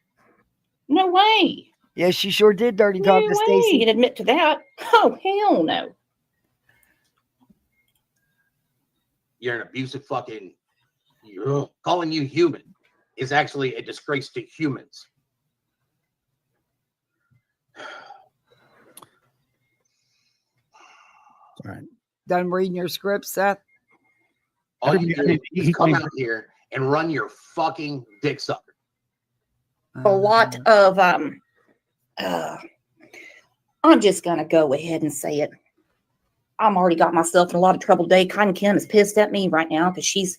No way. Yes, she sure did dirty talk No to way Stacy. you'd admit to that. Oh, hell no. You're an abusive fucking. Calling you human is actually a disgrace to humans. All right. Done reading your script, Seth? All you do is come out here and run your fucking dick sucker. A lot of I'm just gonna go ahead and say it. I'm already got myself in a lot of trouble today. Kind Kim is pissed at me right now because she's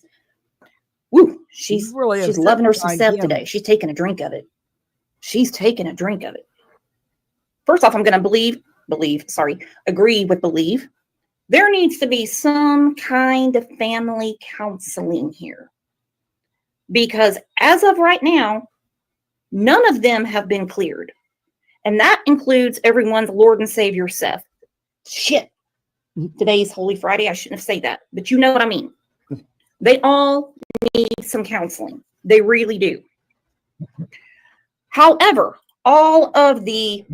she's loving her some Seth today. She's taking a drink of it. She's taking a drink of it. First off, I'm gonna agree with believe. There needs to be some kind of family counseling here. Because as of right now, none of them have been cleared. And that includes everyone's Lord and Savior, Seth. Shit. Today's Holy Friday. I shouldn't have said that, but you know what I mean. They all need some counseling. They really do. However, all of the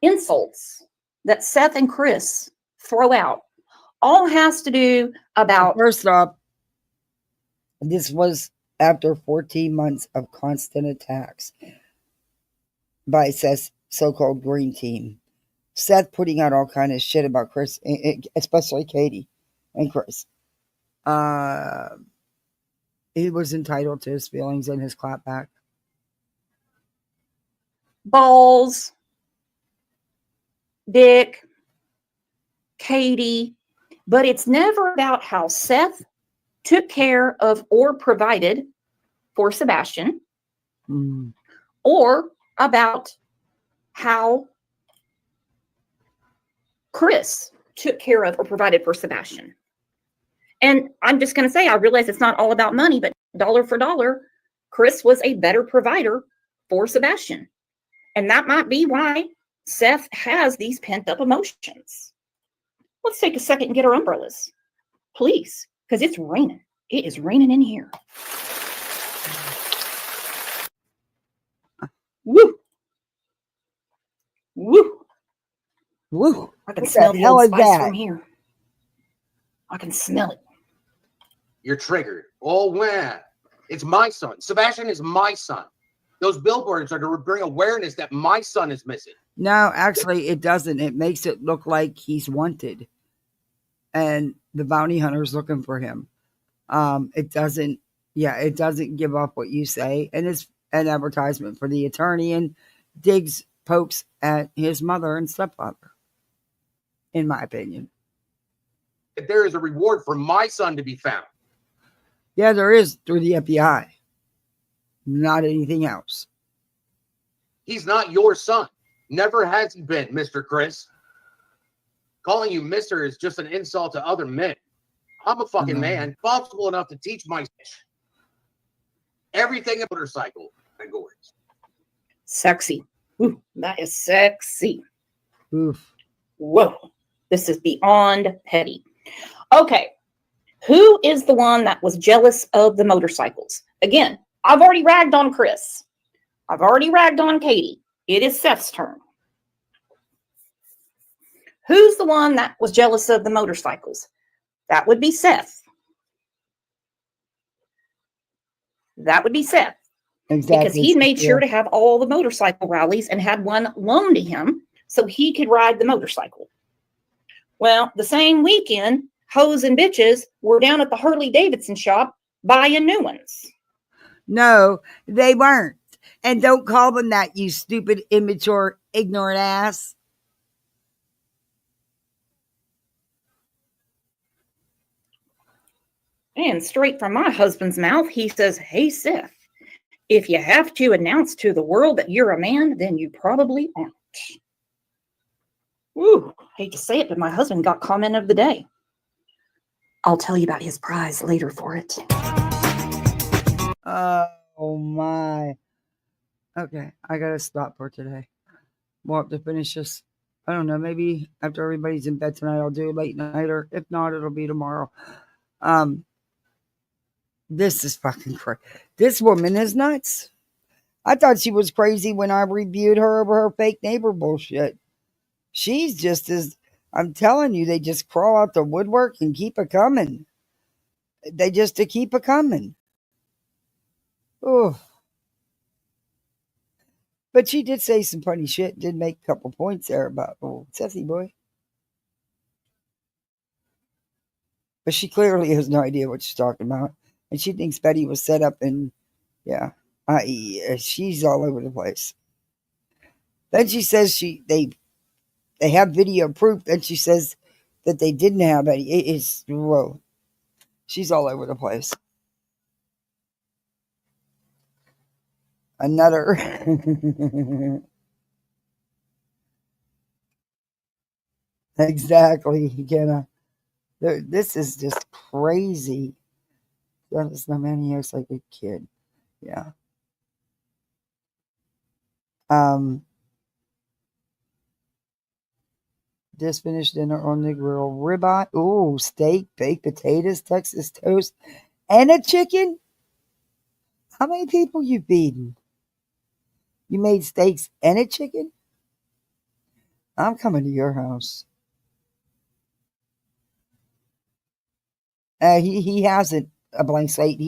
insults that Seth and Chris throw out all has to do about. First off, this was after 14 months of constant attacks by Seth's so-called green team. Seth putting out all kind of shit about Chris, especially Katie and Chris. He was entitled to his feelings and his clapback. Balls, Dick, Katie, but it's never about how Seth took care of or provided for Sebastian, or about how Chris took care of or provided for Sebastian. And I'm just going to say, I realize it's not all about money, but dollar for dollar, Chris was a better provider for Sebastian. And that might be why Seth has these pent up emotions. Let's take a second and get our umbrellas, please, because it's raining. It is raining in here. Woo. Woo. Woo. I can What smell the the hell old is spice that? from here. I can smell it. You're triggered. Oh, man. It's my son. Sebastian is my son. Those billboards are to bring awareness that my son is missing. No, actually, it doesn't. It makes it look like he's wanted. And the bounty hunter's looking for him. It doesn't give up what you say. And it's an advertisement for the attorney and digs pokes at his mother and stepfather, in my opinion. That there is a reward for my son to be found. Yeah, there is through the FBI. Not anything else. He's not your son. Never has he been, Mr. Chris. Calling you Mr. is just an insult to other men. I'm a fucking man, responsible enough to teach my everything a motorcycle and goers. Sexy. Ooh, that is sexy. Oof. Whoa. This is beyond petty. Okay. Who is the one that was jealous of the motorcycles? Again, I've already ragged on Chris. I've already ragged on Katie. It is Seth's turn. Who's the one that was jealous of the motorcycles? That would be Seth. that would be Seth. Exactly. Because he made sure to have all the motorcycle rallies and had one loaned to him so he could ride the motorcycle. Well, the same weekend, hoes and bitches were down at the Harley Davidson shop buying new ones. No, they weren't. And don't call them that, you stupid, immature, ignorant ass. And straight from my husband's mouth, he says, "Hey, Seth, if you have to announce to the world that you're a man, then you probably aren't." Ooh, hate to say it, but my husband got comment of the day. I'll tell you about his prize later for it. Oh my. Okay, I gotta stop for today. We'll have to finish this. I don't know, maybe after everybody's in bed tonight, I'll do a late nighter. If not, it'll be tomorrow. This is fucking crazy. This woman is nuts. I thought she was crazy when I reviewed her over her fake neighbor bullshit. She's just as, I'm telling you, they just crawl out the woodwork and keep it coming. They just to keep it coming. Oh. But she did say some funny shit, did make a couple points there about old Sethie boy. But she clearly has no idea what she's talking about. And she thinks Betty was set up and, yeah, she's all over the place. Then she says they have video proof. Then she says that they didn't have any. It is, whoa. She's all over the place. Another. Exactly, Jenna. This is just crazy. That is the man he acts like a kid. Yeah. Just finished dinner on the grill. Ribeye. Ooh, steak, baked potatoes, Texas toast, and a chicken. How many people you feeding? You made steaks and a chicken? I'm coming to your house. He hasn't a blank slate.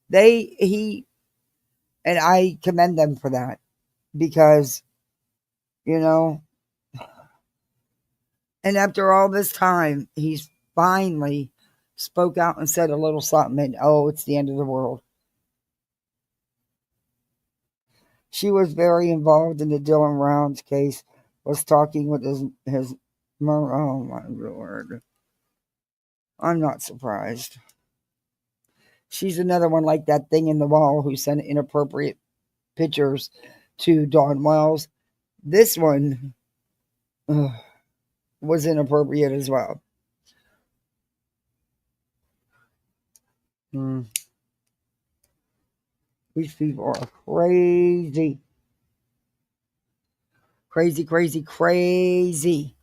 And I commend them for that because, you know, and after all this time, he's finally spoke out and said a little something and, oh, it's the end of the world. She was very involved in the Dylan Rounds case, was talking with his oh my Lord. I'm not surprised. She's another one like that thing in the wall who sent inappropriate pictures to Dawn Wells. This one was inappropriate as well. These people are crazy. Crazy, crazy, crazy.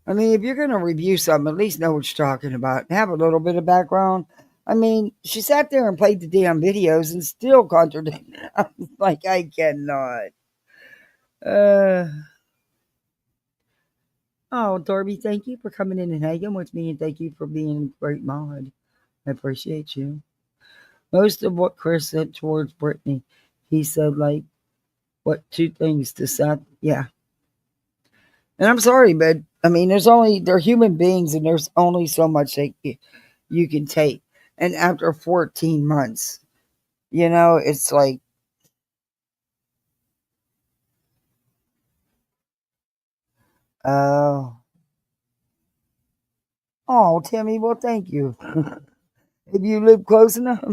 I mean, if you're going to review something, at least know what you're talking about. Have a little bit of background. I mean, she sat there and played the damn videos and still contradicted. I'm like, I cannot. Oh, Darby, thank you for coming in and hanging with me, and thank you for being a great mod. I appreciate you. Most of what Chris said towards Brittany, he said, like, what, 2 things to Seth? Yeah. And I'm sorry, but I mean, they're human beings and there's only so much that you can take. And after 14 months, you know, it's like, oh, Timmy, well, thank you. If you live close enough.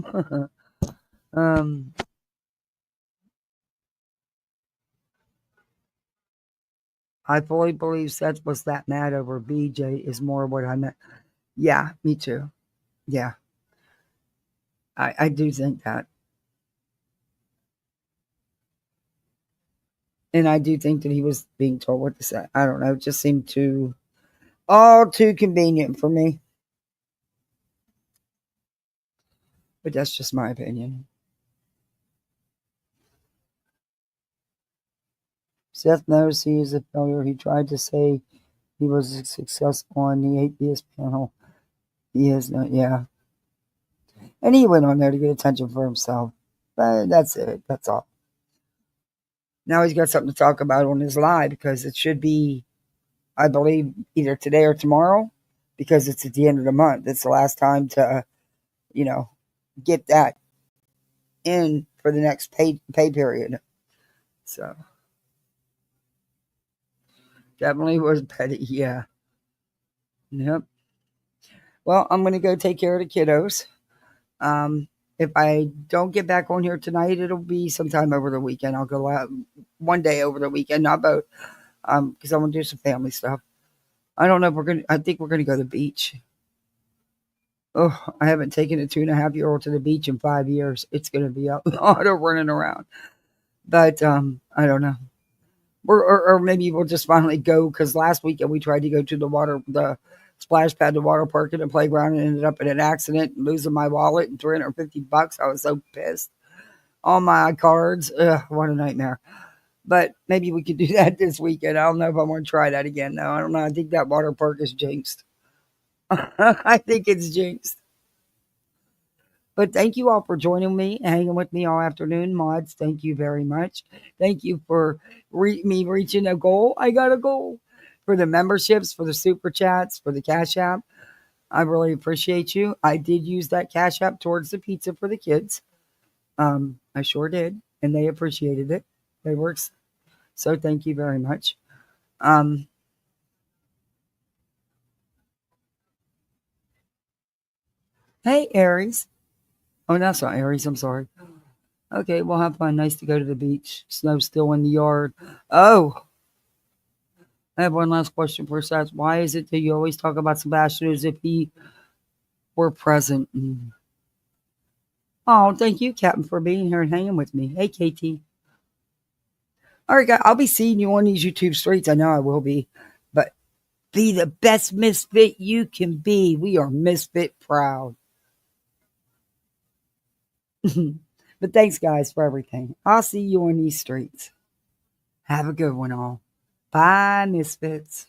I fully believe Seth was that mad over BJ is more what I meant. Yeah, me too. Yeah. I do think that. And I do think that he was being told what to say. I don't know. It just seemed all too convenient for me. But that's just my opinion. Seth knows he is a failure. He tried to say he was a success on the atheist panel. He is not, yeah. And he went on there to get attention for himself. But that's it. That's all. Now he's got something to talk about on his live because it should be, I believe, either today or tomorrow because it's at the end of the month. It's the last time to, get that in for the next pay period. So definitely was petty. Yeah. Yep. Well, I'm going to go take care of the kiddos. If I don't get back on here tonight, it'll be sometime over the weekend. I'll go out one day over the weekend, not both, because I want to do some family stuff. I don't know if I think we're going to go to the beach. Oh, I haven't taken a 2.5-year-old to the beach in 5 years. It's going to be a lot of running around. But I don't know. Or maybe we'll just finally go, because last weekend we tried to go to the splash pad, the water park, and the playground, and ended up in an accident, losing my wallet and $350. I was so pissed. All my cards. Ugh, what a nightmare. But maybe we could do that this weekend. I don't know if I want to try that again, though. I don't know. I think that water park is jinxed. I think it's jinxed. But thank you all for joining me, hanging with me all afternoon. Mods, thank you very much. Thank you for me reaching a goal. I got a goal. For the memberships, for the super chats, for the Cash App. I really appreciate you. I did use that Cash App towards the pizza for the kids. I sure did. And they appreciated it. They were so thank you very much. Hey, Aries. Oh, that's not Aries. I'm sorry. Okay, we'll have fun. Nice to go to the beach. Snow's still in the yard. Oh, I have one last question for Seth. Why is it that you always talk about Sebastian as if he were present? Oh, thank you, Captain, for being here and hanging with me. Hey, KT. All right, guys, I'll be seeing you on these YouTube streets. I know I will be. But be the best misfit you can be. We are misfit proud. But thanks, guys, for everything. I'll see you on these streets. Have a good one, all. Bye, misfits.